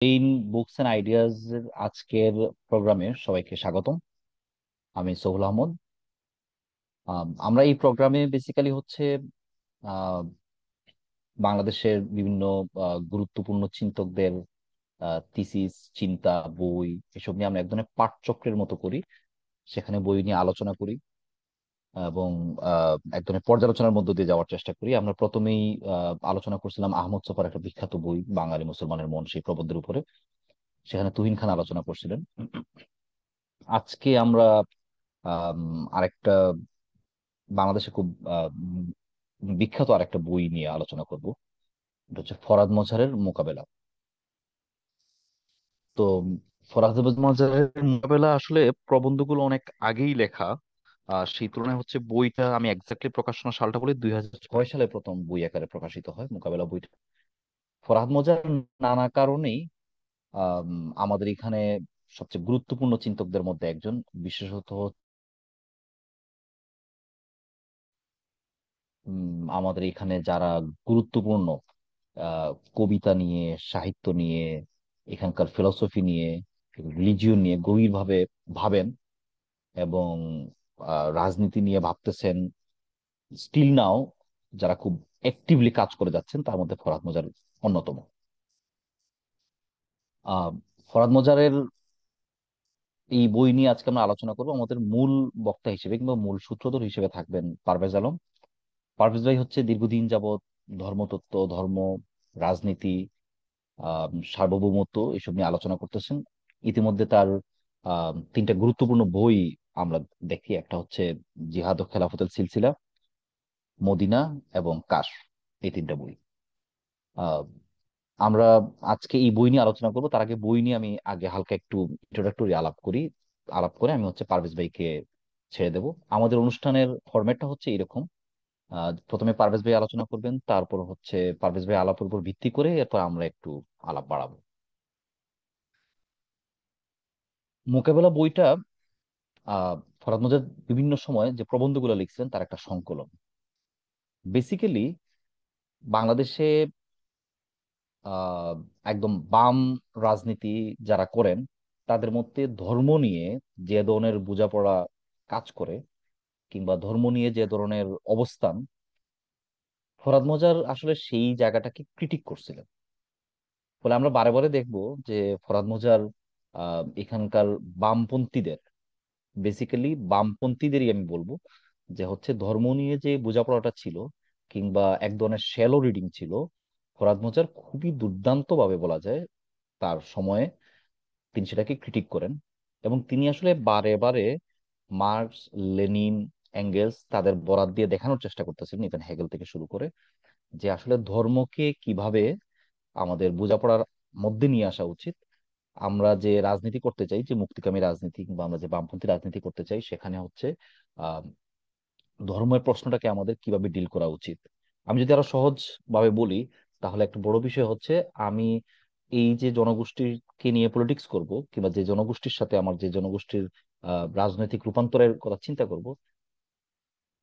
Main books and ideas এর আজকের প্রোগ্রামে সবাইকে স্বাগতম। আমি সোহুল আহমদ। আমরা এই প্রোগ্রামে বেসিক্যালি হচ্ছে আহ, বাংলাদেশের বিভিন্ন গুরুত্বপূর্ণ চিন্তকদের থিসিস, চিন্তা, বই এসব নিয়ে আমরা এক ধরনের পাঠচক্রের মতো করি। সেখানে বই নিয়ে আলোচনা করি এবং এক ধরনের পর্যালোচনার মধ্য দিয়ে যাওয়ার চেষ্টা করি। আমরা প্রথমেই আলোচনা করছিলাম আহমদ ছফার একটা বিখ্যাত বই বাঙালি মুসলমানের মন, সেই প্রবন্ধের উপরে। সেখানে তুহিন খান আলোচনা করছিলেন। আজকে আমরা আম, আরেকটা বাংলাদেশে খুব বিখ্যাত আরেকটা বই নিয়ে আলোচনা করব। এটা হচ্ছে ফরাদ মজহারের মোকাবেলা। তো ফরাদ মজহারের মোকাবেলা আসলে প্রবন্ধগুলো অনেক আগেই লেখা। সেই তুলনায় হচ্ছে বইটা আমি এক্স্যাক্টলি প্রকাশনা সালটা বলি, 2006 সালে প্রথম বই আকারে প্রকাশিত হয় মোকাবেলা বইটা। ফরহাদ মজহার নানা কারণেই আম, আমাদের এখানে সবচেয়ে গুরুত্বপূর্ণ চিন্তকদের মধ্যে একজন। বিশেষত আমাদের এখানে যারা গুরুত্বপূর্ণ আহ, কবিতা নিয়ে, সাহিত্য নিয়ে, এখানকার ফিলসফি নিয়ে, রিলিজিয়ন নিয়ে গভীরভাবে ভাবেন এবং রাজনীতি নিয়ে ভাবতেছেন স্টিল নাও, যারা খুব অ্যাক্টিভলি কাজ করে যাচ্ছেন, তার মধ্যে ফরহাদ মজার অন্যতম। আহ ফরহাদ মজারের এই বই নিয়ে আজকে আমরা আলোচনা করবো। আমাদের মূল বক্তা হিসেবে কিংবা মূল সূত্রধর হিসেবে থাকবেন পারভেজ আলম। পারভেজ ভাই হচ্ছে দীর্ঘদিন যাবৎ ধর্মতত্ত্ব, ধর্ম, রাজনীতি, সার্বভৌমত্ব এসব নিয়ে আলোচনা করতেছেন। ইতিমধ্যে তার তিনটা গুরুত্বপূর্ণ বই আমরা দেখি। একটা হচ্ছে জিহাদ ও খেলাফতের সিলসিলা, মদিনা এবং কাশ, এই তিনটা বই। আহ, আমরা আজকে এই বই নিয়ে আলোচনা করবো। তার আগে বই নিয়ে আমি আগে হালকা একটু ইন্ট্রোডাক্টরি আলাপ করি। আলাপ করে আমি হচ্ছে পারভেজ ভাইকে ছেড়ে দেবো। আমাদের অনুষ্ঠানের ফরম্যাটটা হচ্ছে এরকম: প্রথমে পারভেজ ভাই আলোচনা করবেন, তারপর হচ্ছে পারভেজ ভাই আলাপের উপর ভিত্তি করে এরপর আমরা একটু আলাপ বাড়াবো। মোকাবেলা বইটা ফরহাদ মজাদ বিভিন্ন সময় যে প্রবন্ধগুলো লিখছেন তার একটা সংকলন। বেসিক্যালি বাংলাদেশে আহ, একদম বাম রাজনীতি যারা করেন তাদের মধ্যে ধর্ম নিয়ে যে ধরনের বোঝাপড়া কাজ করে কিংবা ধর্ম নিয়ে যে ধরনের অবস্থান, ফরহাদ মজার আসলে সেই জায়গাটাকে ক্রিটিক করছিলেন। ফলে আমরা বারে বারে দেখবো যে ফরহাদ মজার এখানকার বামপন্থীদের, বেসিক্যালি বামপন্থীদেরই আমি বলবো, যে হচ্ছে ধর্ম নিয়ে যে বোঝাপড়াটা ছিল কিংবা এক ধরনের শ্যালো রিডিং ছিল, ফরহাদ মোজার খুবই দুর্দান্ত ভাবে বলা যায় তার সময়ে তিনি সেটাকে ক্রিটিক করেন। এবং তিনি আসলে বারে বারে মার্কস, লেনিন, এঙ্গেলস তাদের বরাত দিয়ে দেখানোর চেষ্টা করতেছিলেন, ইভেন হেগেল থেকে শুরু করে, যে আসলে ধর্মকে কিভাবে আমাদের বোঝাপড়ার মধ্যে নিয়ে আসা উচিত। আমরা যে রাজনীতি করতে চাই, যে মুক্তিকামী রাজনীতি কিংবা আমরা যে বামপন্থী রাজনীতি করতে চাই, সেখানে হচ্ছে আহ ধর্মের প্রশ্নটাকে আমাদের কিভাবে ডিল করা উচিত। আমি যদি আরো সহজ ভাবে বলি, তাহলে একটা বড় বিষয় হচ্ছে, আমি এই যে জনগোষ্ঠীকে নিয়ে পলিটিক্স করব কিংবা যে জনগোষ্ঠীর সাথে আমার যে জনগোষ্ঠীর রাজনৈতিক রূপান্তরের কথা চিন্তা করব,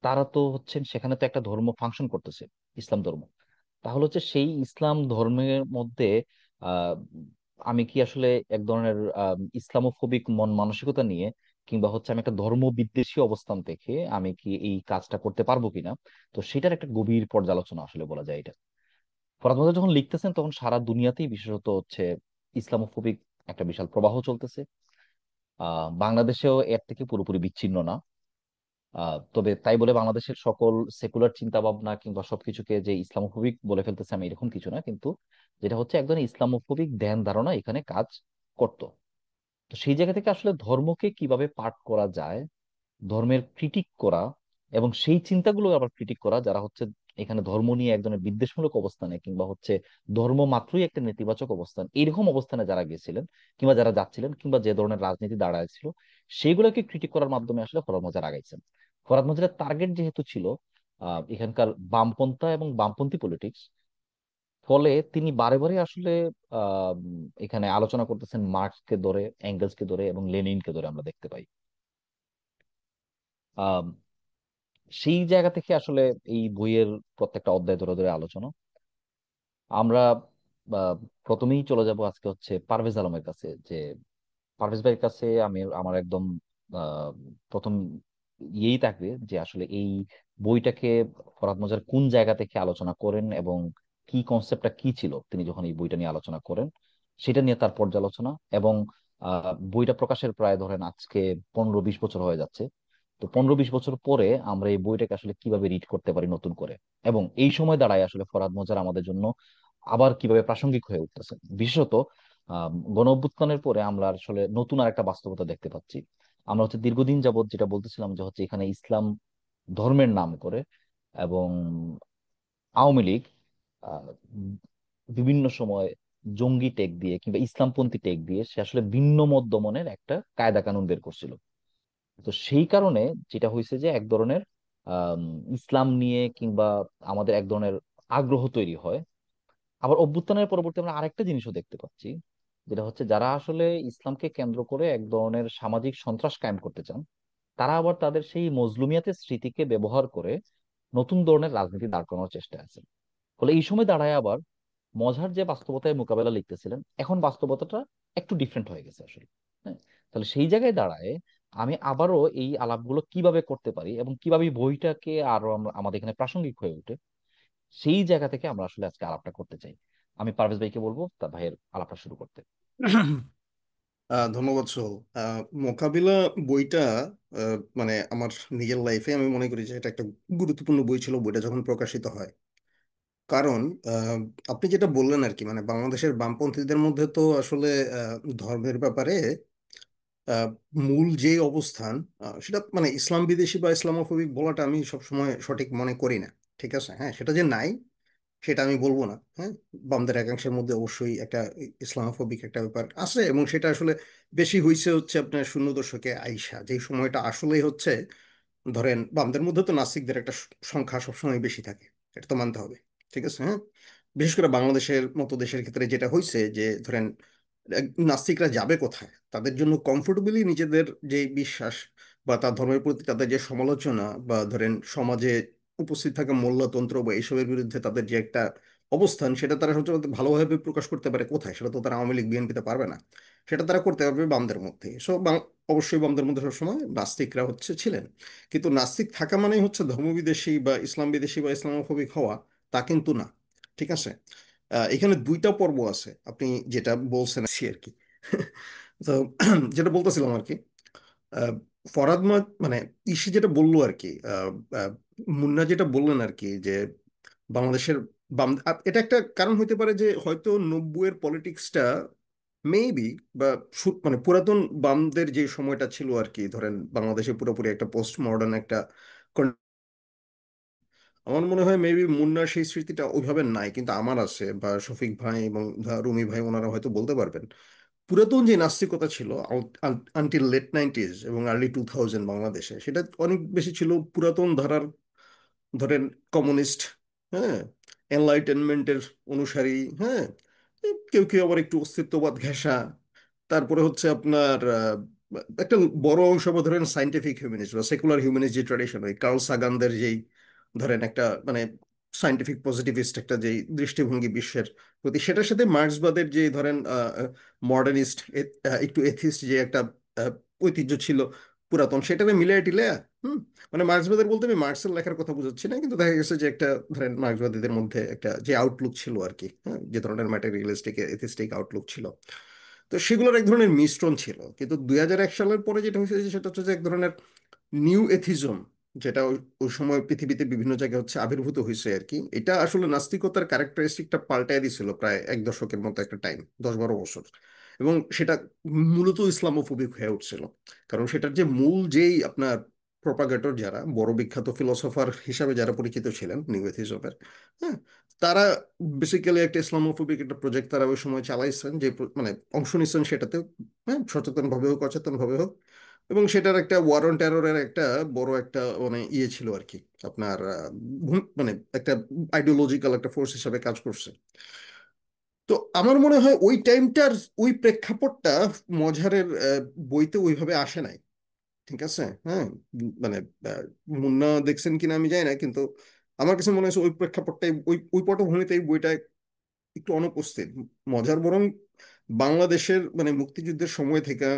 তারা তো হচ্ছেন সেখানে তো একটা ধর্ম ফাংশন করতেছে, ইসলাম ধর্ম। তাহলে হচ্ছে সেই ইসলাম ধর্মের মধ্যে আহ আমি কি আসলে এক ধরনের ইসলামোফোবিক মন মানসিকতা নিয়ে কিংবা হচ্ছে আমি একটা ধর্ম বিদ্বেষী অবস্থান থেকে আমি কি এই কাজটা করতে পারবো কিনা। তো সেটার একটা গভীর পর্যালোচনা আসলে বলা যায় এটা। ফরহাদ মোহাম্মদ যখন লিখতেছেন তখন সারা দুনিয়াতেই বিশেষত হচ্ছে ইসলামোফোবিক একটা বিশাল প্রবাহ চলতেছে। বাংলাদেশেও এর থেকে পুরোপুরি বিচ্ছিন্ন না। তবে তাই বলে বাংলাদেশের সকল সেকুলার চিন্তা ভাবনা কিংবা সবকিছুকে যে ইসলামোফোবিক বলে ফেলতেছে আমি এরকম কিছু না, কিন্তু যেটা হচ্ছে একদম ইসলামোফোবিক ধ্যান ধারণা এখানে কাজ করতো। তো সেই জায়গা থেকে আসলে ধর্মকে কিভাবে পাঠ করা যায়, ধর্মের ক্রিটিক করা এবং সেই চিন্তাগুলো আবার ক্রিটিক করা যারা হচ্ছে এখানে ধর্ম নিয়ে এক ধরনের বিদ্বেষমূলক অবস্থানে কিংবা হচ্ছে ধর্ম মাত্রই একটা নেতিবাচক অবস্থান, এইরকম অবস্থানে যারা গেছিলেন কিংবা যারা যাচ্ছিলেন কিংবা যে ধরনের রাজনীতি দাঁড়াইছিল, সেগুলোকে ক্রিটিক করার মাধ্যমে আসলে ফরহাদ মজার আগাইছেন। ফরহাদ মজারের টার্গেট যেহেতু ছিল এখানকার বামপন্থা এবং বামপন্থী পলিটিক্স, ফলে তিনি বারে বারে আসলে এখানে আলোচনা করতেছেন মার্কসকে ধরে, এঙ্গেলসকে ধরে এবং লেনিনকে ধরে আমরা দেখতে পাই। সেই জায়গা থেকে আসলে এই বইয়ের প্রত্যেকটা অধ্যায় ধরে ধরে আলোচনা। আমরা বা প্রথমেই চলে যাব আজকে হচ্ছে পারভেজ আলমের কাছে। যে পারভেজ ভাইয়ের কাছে আমি আমার একদম আহ, প্রথম ইয়েই থাকবে যে আসলে এই বইটাকে ফরহাদ মজার কোন জায়গা থেকে আলোচনা করেন এবং কি কনসেপ্টটা কি ছিল তিনি যখন এই বইটা নিয়ে আলোচনা করেন, সেটা নিয়ে তার পর্যালোচনা। এবং বইটা প্রকাশের প্রায় ধরেন আজকে 15-20 বছর হয়ে যাচ্ছে। তো 15-20 বছর পরে আমরা এই বইটাকে আসলে কিভাবে রিড করতে পারি নতুন করে, এবং এই সময় দাঁড়ায় আসলে ফরহাদ মজার আমাদের জন্য আবার কিভাবে প্রাসঙ্গিক হয়ে উঠতেছে। বিশেষত গণ অভ্যুত্থানের পরে আমরা আসলে নতুন আর একটা বাস্তবতা দেখতে পাচ্ছি। আমরা হচ্ছে দীর্ঘদিন যাবৎ যেটা বলতেছিলাম যে হচ্ছে এখানে ইসলাম ধর্মের নাম করে এবং আওয়ামী লীগ আহ, বিভিন্ন সময় জঙ্গি টেক দিয়ে কিংবা ইসলামপন্থী টেক দিয়ে সে আসলে ভিন্ন মত দমনের একটা কায়দা কানুন বের করছিল। তো সেই কারণে যেটা হয়েছে যে এক ধরনের আম, ইসলাম নিয়ে কিংবা আমাদের এক ধরনের আগ্রহ তৈরি হয়। আবার অভ্যুত্থানের পরবর্তী আমরা আরেকটা জিনিসও দেখতে পাচ্ছি, যেটা হচ্ছে যারা আসলে ইসলামকে কেন্দ্র করে এক ধরনের সামাজিক সন্ত্রাস কায়েম করতে চান, তারা আবার তাদের সেই মজলুমিয়াতের স্মৃতিকে ব্যবহার করে নতুন ধরনের রাজনীতি দাঁড় করানোর চেষ্টা আছে। ফলে এই সময় দাঁড়ায় আবার মজহার যে বাস্তবতায় মোকাবেলা লিখতেছিলেন, এখন বাস্তবতাটা একটু ডিফারেন্ট হয়ে গেছে আসলে। হ্যাঁ, তাহলে সেই জায়গায় দাঁড়ায় আমি আবারও এই আলাপগুলো কিভাবে করতে পারি এবং কিভাবে এই বইটাকে আরো আমাদের এখানে প্রাসঙ্গিক হয়ে ওঠে, সেই জায়গা থেকে আমরা আসলে আজকে আলাপটা করতে চাই। আমি পারভেজ ভাইকে বলবো তা ভাইয়ের আলাপটা শুরু করতে। ধন্যবাদ সোহল। মোকাবিলা বইটা মানে আমার নিজের লাইফে আমি মনে করি যে এটা একটা গুরুত্বপূর্ণ বই ছিল বইটা যখন প্রকাশিত হয়। কারণ আহ, আপনি যেটা বললেন আর কি, মানে বাংলাদেশের বামপন্থীদের মধ্যে তো আসলে ধর্মের ব্যাপারে আহ, মূল যে অবস্থান, সেটা মানে ইসলাম বিদেশি বা ইসলামোফোবিক বলাটা আমি সবসময় সঠিক মনে করি না। ঠিক আছে, হ্যাঁ, সেটা যে নাই সেটা আমি বলবো না। হ্যাঁ, বামদের একাংশের মধ্যে অবশ্যই একটা ইসলামোফোবিক একটা ব্যাপার আছে, এবং সেটা আসলে বেশি হয়েছে হচ্ছে আপনার 00 দশকে আইসা, যেই সময়টা আসলেই হচ্ছে ধরেন বামদের মধ্যে তো নাস্তিকদের একটা সংখ্যা সবসময় বেশি থাকে, এটা তো মানতে হবে। ঠিক আছে, হ্যাঁ। বিশেষ করে বাংলাদেশের মতো দেশের ক্ষেত্রে যেটা হয়েছে যে ধরেন নাস্তিকরা যাবে কোথায়, তাদের জন্য কমফোর্টেবলি নিজেদের যে বিশ্বাস বা তার ধর্মের প্রতি তাদের যে সমালোচনা, বা ধরেন সমাজে উপস্থিত থাকা মোল্লাতন্ত্র বা এইসবের বিরুদ্ধে তাদের যে একটা অবস্থান, সেটা তারা হচ্ছে ভালোভাবে প্রকাশ করতে পারে কোথায়, সেটা তো তারা আওয়ামী লীগ বিএনপিতে পারবে না। সেটা তারা করতে পারবে বামদের মধ্যে। সো অবশ্যই বামদের মধ্যে সবসময় নাস্তিকরা হচ্ছে ছিলেন। কিন্তু নাস্তিক থাকা মানেই হচ্ছে ধর্মবিদ্বেষী বা ইসলাম বিদ্বেষী বা ইসলামোফোবিক হওয়া, তা কিন্তু না। ঠিক আছে। এখানে দুইটা পর্ব আছে, আপনি যেটা বলছেন আর কি। তো যেটা বলতেছিলাম আর কি, আহ, ফরহাদ মানে ইসি যেটা বললো আর কি, মুন্না যেটা বললেন আর কি, যে বাংলাদেশের বাম এটা একটা কারণ হইতে পারে যে হয়তো 90-এর পলিটিক্সটা মেবি, বা মানে পুরাতন বামদের যে সময়টা ছিল আর কি, ধরেন বাংলাদেশে পুরোপুরি একটা পোস্ট মডার্ন একটা আমার মনে হয় মেবি মুন্নার সেই স্মৃতিটা ওইভাবে নাই, কিন্তু আমার আছে, বা শফিক ভাই এবং রুমি ভাই ওনারা হয়তো বলতে পারবেন। পুরাতন যে নাস্তিকতা ছিল আনটিল লেট 90s এবং আর্লি 2000 বাংলাদেশে, সেটা অনেক বেশি ছিল পুরাতন ধারার, ধরেন কমিউনিস্ট, হ্যাঁ, এনলাইটেনমেন্টের অনুসারী, হ্যাঁ, কেউ কেউ আবার একটু অস্তিত্ববাদ ঘেঁষা। তারপরে হচ্ছে আপনার একটা বড় অংশ আবার ধরেন সাইন্টিফিক হিউম্যানিস্ট বা সেকুলার হিউম্যানিস্ট, যে ট্র্যাডিশন ওই কার্ল সাগানদের যেই ধরেন একটা মানে সাইন্টিফিক পজিটিভিস্ট একটা যেই দৃষ্টিভঙ্গি বিশ্বের প্রতি, সেটার সাথে মার্ক্সবাদের যে ধরেন মডার্নিস্ট, একটু এথিস্ট যে একটা আহ, ঐতিহ্য ছিল পুরাতন, সেটাকে মিলিয়ে টিলে হুম, মানে মার্ক্সবাদের বলতে আমি মার্ক্সের লেখার কথা বুঝাচ্ছি না, কিন্তু দেখা গেছে যে একটা ধরেন মার্ক্সবাদীদের মধ্যে একটা যে আউটলুক ছিল আর কি, হ্যাঁ, যে ধরনের ম্যাটেরিয়ালিস্টিক এথিস্টিক আউটলুক ছিল, তো সেগুলোর এক ধরনের মিশ্রণ ছিল। কিন্তু 2001 সালের পরে যেটা হয়েছে সেটা হচ্ছে যে এক ধরনের নিউ এথিজম, যেটা ওই ওই সময় পৃথিবীতে বিভিন্ন জায়গায় হচ্ছে আবির্ভূত হয়েছে আর কি। এটা আসলে নাস্তিকতার ক্যারেক্টারিস্টিকটা পাল্টায় দিছিল প্রায় 1 দশকের মতো একটা টাইম, 10-12 বছর। এবং সেটা মূলত ইসলামোফোবিক হয়ে উঠছিল, কারণ সেটার যে মূল যেই আপনার প্রপাগেটর, যারা বড় বিখ্যাত ফিলোসফার হিসাবে যারা পরিচিত ছিলেন নিউ এথিজমের, হ্যাঁ, তারা বেসিক্যালি একটা ইসলামোফোবিক একটা প্রজেক্ট তারা ওই সময় চালাইছেন, যে মানে অংশ নিচ্ছেন সেটাতে, হ্যাঁ, সচেতন ভাবে হোক অচেতন ভাবে হোক। এবং সেটার একটা ওয়ার অন টেররের একটা বড় একটা মানে ইয়ে ছিল আর কি, আপনার মানে একটা আইডিওলজিক্যাল একটা ফোর্স হিসাবে কাজ করছে। তো আমার মনে হয় ওই টাইমটার ওই প্রেক্ষাপটটা মজহারের বইতে ওইভাবে আসে নাই। ঠিক আছে, হ্যাঁ। মানে আহ, মুন্না দেখছেন কিনা আমি জানি না, কিন্তু আমার কাছে মনে হচ্ছে ওই প্রেক্ষাপটটাই ওই ওই পটভূমিতে এই বইটা একটু অনুপস্থিত। মজার বরং বাংলাদেশের মানে মুক্তিযুদ্ধের সময় থেকে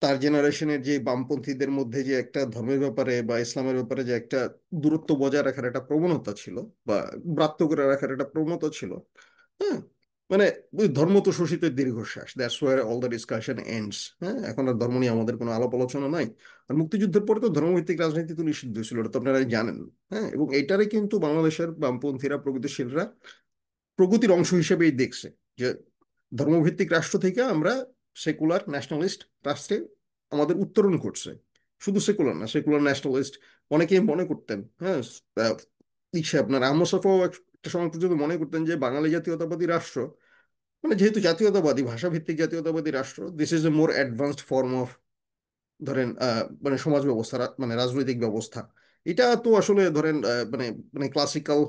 তার জেনারেশনের যে বামপন্থীদের মধ্যে যে একটা ধর্মের ব্যাপারে বা ইসলামের ব্যাপারে যে একটা দূরত্ব বজায় রাখার একটা প্রবণতা ছিল, বা ব্রাত্য করে রাখার একটা প্রবণতা ছিল। হ্যাঁ, মানে ওই ধর্ম তো শোষিতের দীর্ঘশ্বাস, that's where all the discussion ends. হ্যাঁ, এখন আর ধর্ম নিয়ে আমাদের কোনো আলাপ আলোচনা নাই। আর মুক্তিযুদ্ধের পরে তো ধর্মভিত্তিক রাজনীতি তো নিষিদ্ধ ছিল, এটা তো আপনারা জানেন। হ্যাঁ, এবং এইটারে কিন্তু বাংলাদেশের বামপন্থীরা, প্রগতিশীলরা প্রগতির অংশ হিসেবেই দেখছে, যে ধর্মভিত্তিক রাষ্ট্র থেকে আমরা সেকুলার ন্যাশনালিস্ট রাষ্ট্রে আমাদের উত্তরণ করছে। শুধু সেকুলার না, সেকুলার ন্যাশনালিস্ট অনেকেই মনে করতেন। হ্যাঁ, আপনার আহমদ শফাও একটা সময় পর্যন্ত মনে করতেন যে বাঙালি জাতীয়তাবাদী রাষ্ট্র, মানে যেহেতু জাতীয়তাবাদী, ভাষাভিত্তিক জাতীয়তাবাদী রাষ্ট্র, this is a more advanced form of, ধরেন মানে সমাজ ব্যবস্থা, মানে রাজনৈতিক ব্যবস্থা। এটা তো আসলে ধরেন মানে মানে ক্লাসিক্যাল,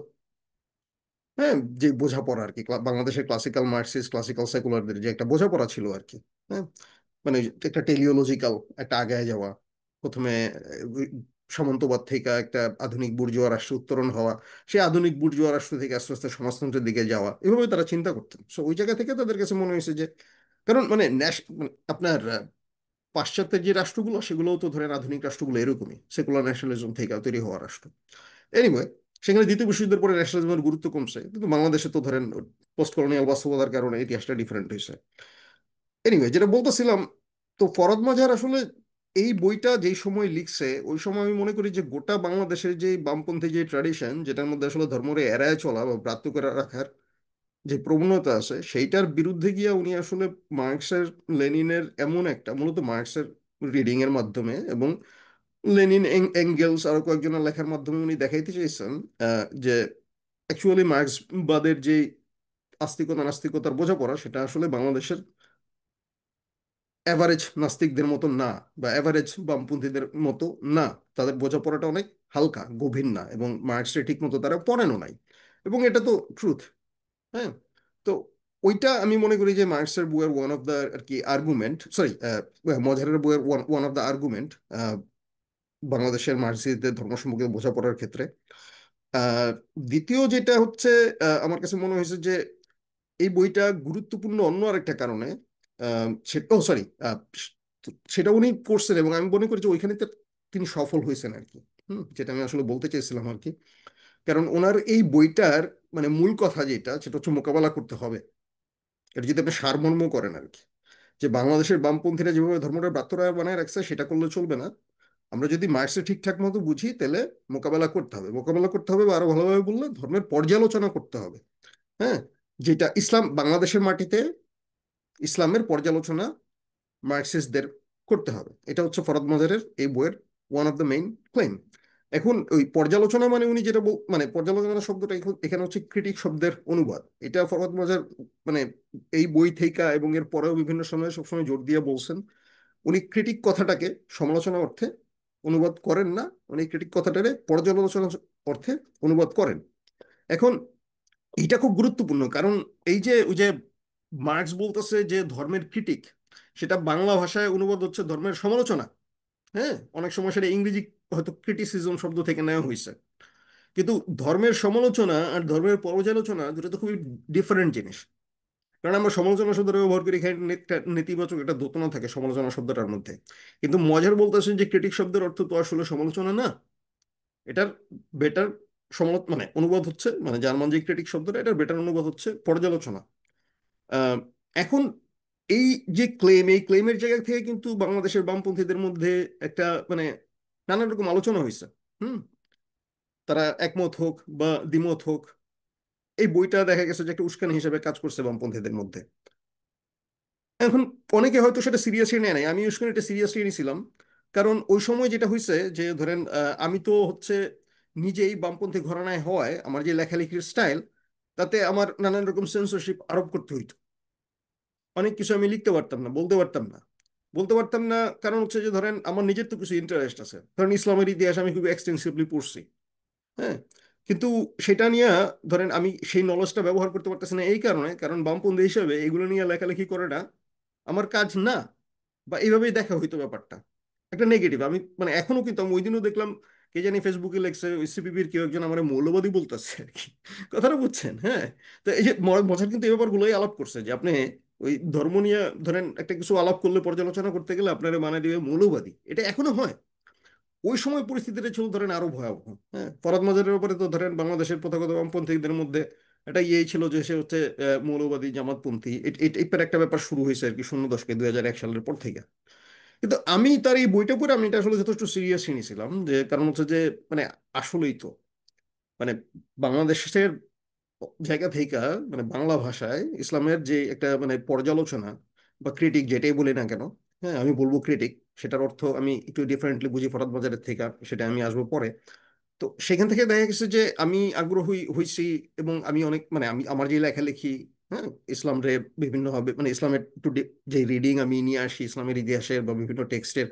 হ্যাঁ, যে বোঝাপড়া আর কি, বাংলাদেশের ক্লাসিক্যাল মার্কসিস্ট, ক্লাসিক্যাল সেকুলারদের যে একটা বোঝাপড়া ছিল আর কি। হ্যাঁ, মানে একটা টেলিওলজিক্যাল একটা আগায় যাওয়া, প্রথমে সামন্তবাদ থেকে একটা আধুনিক বুর্জোয়া রাষ্ট্র উত্তরণ হওয়া, সেই আধুনিক বুর্জোয়া রাষ্ট্র থেকে আস্তে আস্তে সমাজতন্ত্রের দিকে যাওয়া, এভাবে তারা চিন্তা করতেন। সো ওই জায়গা থেকে তাদের কাছে মনে হয়েছে যে, কারণ মানে মানে আপনার পাশ্চাত্যের যে রাষ্ট্রগুলো সেগুলোও তো ধরেন আধুনিক রাষ্ট্রগুলো এরকমই সেকুলার ন্যাশনালিজম থেকে তৈরি হওয়া রাষ্ট্র। এনিওয়ে, সেখানে দ্বিতীয় বিশ্বযুদ্ধের পরে ন্যাশনালিজমের গুরুত্ব কমছে, কিন্তু বাংলাদেশে তো ধরেন পোস্ট কলোনিয়াল বাস্তবতার কারণে ইতিহাসটা ডিফারেন্ট হয়েছে। এনিওয়ে, যেটা বলতেছিলাম, তো ফরহাদ মাঝার আসলে এই বইটা যেই সময় লিখছে, ওই সময় আমি মনে করি যে গোটা বাংলাদেশের যে বামপন্থী যে ট্র্যাডিশন, যেটার মধ্যে আসলে ধর্মরে এড়ায় চলা বা ব্রাত্য করে রাখার যে প্রবণতা আছে, সেইটার বিরুদ্ধে গিয়ে উনি আসলে মার্কসের, লেনিনের এমন একটা, মূলত মার্কসের রিডিং এর মাধ্যমে এবং লেনিন, এঙ্গেলস আরো কয়েকজনের লেখার মাধ্যমে উনি দেখাইতে চাইছেন যে অ্যাকচুয়ালি মার্ক্সবাদের যে আস্তিকতা নাস্তিকতার বোঝাপড়া, সেটা আসলে বাংলাদেশের অ্যাভারেজ নাস্তিকদের মতো না, বা অ্যাভারেজ বামপন্থীদের মতো না। তাদের বোঝাপড়াটা অনেক হালকা, গভীর না, এবং মার্কসে ঠিক মতো তারা পড়েনও নাই। এবং এটা তো ট্রুথ। হ্যাঁ, তো ওইটা আমি মনে করি যে মার্কসের বইয়ের ওয়ান অফ দ্য আর কি আর্গুমেন্ট, সরি, মজারের বইয়ের one one of the argument বাংলাদেশের মার্কসিস্টদের ধর্ম সম্পর্কে বোঝাপড়ার ক্ষেত্রে। আহ, দ্বিতীয় যেটা হচ্ছে, আমার কাছে মনে হয়েছে যে এই বইটা গুরুত্বপূর্ণ অন্য আরেকটা কারণে। সেটাও সরি, সেটা উনি করছেন, এবং আমি মনে করি যে ওইখানে তিনি সফল হয়েছেন আর কি। যেটা আমি আসলে বলতে চেয়েছিলাম আর কি। কারণ ওনার এই বইটার মানে মূল কথা যেটা, সেটা হচ্ছে মোকাবেলা করতে হবে। এটা যদি আপনি সারমর্ম করেন আর কি, যে বাংলাদেশের বামপন্থীরা যেভাবে ধর্মটা ব্রাত্যরা বানায় রাখছে, সেটা করলে চলবে না। আমরা যদি মার্কসে ঠিকঠাক মতো বুঝি, তাহলে মোকাবেলা করতে হবে। মোকাবেলা করতে হবে, বা আরো ভালোভাবে বললে ধর্মের পর্যালোচনা করতে হবে। হ্যাঁ, যেটা ইসলাম, বাংলাদেশের মাটিতে ইসলামের পর্যালোচনা মার্কসিস্টদের করতে হবে। এটা হচ্ছে ফরহাদ মাজারের এই বইয়ের one of the main claim. এখন ওই পর্যালোচনা মানে উনি যেটা মানে পর্যালোচনা শব্দটা এখানে হচ্ছে ক্রিটিক শব্দের অনুবাদ। এটা ফরহাদ মাজার মানে এই বই থেকে এবং এর পরেও বিভিন্ন সময়ে সবসময় জোর দিয়ে বলছেন, উনি ক্রিটিক কথাটাকে সমালোচনা অর্থে অনুবাদ করেন না, উনি ক্রিটিক কথাটারে পর্যালোচনা অর্থে অনুবাদ করেন। এখন এটা খুব গুরুত্বপূর্ণ, কারণ এই যে ওই যে মার্কস বলতেছে যে ধর্মের ক্রিটিক, সেটা বাংলা ভাষায় অনুবাদ হচ্ছে ধর্মের সমালোচনা। হ্যাঁ, অনেক সময় সেটা ইংরেজি হয়তো ক্রিটিসিজম শব্দ থেকে নেওয়া হয়েছে। কিন্তু ধর্মের সমালোচনা আর ধর্মের পর্যালোচনা দুটো তো খুবই ডিফারেন্ট জিনিস। কারণ আমরা সমালোচনা শব্দটা ব্যবহার করি, এখানে একটা নেতিবাচক একটা দোতনা থাকে সমালোচনা শব্দটার মধ্যে। কিন্তু মজার বলতেছেন যে ক্রিটিক শব্দের অর্থ তো আসলে সমালোচনা না। এটার বেটার মানে অনুবাদ হচ্ছে, মানে জার্মান যে ক্রিটিক শব্দটা, এটার বেটার অনুবাদ হচ্ছে পর্যালোচনা। আহ, এখন এই যে ক্লেম, এই ক্লেমের জায়গা থেকে কিন্তু বাংলাদেশের বামপন্থীদের মধ্যে একটা মানে নানান রকম আলোচনা হয়েছে। হুম, তারা একমত হোক বা দ্বিমত হোক, এই বইটা দেখা গেছে যে একটা উস্কানি হিসেবে কাজ করছে বামপন্থীদের মধ্যে। এখন অনেকে হয়তো সেটা সিরিয়াসলি নেয় নাই, আমি উস্কানিটা সিরিয়াসলি নিয়েছিলাম। কারণ ওই সময় যেটা হয়েছে যে ধরেন আমি তো হচ্ছে নিজেই বামপন্থী ঘরানায় হওয়ায় আমার যে লেখালেখির স্টাইল, তাতে আমার নানান রকম সেন্সরশিপ আরোপ করতে হইতো। অনেক কিছু আমি লিখতে পারতাম না, বলতে পারতাম না। বলতে পারতাম না কারণ হচ্ছে যে ধরেন আমার নিজের তো কিছু ইন্টারেস্ট আছে, ধরেন ইসলামের ইতিহাস আমি খুব এক্সটেন্সিভলি পড়ছি। হ্যাঁ, কিন্তু সেটা নিয়ে ধরেন আমি সেই নলেজটা ব্যবহার করতে পারতেছি না, এই কারণে, কারণ বামপন্থী হিসেবে এগুলো নিয়ে লেখালেখি করাটা আমার কাজ না। বা এইভাবেই দেখা হইতো ব্যাপারটা, একটা নেগেটিভ। আমি মানে এখনো কিন্তু আমি ওই দিনও দেখলাম কে জানি ফেসবুকে লেখছে ওই সিপিবির কেউ একজন আমার মৌলবাদী বলতেছে আর কি। কথাটা বুঝছেন? হ্যাঁ। তো এই যে মজার কিন্তু এই ব্যাপারগুলোই আলাপ করছে যে আপনি ওই ধর্ম নিয়ে ধরেন একটা কিছু আলাপ করলে, পর্যালোচনা করতে গেলে আপনারা মানে দিবে মৌলবাদী। এটা এখনো হয়। ওই সময় পরিস্থিতিটা ছিল ধরেন আরো ভয়াবহ। হ্যাঁ, ফরহাদ মাজারের উপরে তো ধরেন বাংলাদেশের প্রথাগত বামপন্থীদের মধ্যে এটা ইয়েই ছিল যে সে হচ্ছে মৌলবাদী জামাতপন্থী। এইটার একটা ব্যাপার শুরু হয়েছে আর কি ০ দশকে ২০০১ সালের পর থেকে। কিন্তু আমি তার এই বইটা পড়ে আমি এটা আসলে যথেষ্ট সিরিয়াসলি নিয়েছিলাম, যে কারণ হচ্ছে যে মানে আসলেই তো মানে বাংলাদেশের জায়গা থেকে মানে বাংলা ভাষায় ইসলামের যে একটা মানে পর্যালোচনা বা ক্রিটিক যেটাই বলি না কেন, হ্যাঁ আমি বলবো ক্রিটিক, সেটার অর্থ আমি একটু ডিফারেন্টলি বুঝি ফরাদ বাজারের থেকে, সেটা আমি আসবো পরে। তো সেখান থেকে দেখা গেছে যে আমি আগ্রহী হয়েছি, এবং আমি অনেক মানে আমি আমার যে লেখালেখি, হ্যাঁ ইসলাম রে বিভিন্নভাবে মানে ইসলামের একটু যে রিডিং আমি নিয়ে আসি ইসলামের ইতিহাসের বা বিভিন্ন টেক্সটের,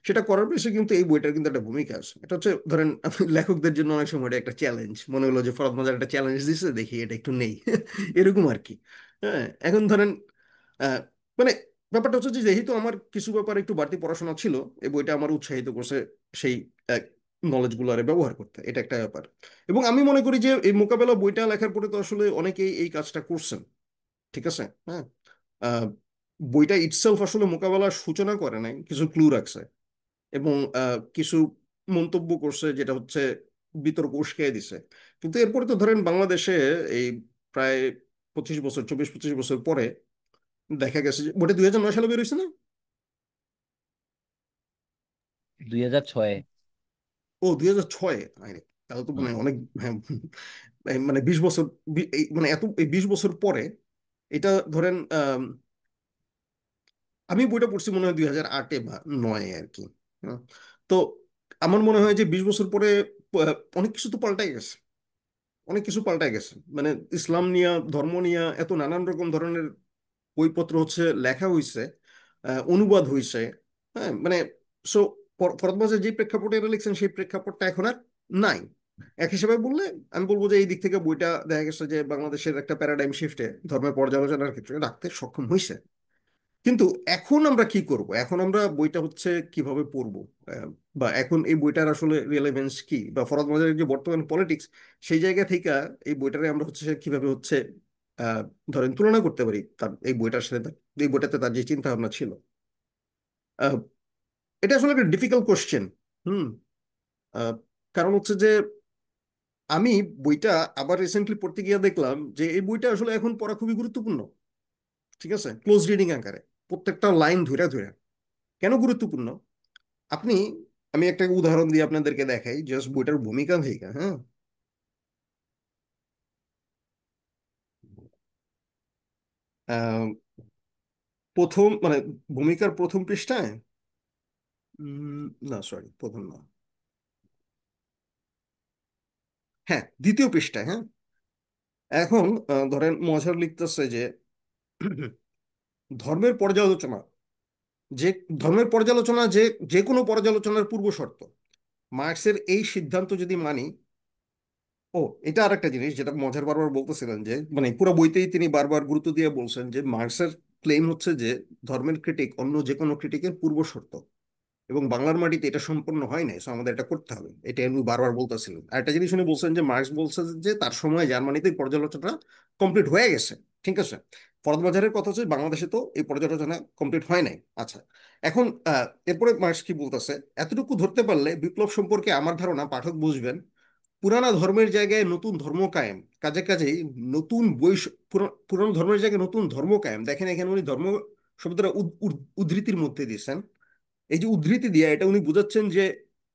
সেটা করার পেছনে কিন্তু এই বইটার কিন্তু একটা ভূমিকা আছে। এটা হচ্ছে ধরেন লেখকদের জন্য অনেক সময় এটা একটা চ্যালেঞ্জ মনে হলো যে ফরাদ মাজার একটা চ্যালেঞ্জ দিচ্ছে, দেখি এটা একটু নেই এরকম আর কি। হ্যাঁ, এখন ধরেন আহ, মানে ব্যাপারটা হচ্ছে যে যেহেতু আমার কিছু ব্যাপারে একটু বাড়তি পড়াশোনা ছিল, এই বইটা আমার উৎসাহিত করছে সেই নলেজ গুলারে ব্যবহার করতে, এটা একটা ব্যাপার। এবং আমি মনে করি যে এই মোকাবেলা বইটা লেখার পরে তো আসলে অনেকেই এই কাজটা করছেন। ঠিক আছে, হ্যাঁ। আহ, বইটা ইটসেলফ আসলে মোকাবেলার সূচনা করে নাই, কিছু ক্লু রাখছে এবং কিছু মন্তব্য করছে যেটা হচ্ছে বিতর্ক উস্কে দিছে। কিন্তু এরপরে তো ধরেন বাংলাদেশে এই প্রায় ২৫ বছর, ২৪-২৫ বছর পরে দেখা গেছে যে বইটা ২০০৯ সালে বের হয়েছে না? ২০০৬। ও ২০০৬। আরে, তাহলে তো মানে অনেক, হ্যাঁ, এই মানে ২০ বছর, মানে এত এই ২০ বছর পরে এটা ধরেন আমি বইটা পড়ছি মনে হয় ২০০৮-এ বা ৯-এ আর কি। হ্যাঁ। তো আমার মনে হয় যে ২০ বছর পরে অনেক কিছু তো পাল্টাই গেছে। অনেক কিছু পাল্টাই গেছে মানে ইসলাম নিয়ে, ধর্ম নিয়ে এত নানান রকম ধরনের বইপত্র হচ্ছে লেখা হয়েছে, অনুবাদ হয়েছে। হ্যাঁ মানে সো ফরহাদ যে প্রেক্ষাপটে এটা লিখছেন সেই প্রেক্ষাপটটা এখন আর নাই। এক হিসেবে বললে আমি বলবো যে এই দিক থেকে বইটা দেখা গেছে যে বাংলাদেশের একটা প্যারাডাইম শিফটে ধর্মের পর্যালোচনার ক্ষেত্রে রাখতে সক্ষম হয়েছে। কিন্তু এখন আমরা কি করব? এখন আমরা বইটা হচ্ছে কিভাবে পড়বো? আহ, বা এখন এই বইটার আসলে রিলেভেন্স কি, বা ফরহাদ মাজারের যে বর্তমান পলিটিক্স, সেই জায়গা থেকে এই বইটারে আমরা হচ্ছে কিভাবে হচ্ছে আহ, ধরেন তুলনা করতে পারি তার এই বইটার সাথে, এই বইটাতে তার যে চিন্তা ভাবনা ছিল। আহ, এটা আসলে একটা ডিফিকাল্ট কোশ্চেন। হুম। আহ, কারণ হচ্ছে যে আমি বইটা আবার রিসেন্টলি পড়তে গিয়ে দেখলাম যে এই বইটা আসলে এখন পড়া খুবই গুরুত্বপূর্ণ। ঠিক আছে, ক্লোজ রিডিং আকারে প্রত্যেকটা লাইন ধরে ধরে। কেন গুরুত্বপূর্ণ? আপনি, আমি একটা উদাহরণ দিয়ে আপনাদেরকে দেখাই জাস্ট বইটার ভূমিকা থেকে, হ্যাঁ। আহ, প্রথম মানে ভূমিকার প্রথম পৃষ্ঠায়, না সরি প্রথম না, হ্যাঁ দ্বিতীয় পৃষ্ঠায়, হ্যাঁ। এখন ধরেন মজার লিখতেছে যে ধর্মের পর্যালোচনা, যে ধর্মের পর্যালোচনা যে যে কোনো পর্যালোচনার পূর্ব শর্ত। মার্কসের এই সিদ্ধান্ত যদি মানি, ও এটা আর একটা জিনিস যেটা মজার বারবার বলতেছিলেন যে মানে পুরো বইতেই তিনি বারবার গুরুত্ব দিয়ে বলছেন যে মার্কসের ক্লেম হচ্ছে যে ধর্মের ক্রিটিক অন্য যে কোনো ক্রিটিকের পূর্ব শর্ত, এবং বাংলার মাটিতে এটা সম্পূর্ণ হয় নাই, সো আমাদের এটা করতে হবে, এটা উনি বারবার বলতেছিলেন। আর একটা জিনিস উনি বলছেন যে মার্কস বলছে যে তার সময় জার্মানিতে পর্যালোচনা কমপ্লিট হয়ে গেছে। ঠিক আছে, ফরদ বাজারের কথা হচ্ছে বাংলাদেশে তো এই পর্যালোচনা কমপ্লিট হয় নাই। আচ্ছা, এখন এরপরে মার্কস কি বলতেছে, এতটুকু ধরতে পারলে বিপ্লব সম্পর্কে আমার ধারণা পাঠক বুঝবেন, পুরানা ধর্মের জায়গায় নতুন ধর্ম কায়েম, কাজে কাজেই নতুন পুরানো ধর্মের জায়গায় নতুন ধর্ম কায়েম। দেখেন এখানে উনি ধর্ম শব্দটা উদ্ধৃতির মধ্যে দিয়েছেন। এই যে উদ্ধৃতি দিয়ে এটা উনি বুঝাচ্ছেন যে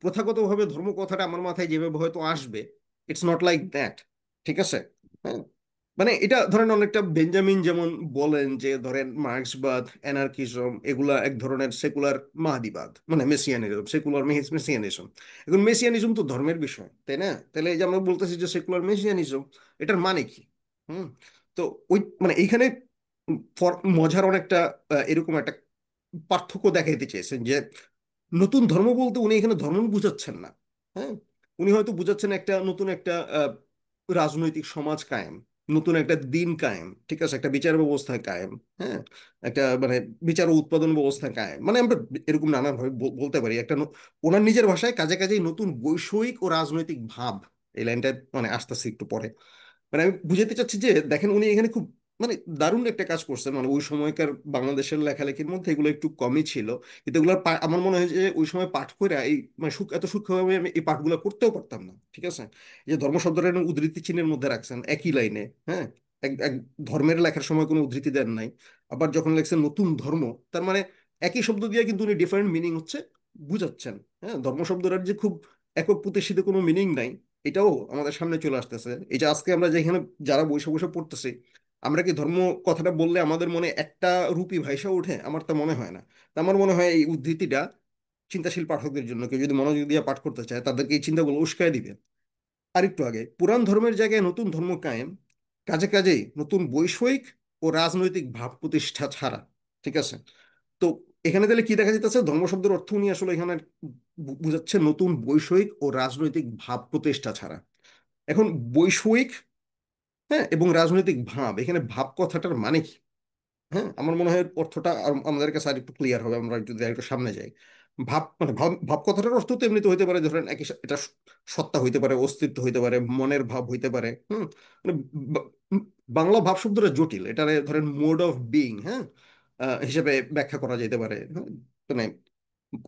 প্রথাগতভাবে ধর্ম কথাটা আমার মাথায় যেভাবে হয়তো আসবে, ইটস নট লাইক দ্যাট। ঠিক আছে, হ্যাঁ। মানে এটা ধরেন অনেকটা বেঞ্জামিন যেমন বলেন যে ধরেন মার্ক্সবাদ, অ্যানার্কিজম এগুলা এক ধরনের সেকুলার মাহাদিবাদ, মানে মেসিয়ানিজম, সেকুলার মেসিয়ানিজম। এখন মেসিয়ানিজম তো ধর্মের বিষয়, তাই না? তাহলে এই যে আমরা বলতেছি যে সেকুলার মেসিয়ানিজম, এটার মানে কি? হুম। তো ওই মানে এইখানে মজার অনেকটা এরকম একটা পার্থক্য দেখাইতে চেয়েছেন যে নতুন ধর্ম বলতে উনি এখানে ধর্ম বুঝাচ্ছেন না। হ্যাঁ, উনি হয়তো বুঝাচ্ছেন একটা নতুন একটা রাজনৈতিক সমাজ কায়েম। নতুন একটা দিন কায়েম, ঠিক আছে, একটা বিচার ব্যবস্থা কায়েম, হ্যাঁ, একটা মানে বিচার ও উৎপাদন ব্যবস্থা কায়েম, মানে আমরা এরকম নানাভাবে বলতে পারি একটা ওনার নিজের ভাষায় কাজে কাজেই নতুন বৈষয়িক ও রাজনৈতিক ভাব, এই লাইনটা মানে আসতেছে একটু পরে। মানে আমি বুঝাতে চাচ্ছি যে দেখেন উনি এখানে খুব মানে দারুণ একটা কাজ করছেন, মানে ওই সময়কার বাংলাদেশের লেখালেখির মধ্যে এগুলো একটু কমই ছিল, কিন্তু এগুলো আমার মনে হয় যে ওই সময় পাঠ করে এই মানে এত সূক্ষ্মভাবে আমি এই পাঠগুলো করতেও পারতাম না, ঠিক আছে। এই যে ধর্ম শব্দটা এরকম উদ্ধৃতি চিহ্নের মধ্যে রাখছেন একই লাইনে, হ্যাঁ, এক এক ধর্মের লেখার সময় কোনো উদ্ধৃতি দেন নাই, আবার যখন লেখছেন নতুন ধর্ম, তার মানে একই শব্দ দিয়ে কিন্তু উনি ডিফারেন্ট মিনিং হচ্ছে বুঝাচ্ছেন। হ্যাঁ, ধর্ম শব্দটার যে খুব একক প্রতিষ্ঠিত কোনো মিনিং নাই, এটাও আমাদের সামনে চলে আসতেছে। এই যে আজকে আমরা যেখানে যারা বসে বসে পড়তেছি, আমরা কি ধর্ম কথাটা বললে আমাদের মনে একটা রূপী ভাইসা ওঠে? আমার তা মনে হয় না। তা আমার মনে হয় এই উদ্ধৃতিটা চিন্তাশীল পাঠকদের জন্য, কেউ যদি মনোযোগ দিয়ে পাঠ করতে চায় তাদেরকে এই চিন্তাগুলো উস্কায় দিবে। আরেকটু আগে, পুরাণ ধর্মের জায়গায় নতুন ধর্ম কায়েম, কাজে কাজেই নতুন বৈষয়িক ও রাজনৈতিক ভাব প্রতিষ্ঠা ছাড়া, ঠিক আছে। তো এখানে তাহলে কি দেখা যাচ্ছে, ধর্ম শব্দের অর্থ উনি আসলে এখানে বুঝাচ্ছে নতুন বৈষয়িক ও রাজনৈতিক ভাব প্রতিষ্ঠা ছাড়া। এখন বৈষয়িক, হ্যাঁ, এবং রাজনৈতিক ভাব, এখানে ভাব কথাটার মানে কি? হ্যাঁ, আমার মনে হয় অর্থটা আমাদের কাছে আর একটু ক্লিয়ার হবে আমরা যদি একটু সামনে যাই। ভাব মানে ভাব, ভাব কথাটার অর্থ তো এমনিতে হইতে পারে, ধরেন একই এটা সত্তা হইতে পারে, অস্তিত্ব হইতে পারে, মনের ভাব হইতে পারে, হুম। মানে বা- বাংলা ভাব শব্দটা জটিল, এটারে ধরেন মোড অফ বিইং, হ্যাঁ, হিসেবে ব্যাখ্যা করা যেতে পারে, হ্যাঁ। মানে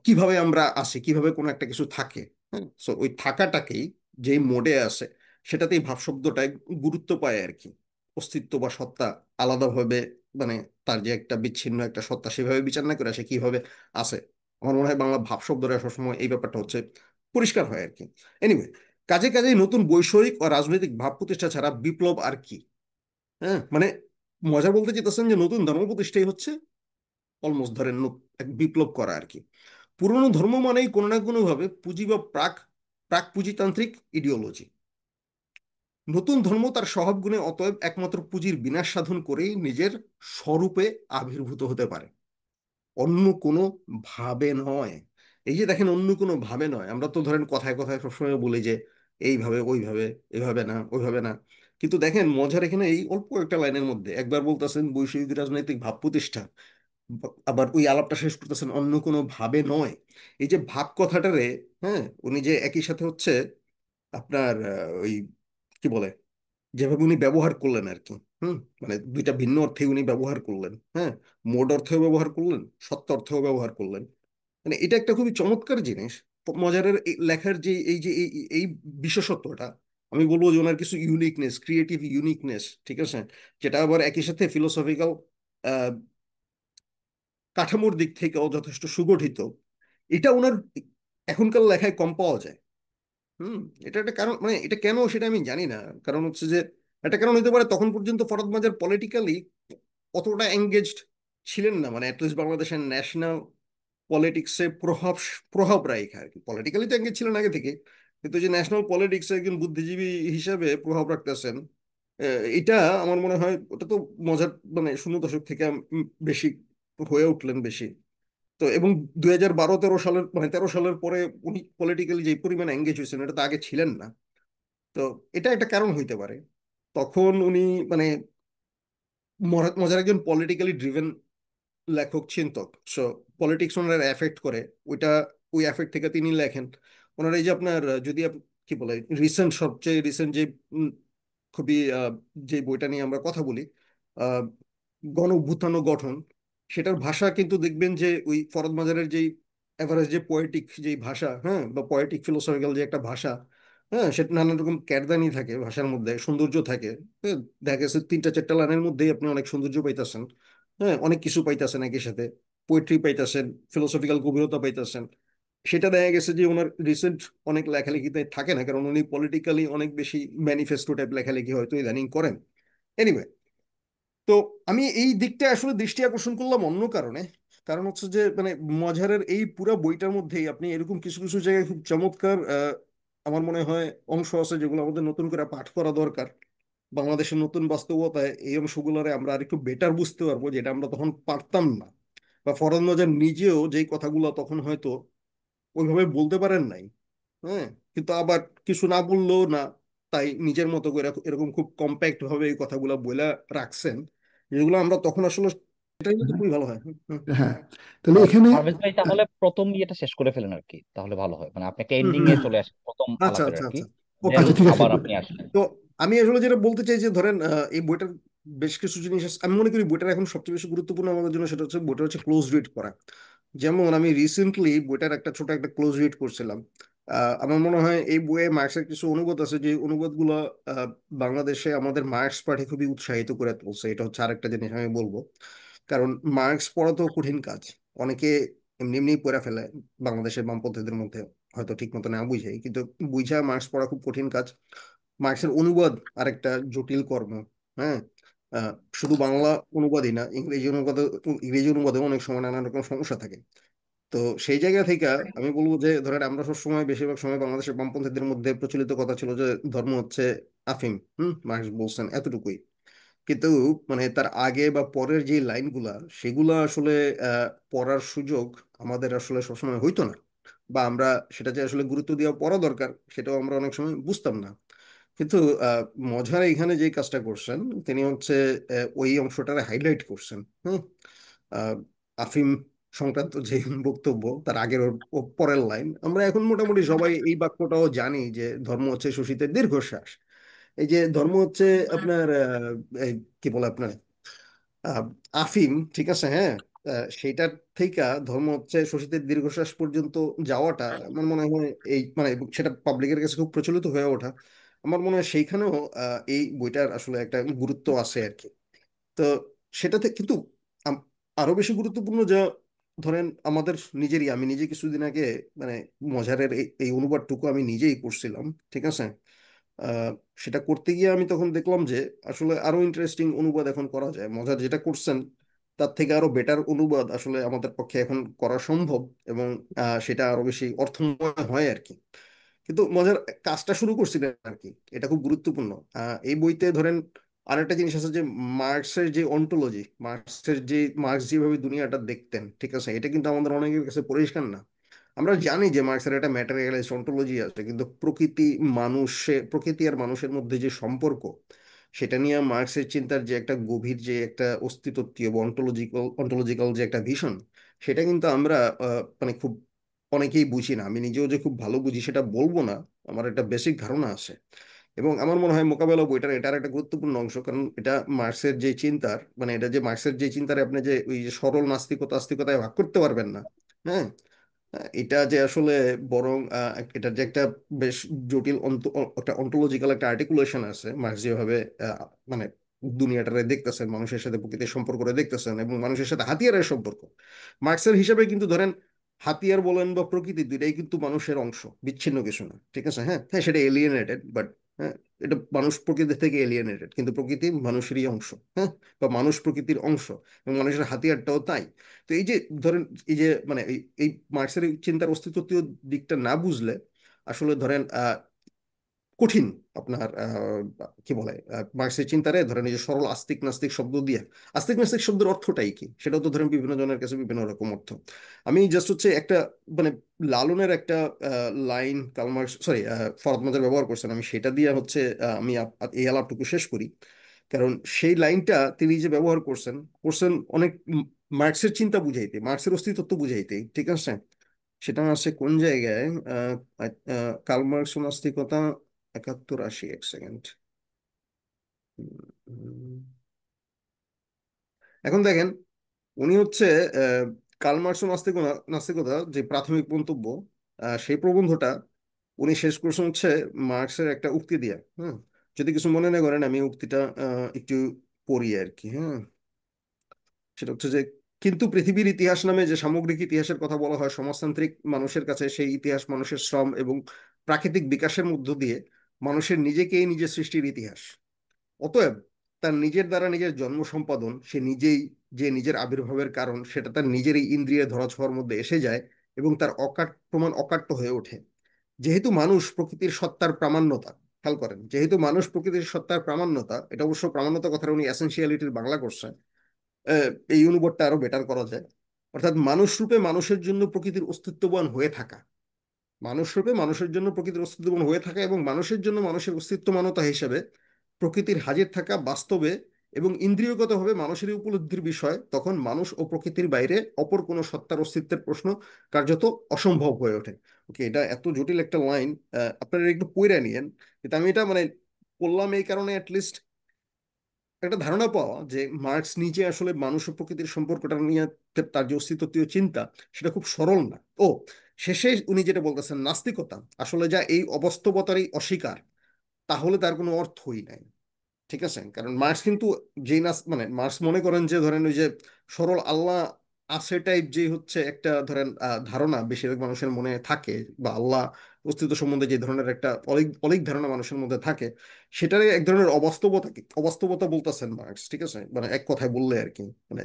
কিভাবে আমরা আসি, কিভাবে কোনো একটা কিছু থাকে, হ্যাঁ, সো ওই থাকাটাকেই যেই মোডে আসে সেটাতেই ভাব শব্দটায় গুরুত্ব পায় আর কি। অস্তিত্ব বা সত্তা আলাদাভাবে, মানে তার যে একটা বিচ্ছিন্ন একটা সত্তা সেভাবে বিচার না করে আসে কিভাবে আসে। আমার মনে হয় বাংলা ভাব শব্দটা সবসময় এই ব্যাপারটা হচ্ছে পরিষ্কার হয় আর কি। এনিওয়ে, কাজে কাজে নতুন বৈষয়িক ও রাজনৈতিক ভাব প্রতিষ্ঠা ছাড়া বিপ্লব আর কি? হ্যাঁ, মানে মজা বলতে চাইতেছেন যে নতুন ধর্ম প্রতিষ্ঠাই হচ্ছে অলমোস্ট ধরেন এক বিপ্লব করা আর কি। পুরনো ধর্ম মানেই কোনো না কোনো ভাবে পুঁজি বা প্রাক প্রাক পুঁজিতান্ত্রিক ইডিওলজি। নতুন ধর্ম তার স্বভাব গুণে অতএব একমাত্র পুঁজির বিনাশ সাধন করেই নিজের স্বরূপে আবির্ভূত হতে পারে, অন্য কোনো ভাবে নয়। এই যে দেখেন অন্য কোনো ভাবে নয়, আমরা তো ধরেন কথায় কথায় সবসময় বলি যে এইভাবে ওইভাবে, এভাবে না ওইভাবে না, কিন্তু দেখেন মজার এখানে এই অল্প একটা লাইনের মধ্যে একবার বলতেছেন বৈষয়িক রাজনৈতিক ভাব প্রতিষ্ঠা, আবার ওই আলাপটা শেষ করতেছেন অন্য কোনো ভাবে নয়। এই যে ভাব কথাটারে, হ্যাঁ, উনি যে একই সাথে হচ্ছে আপনার ওই কি বলে, যেভাবে উনি ব্যবহার করলেন আর কি, হুম, মানে দুইটা ভিন্ন অর্থে উনি ব্যবহার করলেন, হ্যাঁ, মোড অর্থেও ব্যবহার করলেন, সত্য অর্থেও ব্যবহার করলেন। মানে এটা একটা খুবই চমৎকার জিনিস। মজারের লেখার যে এই যে এই বিশেষত্বটা, আমি বলবো যে ওনার কিছু ইউনিকনেস, ক্রিয়েটিভ ইউনিকনেস, ঠিক আছে, যেটা আবার একই সাথে ফিলোসফিক্যাল কাঠামোর দিক থেকেও যথেষ্ট সুগঠিত, এটা ওনার এখনকার লেখায় কম পাওয়া যায়। হুম, এটা একটা কারণ, মানে এটা কেন সেটা আমি জানি না। কারণ হচ্ছে যে একটা কারণ হতে পারে তখন পর্যন্ত ফরহাদ মাজার পলিটিক্যালি অতটা এঙ্গেজড ছিলেন না, মানে অ্যাটলিস্ট বাংলাদেশের ন্যাশনাল পলিটিক্সে প্রভাব প্রভাব রাখা আর কি। পলিটিক্যালি তো এঙ্গেজ ছিলেন আগে থেকে, কিন্তু যে ন্যাশনাল পলিটিক্সে একজন বুদ্ধিজীবী হিসেবে প্রভাব রাখতেছেন, এটা আমার মনে হয় ওটা তো মজার, মানে শূন্য দশক থেকে বেশি হয়ে উঠলেন বেশি। তো এবং 2012-13 সালের মানে 13 সালের পরে উনি পলিটিক্যালি যে পরিমাণে এঙ্গেজ হয়েছেন এটা তো আগে ছিলেন না। তো এটা একটা কারণ হইতে পারে। তখন উনি মানে মজার একজন পলিটিক্যালি ড্রিভেন লেখক চিন্তক, সো পলিটিক্স ওনার এফেক্ট করে, ওইটা ওই এফেক্ট থেকে তিনি লেখেন। ওনার এই যে আপনার যদি কি বলে রিসেন্ট, সবচেয়ে রিসেন্ট যে খুবই যে বইটা নিয়ে আমরা কথা বলি, আহ, গণ অভ্যুত্থান ও গঠন, সেটার ভাষা কিন্তু দেখবেন যে ওই ফরদ মাজারের যেই এভারেজ যে পোয়েটিক যেই ভাষা, হ্যাঁ, বা পোয়েটিক ফিলোসফিক্যাল যে একটা ভাষা, হ্যাঁ, সেটা নানান রকম ক্যারদানি থাকে ভাষার মধ্যে, সৌন্দর্য থাকে। হ্যাঁ, দেখা গেছে তিনটা চারটা লাইনের মধ্যেই আপনি অনেক সৌন্দর্য পাইতেছেন, হ্যাঁ, অনেক কিছু পাইতেছেন একই সাথে, পোয়েট্রি পাইতেছেন, ফিলোসফিক্যাল গভীরতা পাইতেছেন। সেটা দেখা গেছে যে ওনার রিসেন্ট অনেক লেখালেখিতে থাকে না, কারণ উনি পলিটিক্যালি অনেক বেশি ম্যানিফেস্টো টাইপ লেখালেখি হয়তো ইদানিং করেন। এনিওয়ে, তো আমি এই দিকটা আসলে দৃষ্টি আকর্ষণ করলাম অন্য কারণে। কারণ হচ্ছে যে মানে মজারের এই পুরো বইটার মধ্যেই আপনি এরকম কিছু কিছু জায়গায় খুব চমৎকার আমার মনে হয় অংশ আছে যেগুলো আমাদের নতুন করে পাঠ করা দরকার। বাংলাদেশের নতুন বাস্তবতায় এই অংশগুলোরে আমরা আর একটু বেটার বুঝতে পারবো, যেটা আমরা তখন পারতাম না। বা ফরহাদ মজার নিজেও যেই কথাগুলো তখন হয়তো ওইভাবে বলতে পারেন নাই, হ্যাঁ, কিন্তু আবার কিছু না বললেও না, তাই নিজের মতো করে এরকম খুব কম্প্যাক্ট ভাবে এই কথাগুলো বলে রাখছেন, যেগুলো আমরা তখন আসলে, এটাই তো খুবই ভালো হয়। হুম, হুম, হ্যাঁ, তাহলে এখানে পারভেজ ভাই তাহলে প্রথম ইয়েটা শেষ করে ফেলেন আর কি, তাহলে ভালো হয়। মানে আপনি একটা হুম, এন্ডিং হুম, এ হুম। চলে আসেন প্রথম আচ্ছা, আলাপের আচ্ছা, আর কি, আচ্ছা। ওকে, দেন আচ্ছা, ওকে। ঠিক আছে। আবার আপনি আসেন। তো আমি আসলে যেটা বলতে চাই যে ধরেন এই বইটার বেশ কিছু জিনিস আমি মনে করি বইটার এখন সবচেয়ে বেশি গুরুত্বপূর্ণ আমাদের জন্য, সেটা হচ্ছে বইটা হচ্ছে ক্লোজ রিড করা। যেমন আমি রিসেন্টলি বইটার একটা ছোট একটা ক্লোজ রিড করছিলাম। আমার মনে হয় এই বইয়ে মার্কসের কিছু অনুবাদ আছে, যে অনুবাদগুলো আহ, বাংলাদেশে আমাদের মার্কস পাঠে খুবই উৎসাহিত করে তুলছে। এটা হচ্ছে আরেকটা জিনিস আমি বলবো। কারণ মার্কস পড়া তো কঠিন কাজ। অনেকে এমনি এমনি পড়ে ফেলে বাংলাদেশের বামপন্থীদের মধ্যে, হয়তো ঠিক মতো না বুঝাই, কিন্তু বুঝা মার্কস পড়া খুব কঠিন কাজ। মার্কসের অনুবাদ আরেকটা জটিল কর্ম। হ্যাঁ। আহ, শুধু বাংলা অনুবাদই না, ইংরেজি অনুবাদে অনেক সময় নানা রকম সমস্যা থাকে। তো সেই জায়গা থেকে আমি বলবো যে ধরেন আমরা সবসময় বেশিরভাগ সময় বাংলাদেশের বামপন্থীদের মধ্যে প্রচলিত কথা ছিল যে ধর্ম হচ্ছে আফিম। মার্কস বলছেন এতটুকুই। কিন্তু মানে তার আগে বা পরের যে লাইনগুলা, সেগুলা আসলে পড়ার সুযোগ আমাদের আসলে সবসময় হইতো না, বা আমরা সেটা যে আসলে গুরুত্ব দেওয়া পড়া দরকার সেটাও আমরা অনেক সময় বুঝতাম না। কিন্তু আহ, মজার এখানে যে কাজটা করছেন, তিনি হচ্ছে ওই অংশটারে হাইলাইট করছেন। হুম। আহ, আফিম সংক্রান্ত যে বক্তব্য, তার আগের ও পরের লাইন, আমরা এখন মোটামুটি সবাই এই বাক্যটাও জানি যে ধর্ম হচ্ছে শোষিতের দীর্ঘশ্বাস। এই যে ধর্ম হচ্ছে আপনার এই কি বলে আপনার আহ, আফিম, ঠিক আছে, হ্যাঁ। সেইটার থেকে ধর্ম হচ্ছে শোষিতের দীর্ঘশ্বাস পর্যন্ত যাওয়াটা আমার মনে হয় এই মানে সেটা পাবলিকের কাছে খুব প্রচলিত হয়ে ওঠা, আমার মনে হয় সেইখানেও এই বইটার আসলে একটা গুরুত্ব আছে আর কি। তো সেটাতে কিন্তু আম- আরো বেশি গুরুত্বপূর্ণ যা, ধরেন আমাদের নিজেরই, আমি নিজে কিছুদিন আগে মানে মজারের এই অনুবাদটুকু আমি নিজেই করছিলাম, ঠিক আছে। আহ, সেটা করতে গিয়ে আমি তখন দেখলাম যে আসলে আরো ইন্টারেস্টিং অনুবাদ এখন করা যায়। মজার যেটা করছেন তার থেকে আরো বেটার অনুবাদ আসলে আমাদের পক্ষে এখন করা সম্ভব, এবং সেটা আরো বেশি অর্থময় হয় আর কি। কিন্তু মজার কাজটা শুরু করছিলেন আর কি, এটা খুব গুরুত্বপূর্ণ। এই বইতে ধরেন আরেকটা জিনিস আছে যে মার্কসের যে অন্টোলজি, মার্কস যেভাবে দুনিয়াটা দেখতেন, ঠিক আছে, এটা কিন্তু আমাদের অনেকের কাছে পরিষ্কার না। আমরা জানি যে মার্কসের একটা ম্যাটেরিয়ালিস্ট অন্টোলজি আছে, কিন্তু প্রকৃতি আর মানুষের মধ্যে যে সম্পর্ক, সেটা নিয়ে মার্কসের চিন্তার যে একটা গভীর যে একটা অস্তিত্বীয় বা অন্টোলজিক্যাল যে একটা ভিশন, সেটা কিন্তু আমরা মানে খুব অনেকেই বুঝি না। আমি নিজেও যে খুব ভালো বুঝি সেটা বলবো না, আমার একটা বেসিক ধারণা আছে। এবং আমার মনে হয় মোকাবেলা বইটার এটার একটা গুরুত্বপূর্ণ অংশ, কারণ এটা মার্কসের যে চিন্তার মানে এটা যে মার্কসের যে চিন্তার আপনি যে ওই যে সরল নাস্তিকতা আস্তিকতায় ভাগ করতে পারবেন না। হ্যাঁ। এটা যে আসলে বরং এটার যে একটা বেশ জটিল একটা অন্টোলজিক্যাল একটা আর্টিকুলেশন আছে। মার্ক্স যেভাবে মানে দুনিয়াটারে দেখতেছেন, মানুষের সাথে প্রকৃতির সম্পর্ক দেখতেছেন, এবং মানুষের সাথে হাতিয়ারের সম্পর্ক, মার্ক্সের হিসাবে কিন্তু ধরেন হাতিয়ার বলেন বা প্রকৃতি, দুইটাই কিন্তু মানুষের অংশ, বিচ্ছিন্ন কিছু না, ঠিক আছে। হ্যাঁ, হ্যাঁ, সেটা এলিয়েনেটেড, বাট হ্যাঁ, এটা মানুষ প্রকৃতি থেকে এলিয়েনেটেড, কিন্তু প্রকৃতি মানুষেরই অংশ। হ্যাঁ, বা মানুষ প্রকৃতির অংশ, এবং মানুষের হাতিয়ারটাও তাই। তো এই যে ধরেন এই যে মানে এই মার্ক্সের এই চিন্তার অস্তিত্বীয় দিকটা না বুঝলে আসলে ধরেন কঠিন আপনার কি বলে মার্ক্সের চিন্তারে ধরেন এই যে সরল আস্তিক নাস্তিক শব্দ দিয়ে, আস্তিক নাস্তিক শব্দের অর্থটাই কি সেটাও তো ধরেন বিভিন্ন জনের কাছে বিভিন্ন রকম অর্থ। আমি জাস্ট হচ্ছে একটা মানে লালনের একটা লাইন কার্ল মার্কস সরি ফরদ মাজার ব্যবহার করছেন, আমি সেটা দিয়ে হচ্ছে আমি এই আলাপটুকু শেষ করি। কারণ সেই লাইনটা তিনি যে ব্যবহার করছেন করছেন অনেক মার্ক্সের চিন্তা বুঝাইতে, মার্ক্সের অস্তিত্ব বুঝাইতে, ঠিক আছে। সেটা আছে কোন জায়গায়, কার্ল মার্কস ও নাস্তিকতা, 71-80, এক সেকেন্ড। এখন দেখেন, উনি হচ্ছে আহ, কার্ল মার্কস ও নাস্তিকতা যে প্রাথমিক মন্তব্য, সেই প্রবন্ধটা উনি শেষ করছেন হচ্ছে মার্কসের একটা উক্তি দিয়ে। হ্যাঁ, যদি কিছু মনে না করেন আমি উক্তিটা একটু পড়ি আর কি। হ্যাঁ, সেটা হচ্ছে যে, কিন্তু পৃথিবীর ইতিহাস নামে যে সামগ্রিক ইতিহাসের কথা বলা হয় সমাজতান্ত্রিক মানুষের কাছে, সেই ইতিহাস মানুষের শ্রম এবং প্রাকৃতিক বিকাশের মধ্য দিয়ে মানুষের নিজেকেই নিজের সৃষ্টির ইতিহাস। অতএব তার নিজের দ্বারা নিজের জন্ম সম্পাদন, সে নিজেই যে নিজের আবির্ভাবের কারণ, সেটা তার নিজেরই ইন্দ্রিয় ধরাছোঁয়ার মধ্যে এসে যায়, এবং তার প্রমাণ অকাট্য হয়ে ওঠে। যেহেতু মানুষ প্রকৃতির সত্তার প্রামাণ্যতা, খেয়াল করেন, যেহেতু মানুষ প্রকৃতির সত্তার প্রামাণ্যতা, এটা অবশ্য প্রামাণ্যতা কথাটা উনি এসেনশিয়ালিটির বাংলা করছেন, এই অনুবাদটা আরো বেটার করা যায়। অর্থাৎ মানুষ রূপে মানুষের জন্য প্রকৃতির অস্তিত্ববান হয়ে থাকা, মানুষ রূপে মানুষের জন্য প্রকৃতির অস্তিত্বমান হয়ে থাকা এবং মানুষের জন্য মানুষের অস্তিত্বমানতা হিসেবে প্রকৃতির হাজির থাকা বাস্তবে এবং ইন্দ্রিয়গতভাবে মানুষের উপলব্ধির বিষয়, তখন মানুষ ও প্রকৃতির বাইরে অপর কোনো সত্তার অস্তিত্বের প্রশ্ন কার্যত অসম্ভব হয়ে ওঠে। ওকে, এটা এত জটিল একটা লাইন, আপনারা একটু পইরা নিয়েন। কিন্তু আমি এটা মানে বললাম এই কারণে অ্যাটলিস্ট একটা ধারণা পাওয়া যে মার্কস নিজে আসলে মানুষ ও প্রকৃতির সম্পর্কটা নিয়ে তার যে অস্তিত্বীয় চিন্তা সেটা খুব সরল না। ও, শেষে উনি যেটা বলতেছেন নাস্তিকতা আসলে যা এই অবাস্তবতারই অস্বীকার, তাহলে তার কোনো অর্থই নাই। ঠিক আছে, কারণ মার্কস কিন্তু যেই নাস মানে মার্কস মনে করেন যে ধরেন ওই যে সরল আল্লাহ আছে টাইপ যে হচ্ছে একটা ধরেন ধারণা বেশিরভাগ মানুষের মনে থাকে, বা আল্লাহ অস্তিত্ব সম্বন্ধে যে ধরনের একটা অলিক অলিক ধারণা মানুষের মধ্যে থাকে, সেটারই এক ধরনের অবাস্তবতা, কি অবাস্তবতা বলতেছেন মার্কস। ঠিক আছে, মানে এক কথায় বললে আর কি, মানে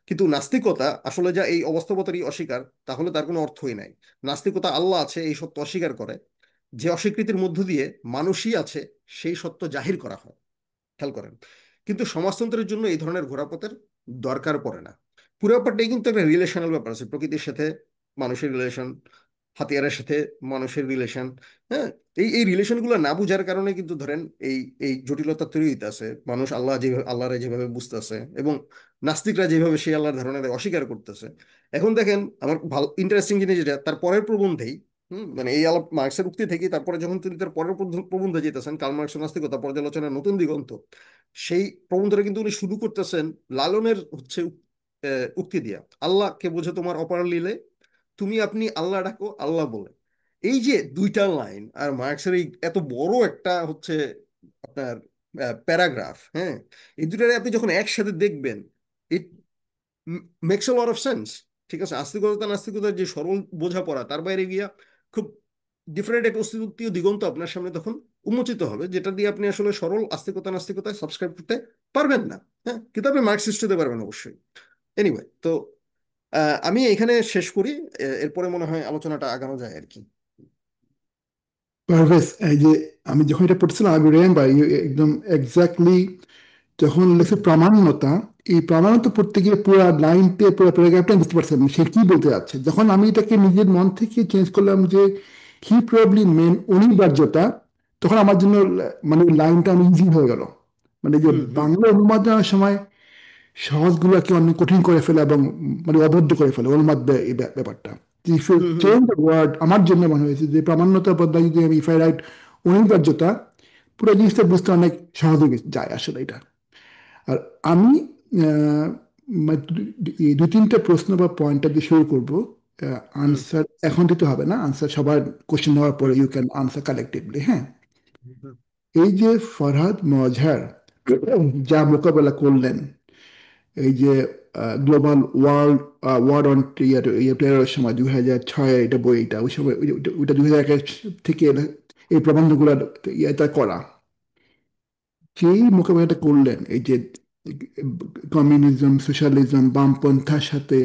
কিন্তু নাস্তিকতা আসলে যা এই অবাস্তবতারই অস্বীকার, তাহলে তার কোনো অর্থই নাই। নাস্তিকতা আল্লাহ আছে এই সত্য অস্বীকার করে, যে অস্বীকৃতির মধ্য দিয়ে মানুষই আছে সেই সত্য জাহির করা হয়। খেয়াল করেন, কিন্তু সমাজতন্ত্রের জন্য এই ধরনের ঘোরাপথের দরকার পড়ে না। পুরো ব্যাপারটাই কিন্তু একটা রিলেশনাল ব্যাপার আছে, প্রকৃতির সাথে মানুষের রিলেশন, হাতিয়ারের সাথে মানুষের রিলেশন। হ্যাঁ, এই রিলেশনগুলো না বুঝার কারণে কিন্তু ধরেন এই এই জটিলতা তৈরি হইতেছে। মানুষ আল্লাহ যেভাবে আল্লাহরে যেভাবে বুঝতেছে এবং নাস্তিকরা যেভাবে সেই আল্লাহর ধারণাকে অস্বীকার করতেছে। এখন দেখেন আমার ভালো ইন্টারেস্টিং জিনিস যেটা তার পরের প্রবন্ধেই, মানে এই আলাপ মার্কসের উক্তি থেকে তারপরে যখন তিনি তার পরের প্রবন্ধে যেতেছেন কার্ল মার্কস ও নাস্তিকতা পর্যালোচনার নতুন দিগন্ত, সেই প্রবন্ধটা কিন্তু উনি শুরু করতেছেন লালনের হচ্ছে উক্তি দিয়া, আল্লাহকে বোঝো তোমার অপার লীলে, তুমি আপনি আল্লাহ ডাকো আল্লাহ বলে। এই যে দুইটা লাইন আর মার্কসের এই এত বড় একটা হচ্ছে আপনার প্যারাগ্রাফ, হ্যাঁ, এই দুটারে আপনি যখন একসাথে দেখবেন, it makes a lot of sense. ঠিক আছে, আস্তিকতা নাস্তিকতার যে সরল বোঝাপড়া, তার বাইরে গিয়া খুব ডিফারেন্ট এক অস্তিত্বীয় দিগন্ত আপনার সামনে তখন উন্মোচিত হবে, যেটা দিয়ে আপনি আসলে সরল আস্তিকতা নাস্তিকতায় সাবস্ক্রাইব করতে পারবেন না। হ্যাঁ, কিন্তু আপনি মার্কসিস্ট হতে পারবেন অবশ্যই। এনিওয়ে, তো আমি এখানে শেষ করি। এরপরে মনে হয় আলোচনাটা আগানো যায় আর কি। পারভেজ, এই যে আমি যখন এটা পড়ছিলাম আমি রিমেম্বার একদম এক্স্যাক্টলি যখন লেখছে প্রামাণ্যতা, এই প্রামাণ্যতা পড়তে গিয়ে পুরো লাইনতে পুরো প্যারাগ্রাফটা বুঝতে পারছিলাম না সে কি বলতে যাচ্ছে। যখন আমি এটাকে নিজের মন থেকে চেঞ্জ করলাম যে হি প্রবলি মেন অনিবার্যতা, তখন আমার জন্য মানে লাইনটা অনেক ইজি হয়ে গেল। মানে যে হুম হুম বাংলা অনুবাদ দেওয়ার সময় সহজগুলোকে অনেক কঠিন করে ফেলে এবং মানে অবদ্ধ করে ফেলে উন্মাদ এই ব্যাপারটা। If you hmm hmm change the word, আমার জন্য মনে হয়েছে যে প্রামাণ্যতার বদলে যদি আমি ইফ আই রাইট অনিবার্যতা, পুরো জিনিসটা বুঝতে অনেক সহজ হয়ে যায় আসলে এটা। আর আমি আহ, মানে এই দু তিনটা প্রশ্ন বা পয়েন্টটা দিয়ে শুরু করবো। হুম আনসার এখন দিতে হবে না, আনসার সবার কোশ্চেন নেওয়ার পরে হুম ইউ ক্যান আনসার কালেক্টিভলি। হ্যাঁ, হুম এই যে ফরহাদ মজহার যা মোকাবেলা করলেন, এই যে গ্লোবাল ওয়ার্ল্ড ওয়ার অন টেরোর সময় 2006 এটা বইটা, ওই সময় ওইটা 2001 থেকে এই প্রবন্ধগুলো এটা করা, যেই মোকাবেলাটা করলেন এই যে কমিউনিজম সোশ্যালিজম বামপন্থার সাথে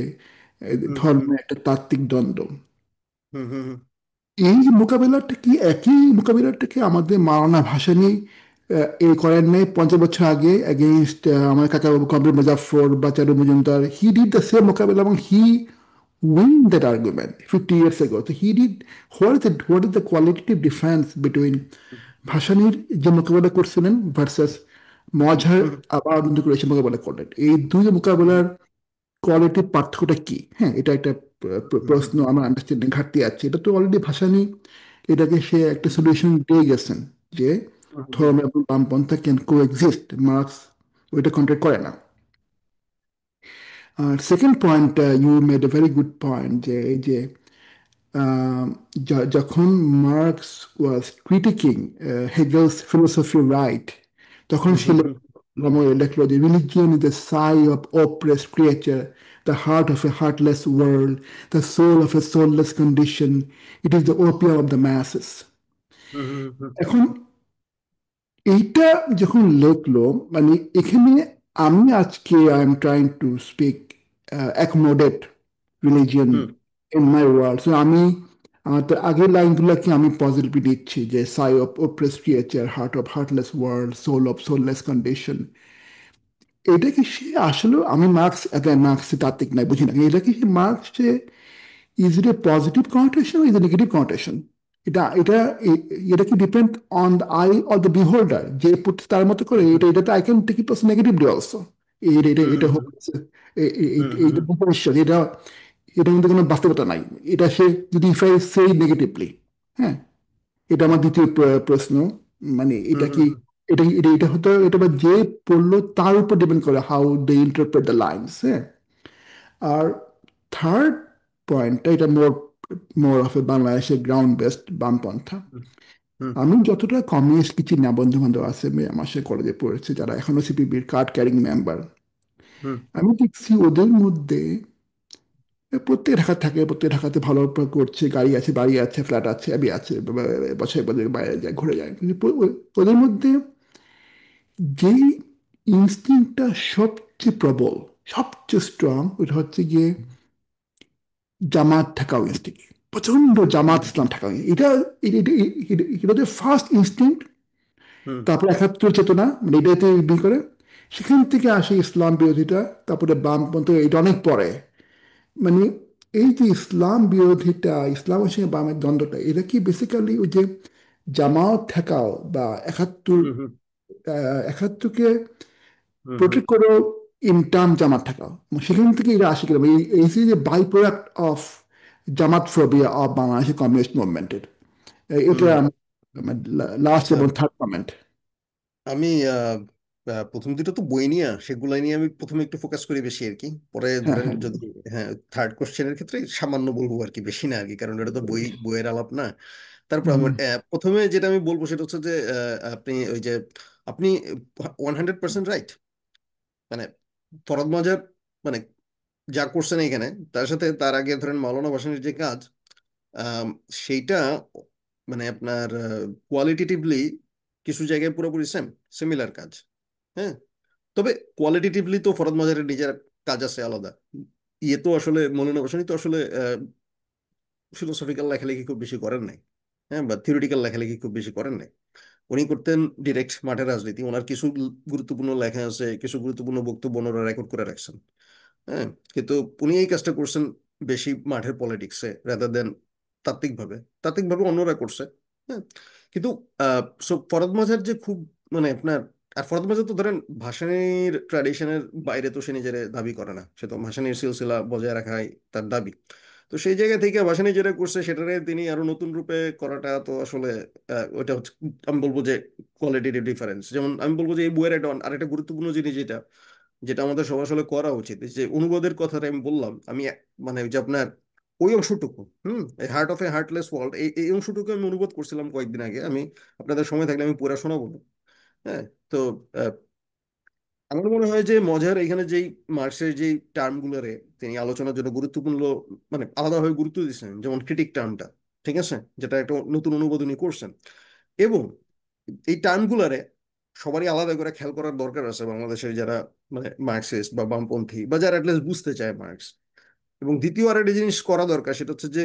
হুম ধর্মের একটা তাত্ত্বিক দ্বন্দ্ব, হুম হুম এই মোকাবেলাটা কি একই মোকাবেলাটাকে আমাদের মাওলানা ভাসানী এই করেন নাই 50 বছর আগে এগেইনস্ট আমার কাকা বাবু কমরেড মুজাফফর বা Charu Majumdar? He did the same মোকাবেলা এবং হি win that argument 50 years ago. So he did. What is the qualitative difference between ভাসানীর যে মোকাবেলা করছিলেন ভার্সাস মজহার হুম আবার নতুন করে এসে মোকাবেলা করলেন? এই দুই মোকাবেলার কোয়ালিটির পার্থক্যটা কি? হ্যাঁ, এটা একটা প্রশ্ন, আমার আন্ডারস্ট্যান্ডিং ঘাটতি আছে। এটা তো অলরেডি ভাসানী এটাকে সে একটা সলিউশন দিয়ে গেছেন যে ধর্ম এবং বামপন্থা ক্যান কো এক্সিস্ট। মার্কস ওইটা কন্ট্রাক্ট করে না। আর second point, you made a very good point যে এই যে আহ, যখন Marx was critiquing Hegel's philosophy right, তখন সে লেখলো যে religion is the sigh of oppressed creature, the heart of a heartless world, the soul of a soulless condition, it is the opium of the masses. এখন এইটা যখন লেখলো, মানে এখানে আমি আজকে I am trying to speak accommodate religion in my world. So আমি তো আগের লাইনগুলোকে আমি পজিটিভলি দিচ্ছি যে sigh of oppress creature, heart of heartless world, soul of soulless condition. এটা কি সে আসলে, আমি মার্কস মার্কস তাত্ত্বিক নাই বুঝি না, এটা কি সে Marx is it a positive connotation is a negative connotation? এটা এটা এটা কি depend on the eye of the beholder, যে পড়ছে তার মতো করে। হুম এটা I can take it negatively also. এটা এটা হুম এটা হুম হচ্ছে হুম এইটা হুম ভবিষ্যৎ, এটা এটার মধ্যে কোনো বাস্তবতা নাই। এটা সে যদি ইফ আই সে নেগেটিভলি, হ্যাঁ, এটা আমার দ্বিতীয় প্রশ্ন। মানে হুম এটা হুম কি, হুম এটা হতো, এটা বা যে পড়লো তার উপর ডিপেন্ড করে how they interpret the lines, হ্যাঁ। আর থার্ড পয়েন্টটা, এটা মোর মোর অফ এ বাংলাদেশের গ্রাউন্ড বেসড বামপন্থা। হুম হুম আমি যতটা কমিউনিস্ট কিছু না বন্ধু বান্ধব আছে আমার সাথে কলেজে পড়েছে যারা এখনো সিপিবির কার্ড ক্যারিং মেম্বার, হুম আমি দেখছি ওদের মধ্যে প্রত্যেক ঢাকা থাকে, প্রত্যেক ঢাকাতে ভালো করছে, গাড়ি আছে, বাড়ি আছে, ফ্ল্যাট আছে, আমি আছে, বছর বছর বাইরে যায়, ঘুরে যায়, কিন্তু ওদের মধ্যে যেই ইনস্টিংক্টটা সবচেয়ে প্রবল, সবচেয়ে স্ট্রং, ওটা হচ্ছে গিয়ে জামাত থাকা ইনস্টিংক্ট। প্রচন্ড জামাত ইসলাম থাকা, এটা এটা হচ্ছে ফার্স্ট ইনস্টিংক্ট। হুম তারপর একাত্তর চেতনা, মানে এটাতে বিয়ে করে, সেখান থেকে আসে ইসলাম বিরোধিতা, তারপরে বামপন্থী, এটা অনেক পরে। মানে এই যে ইসলাম বিরোধিতা, ইসলামের সঙ্গে বামের দ্বন্দ্বটা, এটা কি বেসিক্যালি ওই যে জামাত ঠেকাও বা একাত্তর, হুম হুম একাত্তরকে হুম হুম প্রোটেক্ট করো ইন টার্ম জামাত ঠেকাও, সেখান থেকে এরা আসে কিনা, এই যে by product of Jamaat phobia of বাংলাদেশের কমিউনিস্ট মুভমেন্টের। এটা হুম লাস্ট আচ্ছা, এবং থার্ড কমেন্ট। আমি প্রথম দুটো তো বই নিয়ে সেগুলো নিয়ে আমি প্রথমে একটু ফোকাস করি বেশি আর কি, পরে হ্যাঁ, ধরেন হ্যাঁ। যদি, হ্যাঁ, থার্ড কোশ্চেনের ক্ষেত্রে সামান্য বলবো আর কি, বেশি না আর কি, কারণ এটা তো বইয়ের আলাপ না। তারপর হুম, আমার প্রথমে যেটা আমি বলবো সেটা হচ্ছে যে আপনি ওই যে আপনি 100% রাইট। মানে ফরদ মজার, মানে যা করছেন এখানে, তার সাথে তার আগে ধরেন মাওলানা ভাসানীর যে কাজ, আম, সেইটা মানে আপনার কোয়ালিটেটিভলি কিছু জায়গায় পুরোপুরি সিমিলার কাজ। হ্যাঁ, তবে কোয়ালিটেটিভলি তো ফরদ মাজারের নিজের কাজ আছে আলাদা। ইয়ে তো আসলে মৌলানা ভাসানী তো আসলে ফিলোসফিক্যাল লেখালেখি খুব বেশি করেন নাই, হ্যাঁ, বা থিওরিটিক্যাল লেখালেখি খুব বেশি করেন নাই। উনি করতেন ডিরেক্ট মাঠের রাজনীতি। ওনার কিছু গুরুত্বপূর্ণ লেখা আছে, কিছু গুরুত্বপূর্ণ বক্তব্য ওনারা রেকর্ড করে রাখছেন। হ্যাঁ, কিন্তু উনি এই কাজটা করছেন বেশি মাঠের পলিটিক্সে রাদার দেন তাত্ত্বিকভাবে। তাত্ত্বিকভাবে অন্যরা করছে। হ্যাঁ, কিন্তু ফরদ মাঝার যে খুব, মানে আপনার, আর ফরদ মাঝার তো ধরেন ভাসানীর ট্র্যাডিশনের বাইরে তো সে নিজের দাবি করে না, সে তো ভাসানীর সিলসিলা বজায় রাখাই তার দাবি। তো সেই জায়গা থেকে ভাসানী যেটা করছে সেটারে তিনি আরো নতুন রূপে করাটা তো আসলে ওইটা হচ্ছে, আমি বলবো যে কোয়ালিটেটিভ ডিফারেন্স। যেমন আমি বলবো যে এই বইয়ের একটা আরেকটা গুরুত্বপূর্ণ জিনিস যেটা, যেটা আমাদের সবার আসলে করা উচিত, এই যে অনুবাদের কথাটা আমি বললাম, আমি মানে ওই যে আপনার ওই অংশটুকু, heart of a heartless world, এই অংশটুকু আমি অনুবাদ করছিলাম কয়েকদিন আগে। আমি আপনাদের সময় থাকলে আমি পুরা শোনাবো না। হ্যাঁ, তো আহ, আমার মনে হয় যে মজার এখানে যেই মার্কসের যেই টার্মগুলোরে তিনি আলোচনার জন্য গুরুত্বপূর্ণ, মানে আলাদাভাবে গুরুত্ব দিচ্ছেন, যেমন ক্রিটিক টার্মটা, ঠিক আছে, যেটা একটা নতুন অনুবাদনী করছেন, এবং এই টার্মগুলারে সবারই আলাদা করে খেয়াল করার দরকার আছে বাংলাদেশের যারা মানে মার্কসিস্ট বা বামপন্থী বা যারা অ্যাটলিস্ট বুঝতে চায় মার্কস। এবং দ্বিতীয় আর একটা জিনিস করা দরকার, সেটা হচ্ছে যে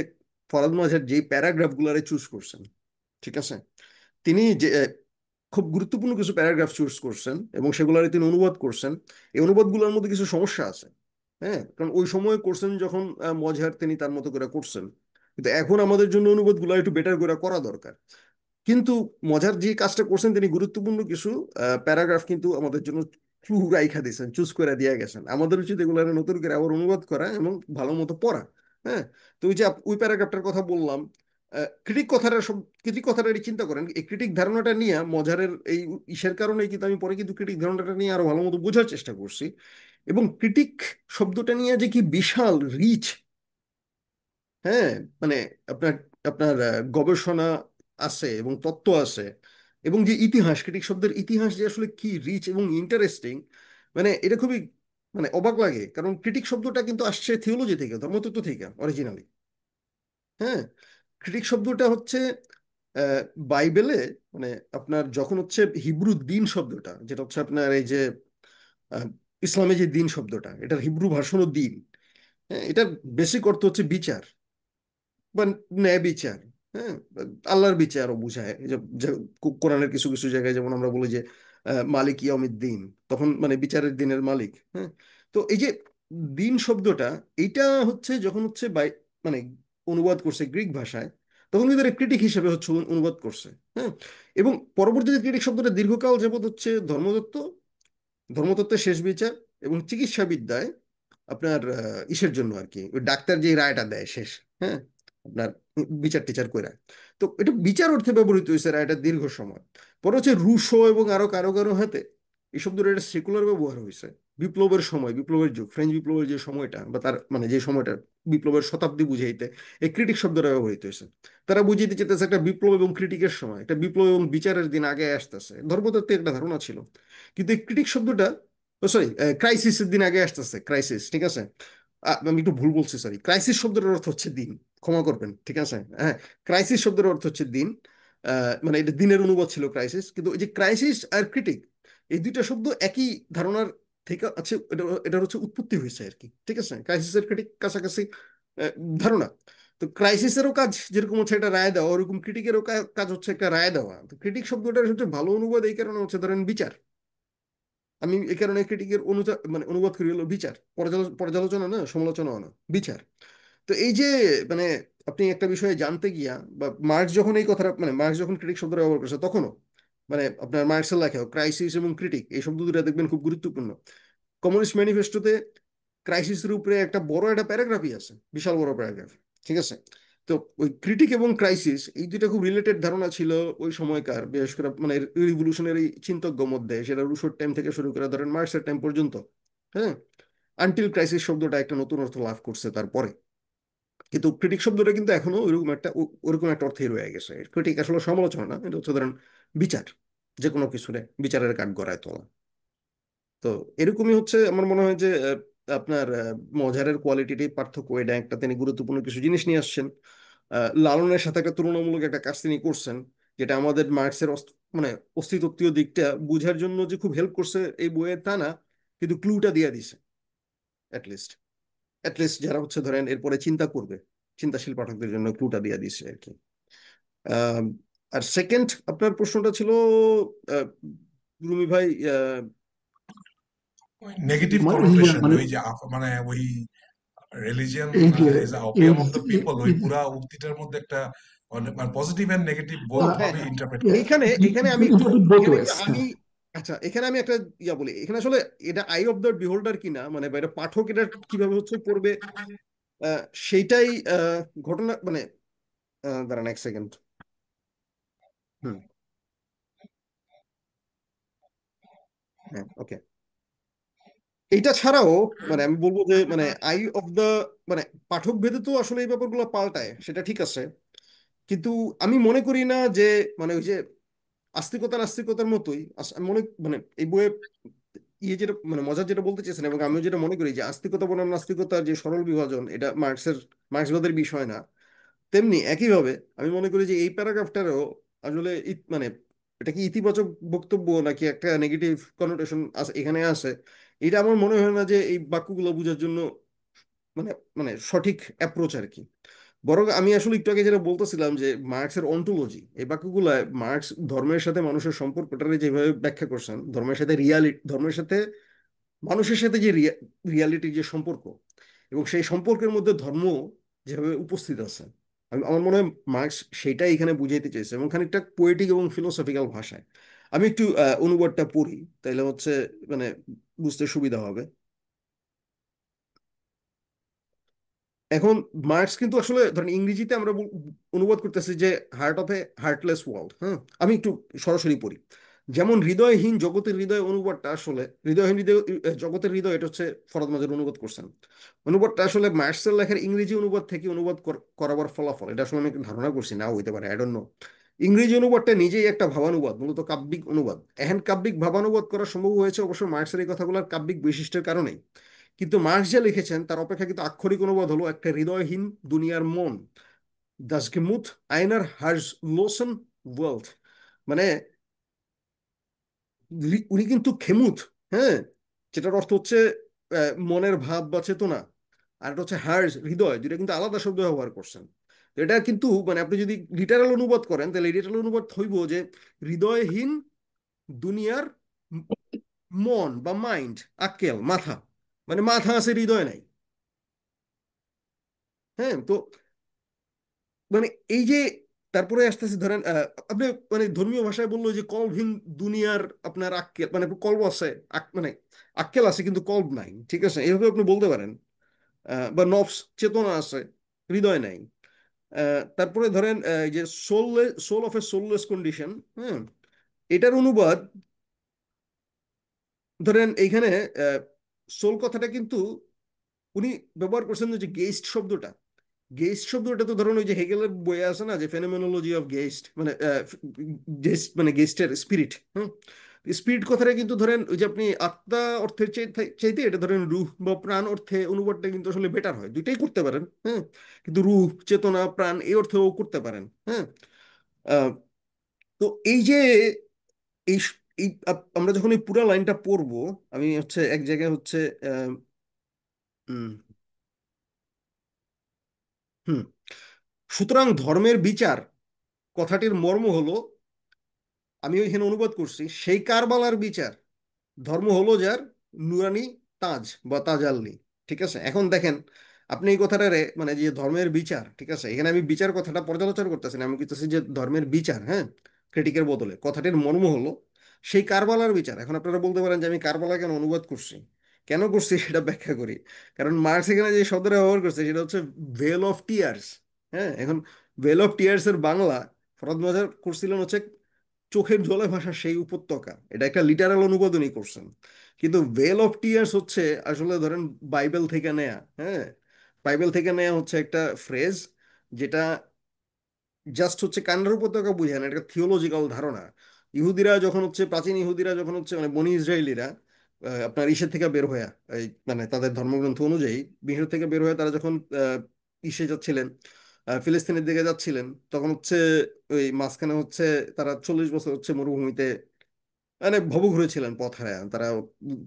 ফরাদ মাঝার যেই প্যারাগ্রাফ গুলারে চুজ করছেন, ঠিক আছে, তিনি যে খুব গুরুত্বপূর্ণ কিছু প্যারাগ্রাফ চুজ করছেন এবং সেগুলোর তিনি অনুবাদ করছেন। এই অনুবাদগুলোর মধ্যে কিছু সমস্যা আছে। হ্যাঁ, কারণ ওই সময় করছেন যখন মজহার তিনি তার মতো করে করছেন, কিন্তু এখন আমাদের জন্য অনুবাদগুলো একটু বেটার করে করা দরকার। কিন্তু মজার যে কাজটা করছেন, তিনি গুরুত্বপূর্ণ কিছু প্যারাগ্রাফ কিন্তু আমাদের জন্য ক্লু রাইখা দিয়েছেন, চুজ করে দিয়ে গেছেন। আমাদের উচিত এগুলো নতুন করে আবার অনুবাদ করা এবং ভালো মতো পড়া। হ্যাঁ, তো ওই যে ওই প্যারাগ্রাফটার কথা বললাম, ক্রিটিক কথাটা সব, ক্রিটিক কথাটা চিন্তা করেন, এই ক্রিটিক ধারণাটা নিয়ে মজারের এই ইসের কারণে কিন্তু আমি পরে কিন্তু ক্রিটিক ধারণাটা নিয়ে আরো ভালো মতো বোঝার চেষ্টা করছি। এবং ক্রিটিক শব্দটা নিয়ে যে কি বিশাল রিচ, হ্যাঁ, মানে আপনার আপনার গবেষণা আছে এবং তত্ত্ব আছে, এবং যে ইতিহাস, ক্রিটিক শব্দের ইতিহাস যে আসলে কি রিচ এবং ইন্টারেস্টিং, মানে এটা খুবই, মানে অবাক লাগে। কারণ ক্রিটিক শব্দটা কিন্তু আসছে থিওলজি থেকে, ধর্মতত্ত্ব থেকে অরিজিনালি। হ্যাঁ, ক্রিটিক শব্দটা হচ্ছে আহ, বাইবেলে, মানে আপনার যখন হচ্ছে হিব্রু দিন শব্দটা, যেটা হচ্ছে আপনার এই যে আহ, ইসলামে যে দিন শব্দটা, এটার হিব্রু ভাষণও দিন। হ্যাঁ, এটার বেসিক অর্থ হচ্ছে বিচার বা ন্যায় বিচার। হ্যাঁ, আল্লাহর বিচারও বোঝায়। এই যে কোরআনের কিছু কিছু জায়গায় যেমন আমরা বলি যে মালিক ইয়াউমিদ্দিন, তখন মানে বিচারের দিনের মালিক। হ্যাঁ, তো এই যে দিন শব্দটা, এইটা হচ্ছে যখন হচ্ছে মানে অনুবাদ করছে গ্রিক ভাষায়, তখন কিন্তু ক্রিটিক হিসেবে হচ্ছে অনুবাদ করছে। হ্যাঁ, এবং পরবর্তীতে ক্রিটিক শব্দটা দীর্ঘকাল যাবত হচ্ছে ধর্মতত্ত্ব, ধর্মতত্ত্বের শেষ বিচার এবং চিকিৎসাবিদ্যায় আপনার ইসের জন্য আর কি, ওই ডাক্তার যে রায়টা দেয় শেষ, হ্যাঁ, আপনার বিচার টিচার কইরা, তো এটা বিচার অর্থে ব্যবহৃত হয়েছে রায়টা দীর্ঘ সময়। পরে হচ্ছে রুশো এবং আরো কারো কারো হাতে এই শব্দটা এটা সেকুলার ব্যবহার হয়েছে বিপ্লবের সময়, বিপ্লবের যুগ, ফ্রেঞ্চ বিপ্লবের যে সময়টা বা তার মানে যে সময়টা বিপ্লবের শতাব্দী বুঝাইতে এই ক্রিটিক শব্দটা ব্যবহৃত হয়েছে। তারা বুঝিয়ে চেতেছে একটা বিপ্লব এবং ক্রিটিকের সময়, একটা বিপ্লব এবং বিচারের দিন আগে আসতেছে, ধর্মতত্ত্বে একটা ধারণা ছিল। কিন্তু এই ক্রিটিক শব্দটা, সরি, ক্রাইসিসের দিন আগে আসতেছে, ক্রাইসিস, ঠিক আছে, আমি একটু ভুল বলছি, সরি, ক্রাইসিস শব্দের অর্থ হচ্ছে দিন, ক্ষমা করবেন, ঠিক আছে, হ্যাঁ, ক্রাইসিস শব্দের অর্থ হচ্ছে দিন। মানে এটা দিনের অনুবাদ ছিল ক্রাইসিস, কিন্তু ওই যে ক্রাইসিস আর ক্রিটিক এই দুইটা শব্দ একই ধারণার থেকে আছে, এটা হচ্ছে উৎপত্তি হয়েছে আর কি, ঠিক আছে, ক্রাইসিস আর ক্রিটিক কাছাকাছি আহ, ধারণা। তো ক্রাইসিসেরও কাজ যেরকম হচ্ছে একটা রায় দেওয়া, ওরকম ক্রিটিকেরও কাজ হচ্ছে একটা রায় দেওয়া। তো ক্রিটিক শব্দটার সবচেয়ে ভালো অনুবাদ এই কারণে হচ্ছে ধরেন বিচার। আমি এই কারণে ক্রিটিকের মানে অনুবাদ করি হলো বিচার, পর্যালোচনা না, সমালোচনা না, বিচার। তো এই যে মানে আপনি একটা বিষয়ে জানতে গিয়া, বা মার্কস যখন এই কথাটা মানে মার্কস যখন ক্রিটিক শব্দটা ব্যবহার করছে তখনও মানে আপনার মার্কসের লেখাও ক্রাইসিস এবং ক্রিটিক এই শব্দ দুটো দেখবেন খুব গুরুত্বপূর্ণ। কমিউনিস্ট ম্যানিফেস্টোতে ক্রাইসিসের উপরে একটা বড় একটা প্যারাগ্রাফই আছে, বিশাল বড় প্যারাগ্রাফ, ঠিক আছে। তো ওই ক্রিটিক এবং ক্রাইসিস এই দুইটা খুব রিলেটেড ধারণা ছিল ওই সময়কার, বিশেষ করে মানে রিভলিউশনারি চিন্তকদের মধ্যে, সেটা রুশোর টাইম থেকে শুরু করে ধরেন মার্কসের টাইম পর্যন্ত। হ্যাঁ, আনটিল ক্রাইসিস শব্দটা একটা নতুন অর্থ লাভ করছে তারপরে। কিন্তু ক্রিটিক শব্দটা কিন্তু এখনো ওরকম একটা অর্থই রয়ে গেছে। ক্রিটিক আসলে সমালোচনা না, এটা হচ্ছে ধরেন বিচার, যে কোনো কিছুরে বিচারের কাঠ গড়ায় তোলা। তো এরকমই হচ্ছে আমার মনে হয় যে আপনার মজারের কোয়ালিটির পার্থক্য এটা একটা, তিনি গুরুত্বপূর্ণ কিছু জিনিস নিয়ে আসছেন। লালনের সাথে একটা তুলনামূলক একটা কাজ তিনি করছেন, যেটা আমাদের মার্কসের মানে অস্তিত্বীয় দিকটা বুঝার জন্য যে খুব হেল্প করছে এই বইয়ে তা না, কিন্তু ক্লুটা দিয়ে দিছে অ্যাটলিস্ট। অ্যাটলিস্ট যারা হচ্ছে ধরেন এরপরে চিন্তা করবে, চিন্তাশীল পাঠকদের জন্য ক্লুটা দিয়ে দিছে আর কি। আহ, আর সেকেন্ড আপনার প্রশ্নটা ছিল আহ, রুমি ভাই, নেগেটিভ আমার কনোটেশন, মানে ওই যে মানে ওই রিলিজিয়ন এই যে ইজ আ এই ওপিয়াম অফ দ্য পিপল, ওই পুরা উক্তিটার মধ্যে একটা পজিটিভ এন্ড নেগেটিভ বোথ হ্যাঁ ভাবে হ্যাঁ, ইন্টারপ্রেট করা এইখানে যায়। এখানে আমি একটু, বোথ এখানে একটু ওয়েস। আমি, আচ্ছা এখানে আমি একটা বলি, এখানে আসলে এটা আই অফ দ্য বিহোল্ডার কিনা, মানে বা এটা পাঠক এটা কিভাবে হচ্ছে পড়বে, আহ, সেইটাই ঘটনা মানে, দাঁড়ান এক সেকেন্ড। হুম, হ্যাঁ, ওকে। এইটা ছাড়াও মানে আমি বলবো যে মানে আই অফ দ্য মানে পাঠক ভেদে তো আসলে এই ব্যাপারগুলো পাল্টায়, সেটা ঠিক আছে। কিন্তু আমি মনে করি না যে মানে ওই যে আস্তিকতা নাস্তিকতার মতোই আমি মনে মানে এই বইয়ে ইয়ে যেটা মানে মজার যেটা বলতে চেয়েছেন, এবং আমিও যেটা মনে করি যে আস্তিকতা বনাম নাস্তিকতার যে সরল বিভাজন এটা মার্ক্সবাদের বিষয় না, তেমনি একইভাবে আমি মনে করি যে এই প্যারাগ্রাফটারও আসলে মানে এটা কি ইতিবাচক বক্তব্য নাকি একটা নেগেটিভ কনোটেশন আছে এখানে আছে, এটা আমার মনে হয় না যে এই বাক্যগুলো বোঝার জন্য মানে মানে সঠিক অ্যাপ্রোচ আর কি। বরং আমি আসলে একটু আগে যেটা বলতেছিলাম যে মার্কসের অন্টোলজি এই বাক্যগুলায় মার্কস ধর্মের সাথে মানুষের সম্পর্কটারে যেভাবে ব্যাখ্যা করছেন, ধর্মের সাথে ধর্মের সাথে মানুষের সাথে যে রিয়ালিটির যে সম্পর্ক, এবং সেই সম্পর্কের মধ্যে ধর্ম যেভাবে উপস্থিত আছে, আমার মনে হয় মার্কস সেটাই এখানে বুঝাইতে চেয়েছে, এবং খানিকটা পোয়েটিক এবং ফিলোসফিক্যাল ভাষায়। আমি একটু অনুবাদটা পড়ি, তাইলে হচ্ছে মানে বুঝতে সুবিধা হবে। এখন মার্কস কিন্তু আসলে ধরেন ইংরেজিতে আমরা অনুবাদ করতেছি যে heart of a heartless world, হ্যাঁ, আমি একটু সরাসরি পড়ি। যেমন হৃদয়হীন জগতের হৃদয় অনুবাদটা আসলে হৃদয়হীন হৃদয়, জগতের হৃদয়, এটা হচ্ছে ফরহাদ মাজার অনুবাদ করছেন। অনুবাদটা আসলে মার্কসের লেখার ইংরেজি অনুবাদ থেকে অনুবাদ করাবার ফলাফল, এটা আসলে আমি একটু ধারণা করছি, না হইতে পারে, আই ডোন্ট নো। ইংরেজি অনুবাদটা নিজেই একটা ভাবানুবাদ, মূলত কাব্যিক অনুবাদ। এখন কাব্যিক ভাবানুবাদ করা সম্ভব হয়েছে অবশ্য মার্কসের এই কথাগুলোর কাব্যিক বৈশিষ্ট্যের কারণেই। কিন্তু মার্কস যা লিখেছেন তার অপেক্ষাকৃত আক্ষরিক অনুবাদ হলো একটা হৃদয়হীন দুনিয়ার মন, দাস গেমুথ আইনার হার্জ লোসন ওয়েলথ, মানে উনি কিন্তু খেমুত, হ্যাঁ, যেটার অর্থ হচ্ছে মনের ভাব বা চেতনা, আর এটা হচ্ছে হার্জ হৃদয়, দুটা কিন্তু আলাদা শব্দ ব্যবহার করছেন। তো এটা কিন্তু মানে আপনি যদি লিটারাল অনুবাদ করেন তাহলে লিটারাল অনুবাদ হইব যে হৃদয়হীন দুনিয়ার মন বা মাইন্ড, আক্কেল মাথা, মানে মাথা আছে হৃদয় নাই। হ্যাঁ, তো মানে এই যে তারপরে আসতেছে ধরেন আপনি মানে ধর্মীয় ভাষায় বললো যে কলভিন দুনিয়ার আপনার আক্কেল, মানে কল্ব আছে, মানে আক্কেল আছে কিন্তু কল্ব নাই, ঠিক আছে, এইভাবে আপনি বলতে পারেন। বা নফস, চেতনা আছে, হৃদয় নাই। তারপরে ধরেন যে soul, soul of a soulless condition, হ্যাঁ, এটার অনুবাদ ধরেন এইখানে সোল কথাটা কিন্তু উনি ব্যবহার করছেন যে গেইস্ট শব্দটা। গেইস্ট শব্দটা তো ধরুন ওই যে হেগেলের বইয়ে আছে না, যে ফেনোমেনোলজি অফ গেইস্ট, মানে গেস্ট মানে গেস্টের স্পিরিট। হুম, স্পিরিট কথাটা কিন্তু ধরেন ওই যে আপনি আত্মা অর্থের চাইতে এটা ধরেন রুহ বা প্রাণ অর্থে অনুবাদটা কিন্তু আসলে বেটার হয়, দুইটাই করতে পারেন, হ্যাঁ, কিন্তু রুহ, চেতনা, প্রাণ এই অর্থেও করতে পারেন, হ্যাঁ। আহ, তো এই যে আমরা যখন এই পুরা লাইনটা পড়বো, আমি হচ্ছে এক জায়গায় হচ্ছে আহ, উম, হুম, সুতরাং ধর্মের বিচার কথাটির মর্ম হলো, আমি ওইখানে অনুবাদ করছি, সেই কারবালার বিচার ধর্ম হলো যার নুরানি তাজ বা তাজাল্লি। ঠিক আছে, এখন দেখেন আপনি এই কথাটা মানে যে ধর্মের বিচার, ঠিক আছে, এখানে আমি বিচার কথাটা পর্যালোচনা করতেছি না, আমি বলতেছি যে ধর্মের বিচার, হ্যাঁ, ক্রিটিকের বদলে কথাটির মর্ম হলো সেই কারবালার বিচার। এখন আপনারা বলতে পারেন যে আমি কারবালা কেন অনুবাদ করছি, কেন করছি সেটা ব্যাখ্যা করি। কারণ মার্কস এখানে যে শব্দটা ব্যবহার করছে সেটা হচ্ছে ভেল অফ টিয়ার্স। হ্যাঁ, এখন ভেল অফ টিয়ার্স এর বাংলা ফরাদ মজার করছিলেন হচ্ছে চোখের জলে ভাসা সেই উপত্যকা, এটা একটা লিটারাল অনুবাদনই করছেন। কিন্তু ভেল অফ টিয়ার্স হচ্ছে আসলে ধরেন বাইবেল থেকে নেয়া, হ্যাঁ, বাইবেল থেকে নেয়া হচ্ছে একটা ফ্রেজ, যেটা জাস্ট হচ্ছে কান্নার উপত্যকা বুঝায় না, এটা থিওলজিক্যাল ধারণা। ইহুদিরা যখন হচ্ছে, প্রাচীন ইহুদিরা যখন হচ্ছে মানে বনি ইসরায়েলিরা আপনার ইসের থেকে বের হয়ে, এই মানে তাদের ধর্মগ্রন্থ অনুযায়ী মিশর থেকে বের হয়ে তারা যখন ইসে যাচ্ছিলেন, ফিলিস্তিনের দিকে যাচ্ছিলেন, তখন হচ্ছে ওই মাঝখানে হচ্ছে তারা 40 বছর হচ্ছে মরুভূমিতে মানে ভব ঘুরেছিলেন, পথ হারায় তারা,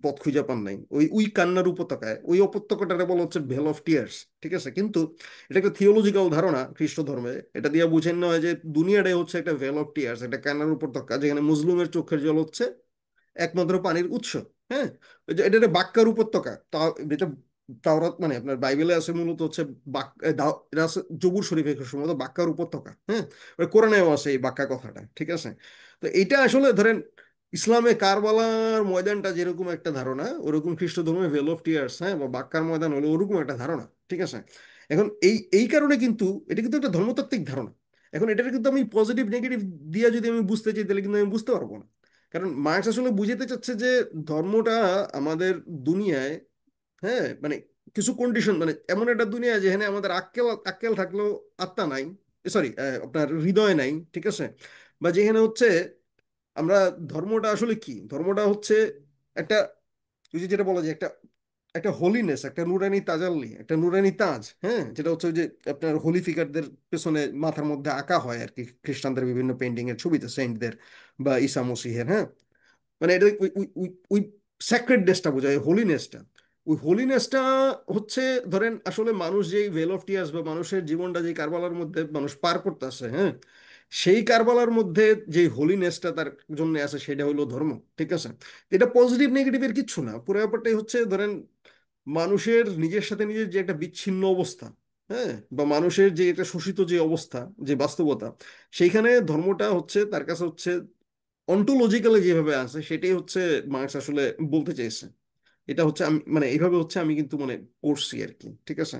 পথ খুঁজে পান নাই ওই ওই কান্নার উপত্যকায়, ওই উপত্যকাটারে বলা হচ্ছে ভেল অফ টিয়ার্স। ঠিক আছে, কিন্তু এটা একটা থিওলজিক্যাল ধারণা খ্রিস্ট ধর্মে, এটা দিয়ে বুঝেন না যে দুনিয়াটাই হচ্ছে একটা ভেল অফ টিয়ার্স, একটা কান্নার উপত্যকা, যেখানে মুসলিমের চোখের জল হচ্ছে একমাত্র পানির উৎস। হ্যাঁ, ওই যে এটা একটা বাক্কার উপত্যকা, তা এটা তাওরাত মানে আপনার বাইবেলে আছে মূলত হচ্ছে এটা আছে জবুর শরীফে সম্ভবত বাক্কার উপত্যকা, হ্যাঁ, ওই কোরআনেও আছে এই বাক্কা কথাটা। ঠিক আছে, তো এটা আসলে ধরেন ইসলামে কারবালার ময়দানটা যেরকম একটা ধারণা, ওরকম খ্রিস্ট ধর্মে ভেল অফ টিয়ার্স, হ্যাঁ, বা বাক্কার ময়দান হলো ওরকম একটা ধারণা। ঠিক আছে, এখন এই এই কারণে কিন্তু এটা কিন্তু একটা ধর্মতাত্ত্বিক ধারণা। এখন এটার কিন্তু আমি পজিটিভ নেগেটিভ দিয়ে যদি আমি বুঝতে চাই তাহলে কিন্তু আমি বুঝতে পারবো না। কারণ মার্কস আসলে বুঝাতে চাচ্ছে যে ধর্মটা আমাদের দুনিয়ায়, হ্যাঁ, মানে কিছু কন্ডিশন, মানে এমন একটা দুনিয়া যেখানে আমাদের আক্কেল আক্কেল থাকলেও আত্মা নাই, সরি আপনার হৃদয় নাই, ঠিক আছে, বা যেখানে হচ্ছে আমরা, ধর্মটা আসলে কি, ধর্মটা হচ্ছে একটা, ওই যে যেটা বলা যায় একটা একটা হোলিনেস, একটা নুরানি তাজাল্লি, একটা নুরানি তাজ, হ্যাঁ, যেটা হচ্ছে ওই যে আপনার হোলি ফিগারদের পেছনে মাথার মধ্যে আঁকা হয় আর কি, খ্রিস্টানদের বিভিন্ন পেন্টিং এর ছবিতে সেন্টদের বা ঈসা মসিহের, হ্যাঁ, মানে এটা ওই ওই ওই ওই স্যাক্রেডনেসটা বোঝায়, হোলিনেসটা। ওই হোলিনেসটা হচ্ছে ধরেন আসলে মানুষ যেই ভেল অফ টিয়ার্স বা মানুষের জীবনটা যে কারবালার মধ্যে মানুষ পার করতেছে, হ্যাঁ, সেই কারবালার মধ্যে যে হোলিনেসটা তার জন্য আছে সেটা হলো ধর্ম। ঠিক আছে, এটা পজিটিভ নেগেটিভের কিচ্ছু না, পুরো ব্যাপারটাই হচ্ছে ধরেন মানুষের নিজের সাথে নিজের যে একটা বিচ্ছিন্ন অবস্থা, হ্যাঁ, বা মানুষের যে একটা শোষিত যে অবস্থা, যে বাস্তবতা, সেইখানে ধর্মটা হচ্ছে তার কাছে হচ্ছে অন্টোলজিক্যালি যেভাবে আছে সেটাই হচ্ছে মার্কস আসলে বলতে চেয়েছে। এটা হচ্ছে আমি মানে এইভাবে হচ্ছে আমি কিন্তু মানে পড়ছি আর কি। ঠিক আছে,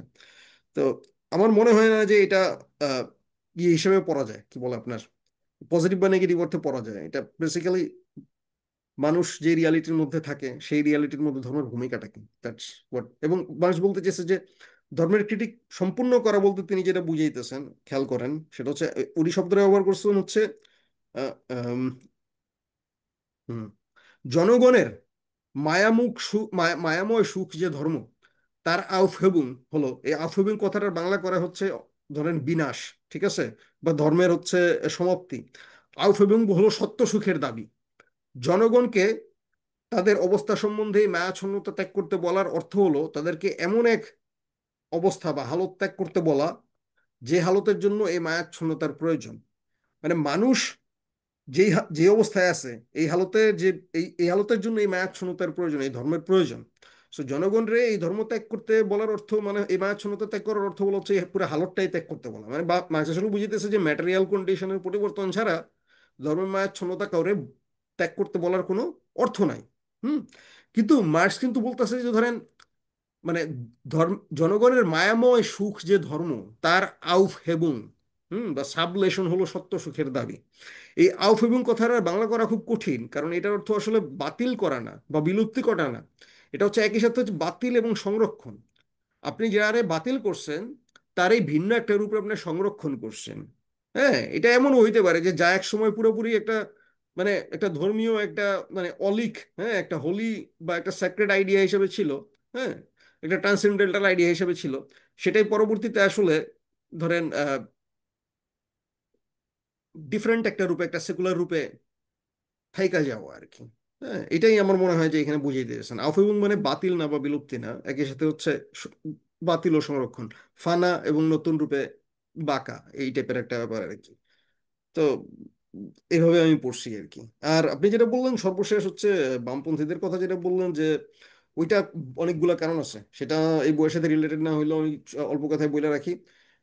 তো আমার মনে হয় না যে এটা আহ, ইয়ে হিসেবে পড়া যায়, কি বলে আপনার পজিটিভ বা নেগেটিভ অর্থে পড়া যায়। এটা বেসিক্যালি মানুষ যে রিয়ালিটির মধ্যে থাকে সেই রিয়ালিটির মধ্যে ধর্মের ভূমিকাটা কি, দ্যাটস হোয়াট। এবং মানুষ বলতে চেয়েছে যে ধর্মের ক্রিটিক সম্পূর্ণ করা বলতে তিনি যেটা বুঝাইতেছেন, খেয়াল করেন, সেটা হচ্ছে উনি শব্দটা ব্যবহার করছেন হচ্ছে আহ, আম, হুম, জনগণের মায়ামুখ সুখ, মায়াময় সুখ যে ধর্ম, তার আউফহেবুং হলো, এই আউফহেবুং কথাটার বাংলা করা হচ্ছে ধরেন বিনাশ। ঠিক আছে, বা ধর্মের হচ্ছে সমাপ্তি। আউফহেবুং হলো সত্য সুখের দাবি। জনগণকে তাদের অবস্থা সম্বন্ধে মায়াচ্ছন্নতা ত্যাগ করতে বলার অর্থ হলো তাদেরকে এমন এক অবস্থা বা হালত ত্যাগ করতে বলা যে হালতের জন্য এই মায়াচ্ছন্নতার প্রয়োজন। মানে মানুষ যে অবস্থায় আছে এই হালতে, যে এই হালতের জন্য এই মায়াচ্ছন্নতার প্রয়োজন, এই ধর্মের প্রয়োজন। সো জনগণরে এই ধর্ম ত্যাগ করতে বলার অর্থ মানে এই মায়াচ্ছন্নতা ত্যাগ করার অর্থ বলা হচ্ছে এই পুরো হালতটাই ত্যাগ করতে বলা, মানে মার্কস আসলে বুঝিতেছে যে ম্যাটেরিয়াল কন্ডিশনের পরিবর্তন ছাড়া ধর্মের মায়াচ্ছন্নতা কাউরে ত্যাগ করতে বলার কোনো অর্থ নাই। হুম। কিন্তু মার্কস কিন্তু বলতেছে যে ধরেন মানে ধর্ম, জনগণের মায়াময় সুখ যে ধর্ম, তার আউফ হেবুং, বা সাবলেশন হলো সত্য সুখের দাবি। এই আউফ এবং কথার আর বাংলা করা খুব কঠিন, কারণ এটার অর্থ আসলে বাতিল করা না বা বিলুপ্তি করা না, এটা হচ্ছে একই সাথে হচ্ছে বাতিল এবং সংরক্ষণ। আপনি যারে বাতিল করছেন তারই ভিন্ন একটা রূপে আপনি সংরক্ষণ করছেন। হ্যাঁ, এটা এমনও হইতে পারে যে যা এক সময় পুরোপুরি একটা মানে একটা ধর্মীয় একটা মানে অলিক, হ্যাঁ, একটা হোলি বা একটা স্যাক্রেড আইডিয়া হিসেবে ছিল, হ্যাঁ, একটা ট্রান্সেন্ডেন্টাল আইডিয়া হিসেবে ছিল, সেটাই পরবর্তীতে আসলে ধরেন ডিফারেন্ট একটা রূপে, একটা সেকুলার রূপে থাইকা যাওয়া আর কি। হ্যাঁ, এটাই আমার মনে হয় যে এখানে বুঝিয়ে দিয়েছেন। আউফহেবুং মানে বাতিল না বা বিলুপ্তি না, একই সাথে হচ্ছে বাতিল ও সংরক্ষণ, ফানা এবং নতুন রূপে বাঁকা, এই টাইপের একটা ব্যাপার আর কি। তো এইভাবে আমি পড়ছি আর কি। আর আপনি যেটা বললেন সর্বশেষ হচ্ছে বামপন্থীদের কথা যেটা বললেন, যে ওইটা অনেকগুলা কারণ আছে, সেটা এই বইয়ের সাথে রিলেটেড না হইলেও আমি অল্প কথায় বলে রাখি।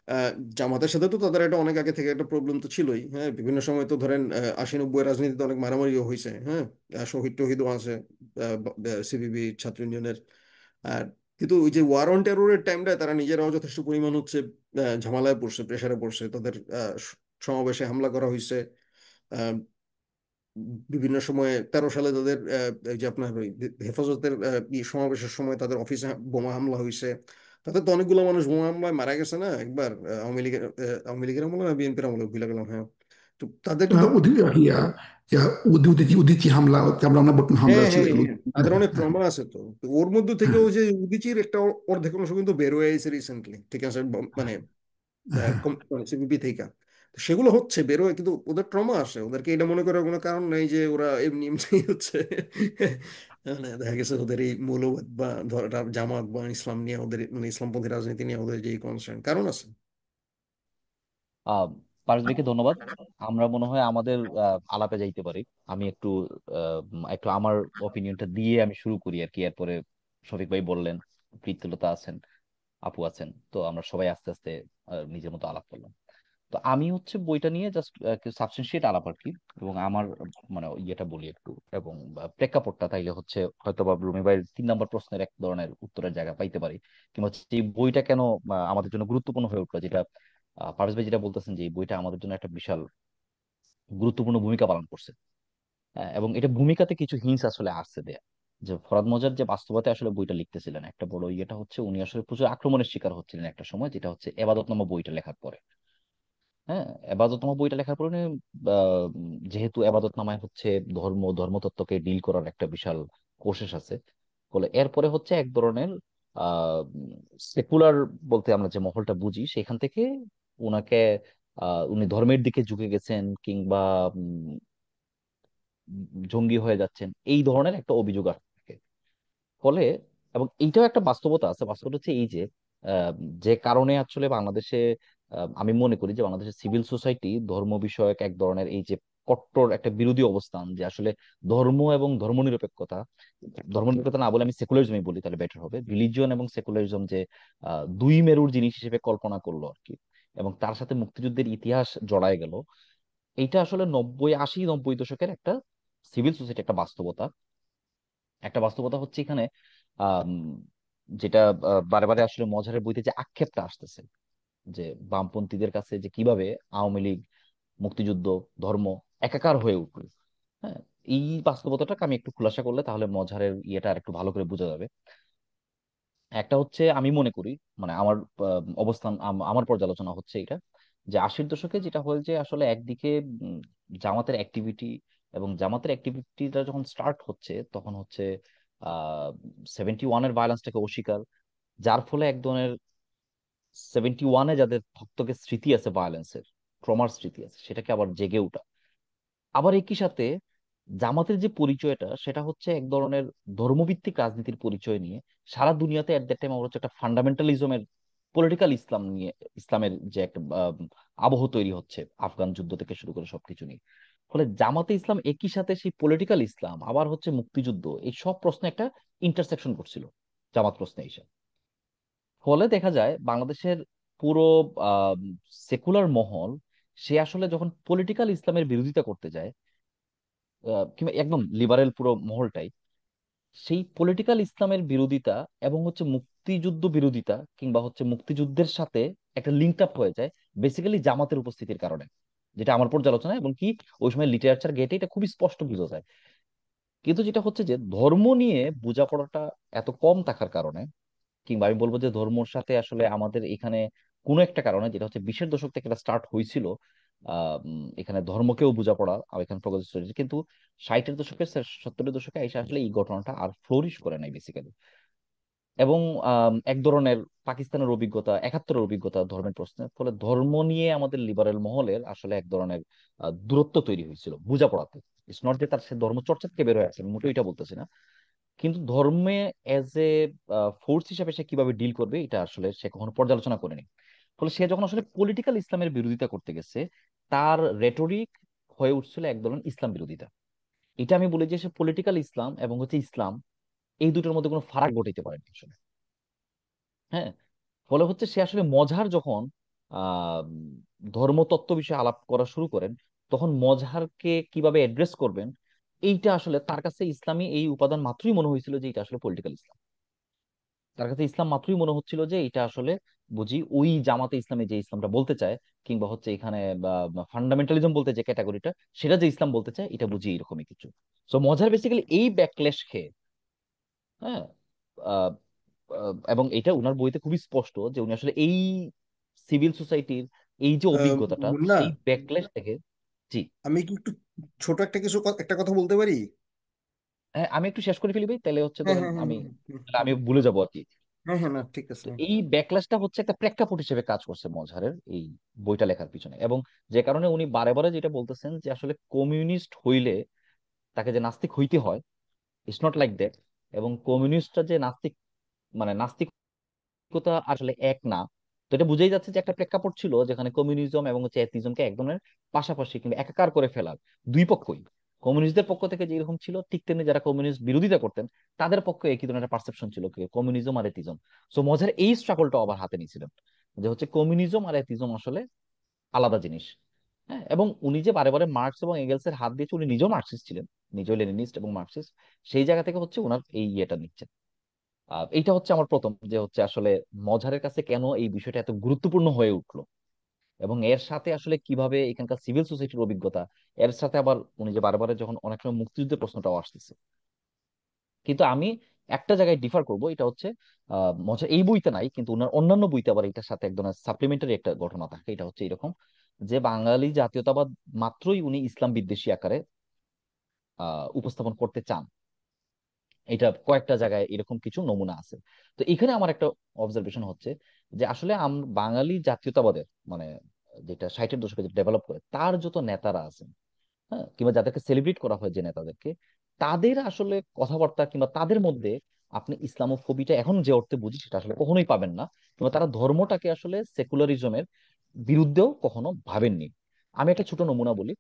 আহ, জামাতের সাথে তো তাদের একটা অনেক আগে থেকে একটা প্রবলেম তো ছিলই। হ্যাঁ, বিভিন্ন সময় তো ধরেন 80-90 রাজনীতিতে অনেক মারামারিও হয়েছে। হ্যাঁ, শহীদ টহিদও আছে সিপিবি ছাত্র ইউনিয়নের। আর কিন্তু ওই যে ওয়ার অন টেরোরের টাইমটা তারা নিজেরাও যথেষ্ট পরিমাণ হচ্ছে ঝামেলায় পড়ছে, প্রেসারে পড়ছে, তাদের সমাবেশে হামলা করা হয়েছে। আহ, বিভিন্ন সময়ে 13 সালে তাদের এই যে আপনার ওই হেফাজতের সমাবেশের সময় তাদের অফিসে বোমা হামলা হয়েছে। তাদের তো অনেকগুলো মানুষ বোমা হামলায় মারা গেছে না একবার, আওয়ামী লীগের আমলে না বিএনপির আমলে ভুলে গেলাম। হ্যাঁ, তো তাদেরকে তো উদিচি হামলা আমরা বর্তমান হামলা হ্যাঁ ছিল হ্যাঁ এগুলো। হ্যাঁ, তাদের অনেক ট্রমা আছে তো। তো ওর মধ্যে থেকে ওই যে উদিচির একটা অর্ধেক অংশ কিন্তু বের হয়ে এসেছে রিসেন্টলি, ঠিক আছে, মানে সিপিপি থেকে। তো সেগুলো হচ্ছে বেরোয়, কিন্তু ওদের ট্রমা আসে, ওদেরকে এটা মনে করার কোনো কারণ নেই যে ওরা এমনি এমনি হচ্ছে মানে দেখা গেছে ওদের এই মৌলবাদ বা জামাত বা ইসলাম নিয়ে ওদের মানে ইসলামপন্থী রাজনীতি নিয়ে ওদের যে কনসার্ন, কারণ আছে। আহ পারস ভাইকে ধন্যবাদ। আমরা মনে হয় আমাদের আলাপে যাইতে পারি। আমি একটু একটু আমার অপিনিয়নটা দিয়ে আমি শুরু করি আর কি। এরপরে শফিক ভাই বললেন, প্রীতিলতা আছেন, আপু আছেন, তো আমরা সবাই আস্তে আস্তে নিজের মতো আলাপ করলাম। তো আমি হচ্ছে বইটা নিয়ে জাস্ট সাবস্টেন্সিয়েট আলাপ আর কি। এবং আমার মানে ইয়েটা বলি একটু, এবং প্রেক্ষাপটটা তাইলে হচ্ছে হয়তো বা রুমি ভাইয়ের 3 নম্বর প্রশ্নের এক ধরনের উত্তরের জায়গা পাইতে পারি। কিংবা হচ্ছে এই বইটা কেন আমাদের জন্য গুরুত্বপূর্ণ হয়ে উঠলো, যেটা পারভেজ ভাই যেটা বলতেছেন যে এই বইটা আমাদের জন্য একটা বিশাল গুরুত্বপূর্ণ ভূমিকা পালন করছে। এবং এটা ভূমিকাতে কিছু হিন্স আসলে আসছে দেয়া, যে ফরাদ মজার যে বাস্তবতা আসলে বইটা লিখতেছিলেন, একটা বড় ইয়েটা হচ্ছে উনি আসলে প্রচুর আক্রমণের শিকার হচ্ছিলেন একটা সময়, যেটা হচ্ছে এবাদতনামা বইটা লেখার পরে। হ্যাঁ, এবাদতনামা বইটা লেখার পরে উনি, যেহেতু এবাদতনামায় হচ্ছে ধর্মতত্ত্বকে ডিল করার একটা বিশাল কোশেষ আছে, বলে এরপরে হচ্ছে এক ধরনের আহ সেকুলার বলতে আমরা যে মহলটা বুঝি সেখান থেকে উনাকে উনি ধর্মের দিকে ঝুঁকে গেছেন, কিংবা জঙ্গি হয়ে যাচ্ছেন, এই ধরনের একটা অভিযোগ আর থাকে। ফলে এবং এইটাও একটা বাস্তবতা আছে। বাস্তবতা হচ্ছে এই যে আহ, যে কারণে আসলে বাংলাদেশে আমি মনে করি যে বাংলাদেশের সিভিল সোসাইটি ধর্ম বিষয়ক এক ধরনের এই যে কট্টর একটা বিরোধী অবস্থান, যে আসলে ধর্ম এবং ধর্মনিরপেক্ষতা, ধর্মনিরপেক্ষতা না বলে আমি সেকুলারিজমই বলি তাহলে বেটার হবে, রিলিজিয়ন এবং সেকুলারিজম যে দুই মেরুর জিনিস হিসেবে কল্পনা করলো আর কি, এবং তার সাথে মুক্তিযুদ্ধের ইতিহাস জড়ায় গেল। এইটা আসলে 90 80 90 দশকের একটা সিভিল সোসাইটি একটা বাস্তবতা। একটা বাস্তবতা হচ্ছে এখানে আম, যেটা বারে বারে আসলে মজারের বইতে যে আক্ষেপটা আসতেছে, যে বামপন্থীদের কাছে যে কিভাবে আওয়ামী লীগ, মুক্তিযুদ্ধ, ধর্ম একাকার হয়ে উঠল। হ্যাঁ, এই বাস্তবতাটাকে আমি একটু খুলাসা করলে তাহলে মজারের ইয়েটা আর একটু ভালো করে বোঝা যাবে। একটা হচ্ছে আমি মনে করি, মানে আমার অবস্থান, আমার পর্যালোচনা হচ্ছে এটা, যে 80-এর দশকে যেটা হয়েছে আসলে একদিকে উম, জামাতের অ্যাক্টিভিটি, এবং জামাতের অ্যাক্টিভিটিটা যখন স্টার্ট হচ্ছে তখন হচ্ছে 71-এর ভায়োলেন্সটাকে অস্বীকার, যার ফলে এক ধরনের 71-এ যাদের থকথকে স্মৃতি আছে ভায়োলেন্সের, ট্রমার স্মৃতি আছে, সেটাকে আবার জেগে ওঠা। আবার একই সাথে জামাতের যে পরিচয়টা সেটা হচ্ছে এক ধরনের ধর্মভিত্তিক রাজনীতির পরিচয় নিয়ে সারা দুনিয়াতে এট দ্যাট টাইম আমার হচ্ছে একটা ফান্ডামেন্টালিজমের, পলিটিক্যাল ইসলাম নিয়ে, ইসলামের যে একটা আবহ তৈরি হচ্ছে আফগান যুদ্ধ থেকে শুরু করে সবকিছু নিয়ে। ফলে জামাতে ইসলাম একই সাথে সেই পলিটিক্যাল ইসলাম আবার হচ্ছে মুক্তিযুদ্ধ, এই সব প্রশ্নে একটা ইন্টারসেকশন করছিল। জামাত প্রশ্নে এসে। ফলে দেখা যায় বাংলাদেশের পুরো সেকুলার মহল, সে আসলে যখন পলিটিক্যাল ইসলামের বিরোধিতা করতে যায়, কিংবা একদম লিবারেল পুরো মহলটাই সেই পলিটিক্যাল ইসলামের বিরোধিতা এবং হচ্ছে মুক্তিযুদ্ধ বিরোধিতা কিংবা হচ্ছে মুক্তিযুদ্ধের সাথে একটা লিঙ্ক আপ হয়ে যায় বেসিক্যালি জামাতের উপস্থিতির কারণে, যেটা আমার পর্যালোচনা, এবং কি ওই সময় লিটারেচার গেটে এটা খুবই স্পষ্ট বোঝা যায়। কিন্তু যেটা হচ্ছে যে ধর্ম নিয়ে বোঝাপড়াটা এত কম থাকার কারণে, কিংবা আমি বলবো যে ধর্মর সাথে আসলে আমাদের এখানে কোনো একটা কারণে, যেটা হচ্ছে 20-এর দশক থেকে এটা স্টার্ট হয়েছিল, এখানে ধর্মকেও বোঝাপড়া এখানে প্রগতি চলেছে, কিন্তু 60-এর দশকে 70-এর দশকে এসে আসলে এই ঘটনাটা আর ফ্লোরিশ করে নাই বেসিক্যালি। এবং এক ধরনের পাকিস্তানের অভিজ্ঞতা, 71-এর অভিজ্ঞতা ধর্মের প্রশ্নে, ফলে ধর্ম নিয়ে আমাদের লিবারেল মহলের আসলে এক ধরনের দূরত্ব তৈরি হয়েছিল বোঝাপড়াতে। ইটস নট যে তার সে ধর্ম চর্চা থেকে বের হয়ে আসে, মোটেও এটা বলতেছি না, কিন্তু ধর্মে এজ এ ফোর্স হিসেবে সে কিভাবে ডিল করবে এটা আসলে সে কখনো পর্যালোচনা করেনি। ফলে সে যখন আসলে পলিটিক্যাল ইসলামের বিরোধিতা করতে গেছে, তার রেটরিক হয়ে উঠছিল এক ধরনের ইসলাম বিরোধিতা। এটা আমি বলি যে সে পলিটিক্যাল ইসলাম এবং হচ্ছে ইসলাম, এই দুটোর মধ্যে কোনো ফারাক ঘটাইতে পারেনি আসলে। হ্যাঁ, ফলে হচ্ছে সে আসলে মজহার যখন আহ ধর্মতত্ত্ব বিষয়ে আলাপ করা শুরু করেন, তখন মজহারকে কিভাবে অ্যাড্রেস করবেন, এইটা আসলে তার কাছে ইসলামী এই উপাদান মাত্রই মনে হয়েছিল যে এটা আসলে পলিটিক্যাল ইসলাম। তার কাছে ইসলাম মাত্রই মনে হচ্ছিল যে এটা আসলে বুঝি ওই জামাতে ইসলামী যে ইসলামটা বলতে চায়, কিংবা হচ্ছে এখানে ফান্ডামেন্টালিজম বলতে যে ক্যাটাগরিটা, সেটা যে ইসলাম বলতে চায় এটা বুঝি এরকমই কিছু। সো মজার বেসিক্যালি এই ব্যাকলেশ খেয়ে, হ্যাঁ, আহ, এবং এটা উনার বইতে খুবই স্পষ্ট যে উনি আসলে এই সিভিল সোসাইটির এই যে অভিজ্ঞতাটা মুন্না, সেই ব্যাকলেশ থেকে। জি। আমি কি একটু ছোট একটা কথা বলতে পারি? হ্যাঁ, আমি একটু শেষ করে ফেলি ভাই, তাহলে হচ্ছে হ্যাঁ ধরেন হ্যাঁ হ্যাঁ আমি, হ্যাঁ হ্যাঁ তাহলে আমি ভুলে যাবো আর কি। হ্যাঁ হ্যাঁ, না ঠিক আছে। তো এই ব্যাকল্যাশটা হচ্ছে একটা প্রেক্ষাপট হিসেবে কাজ করছে মজহারের এই বইটা লেখার পিছনে, এবং যে কারণে উনি বারে বারে যেটা বলতেছেন যে আসলে কমিউনিস্ট হইলে তাকে যে নাস্তিক হইতে হয়, ইটস নট লাইক দ্যাট। এবং কমিউনিস্টরা যে নাস্তিক, মানে নাস্তিকতা আসলে এক না। তো এটা বুঝেই যাচ্ছে যে একটা প্রেক্ষাপট ছিল যেখানে কমিউনিজম এবং হচ্ছে এথিজমকে এক ধরনের পাশাপাশি কিংবা একাকার করে ফেলার দুই পক্ষই, কমিউনিস্টদের পক্ষ থেকে যেরকম ছিল ঠিক তেমনি যারা কমিউনিস্ট বিরোধিতা করতেন তাদের পক্ষে একই ধরনের পারসেপশন ছিল কি কমিউনিজম আর এথিজম। সো মজার এই স্ট্রাগলটা আবার হাতে নিয়েছিলেন, যে হচ্ছে কমিউনিজম আর এথিজম আসলে আলাদা জিনিস। হ্যাঁ, এবং উনি যে বারে বারে মার্কস এবং এঙ্গেলসের হাত দিয়েছে, উনি নিজেও মার্কসিস্ট ছিলেন, নিজেও লেনিনিস্ট এবং মার্কসিস্ট, সেই জায়গা থেকে হচ্ছে ওনার এই ইয়েটা নিচ্ছেন। এইটা হচ্ছে আমার প্রথম যে হচ্ছে আসলে মজহারের কাছে কেন এই বিষয়টা এত গুরুত্বপূর্ণ হয়ে উঠলো, এবং এর সাথে আসলে কিভাবে এখানকার সিভিল সোসাইটির অভিজ্ঞতা, এর সাথে আবার উনি যে বারবার যখন অনেক সময় মুক্তিযুদ্ধের প্রশ্নটাও আসতেছে। কিন্তু আমি একটা জায়গায় ডিফার করব, এটা হচ্ছে মজা এই বইতে নাই, কিন্তু ওনার অন্যান্য বইতে আবার এটার সাথে এক ধরনের সাপ্লিমেন্টারি একটা ঘটনা থাকে। এটা হচ্ছে এরকম যে বাঙালি জাতীয়তাবাদ মাত্রই উনি ইসলাম বিদ্বেষী আকারে উপস্থাপন করতে চান। এটা কয়েকটা জায়গায় এরকম কিছু নমুনা আছে। তো এখানে আমার একটা অবজারভেশন হচ্ছে যে আসলে বাঙালি জাতীয়তাবাদের, মানে যেটা 60-এর দশকে ডেভেলপ করে তার যত নেতারা আছেন, হ্যাঁ, কিংবা যাদেরকে সেলিব্রেট করা হয় যে নেতাদেরকে, তাদের আসলে কথাবার্তা কিংবা তাদের মধ্যে আপনি ইসলামোফোবিটা এখন যে অর্থে বুঝি সেটা আসলে কখনোই পাবেন না, কিংবা তারা ধর্মটাকে আসলে সেকুলারিজমের বিরুদ্ধেও কখনো ভাবেননি। আমি একটা ছোট নমুনা বলি,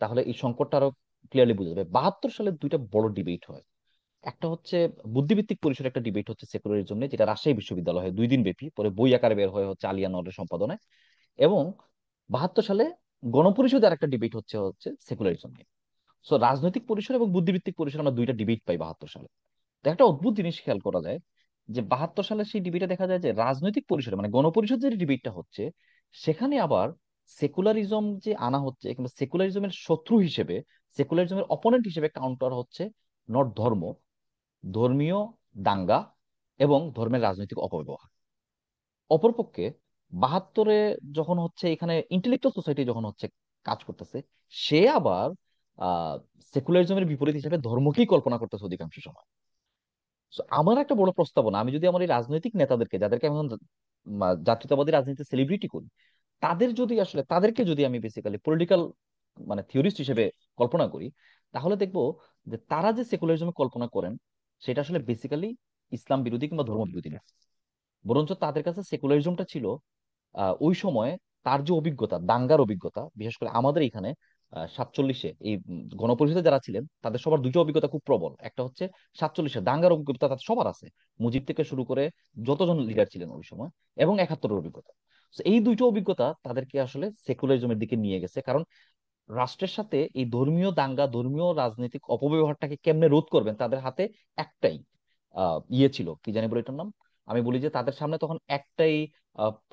তাহলে এই সংকটটা আরো ক্লিয়ারলি বোঝা যাবে। 72 সালে দুইটা বড় ডিবেট হয়। একটা হচ্ছে বুদ্ধিবৃত্তিক পরিসরে একটা ডিবেট হচ্ছে সেকুলারিজম নিয়ে, যেটা রাজশাহী বিশ্ববিদ্যালয় হয় 2 দিন ব্যাপী, পরে বই আকারে বের হয় হচ্ছে আলিয়া নরের সম্পাদনায়। এবং 72 সালে গণপরিষদে আর একটা ডিবেট হচ্ছে হচ্ছে সেকুলারিজম নিয়ে। সো রাজনৈতিক পরিসর এবং বুদ্ধিবৃত্তিক পরিসরে আমরা দুইটা ডিবেট পাই 72 সালে। তো একটা অদ্ভুত জিনিস খেয়াল করা যায় যে 72 সালে সেই ডিবেটে দেখা যায় যে রাজনৈতিক পরিসরে মানে গণপরিষদ যে ডিবেটটা হচ্ছে, সেখানে আবার সেকুলারিজম যে আনা হচ্ছে কিংবা সেকুলারিজমের শত্রু হিসেবে, সেকুলারিজমের অপোনেন্ট হিসেবে কাউন্টার হচ্ছে নট ধর্ম, ধর্মীয় দাঙ্গা এবং ধর্মের রাজনৈতিক অপব্যবহার। অপরপক্ষে 72-এ যখন হচ্ছে এখানে ইন্টেলেকচুয়াল সোসাইটি যখন হচ্ছে কাজ করতেছে, সে আবার সেকুলারিজমের বিপরীত হিসেবে ধর্মকেই কল্পনা করতেছে অধিকাংশ সময়। So, আমার একটা বড় প্রস্তাবনা, আমি যদি আমার এই রাজনৈতিক নেতাদেরকে, যাদেরকে আমি এখন জাতীয়তাবাদী রাজনীতি সেলিব্রিটি করি, তাদের যদি আসলে তাদেরকে যদি আমি বেসিক্যালি পলিটিক্যাল মানে থিওরিস্ট হিসেবে কল্পনা করি, তাহলে দেখবো যে তারা যে সেকুলারিজমে কল্পনা করেন সেটা আসলে বেসিক্যালি ইসলাম বিরোধী কিংবা ধর্ম বিরোধী না। বরঞ্চ তাদের কাছে সেকুলারিজমটা ছিল ওই সময় তার যে অভিজ্ঞতা, দাঙ্গার অভিজ্ঞতা, বিশেষ করে আমাদের এখানে সাতচল্লিশে এই গণপরিষদে যারা ছিলেন তাদের সবার দুটো অভিজ্ঞতা খুব প্রবল। একটা হচ্ছে সাতচল্লিশে দাঙ্গার অভিজ্ঞতা তাদের সবার আছে, মুজিব থেকে শুরু করে যতজন লিডার ছিলেন ওই সময়, এবং একাত্তরের অভিজ্ঞতা। So এই দুইটো অভিজ্ঞতা তাদেরকে আসলে সেকুলারিজমের দিকে নিয়ে গেছে। কারণ রাষ্ট্রের সাথে এই ধর্মীয় দাঙ্গা, ধর্মীয় রাজনৈতিক অপব্যবহারটাকে কেমনে রোধ করবেন, তাদের হাতে একটাই ইয়ে ছিল, কি জানি বলে এটার নাম, আমি বলি যে তাদের সামনে তখন একটাই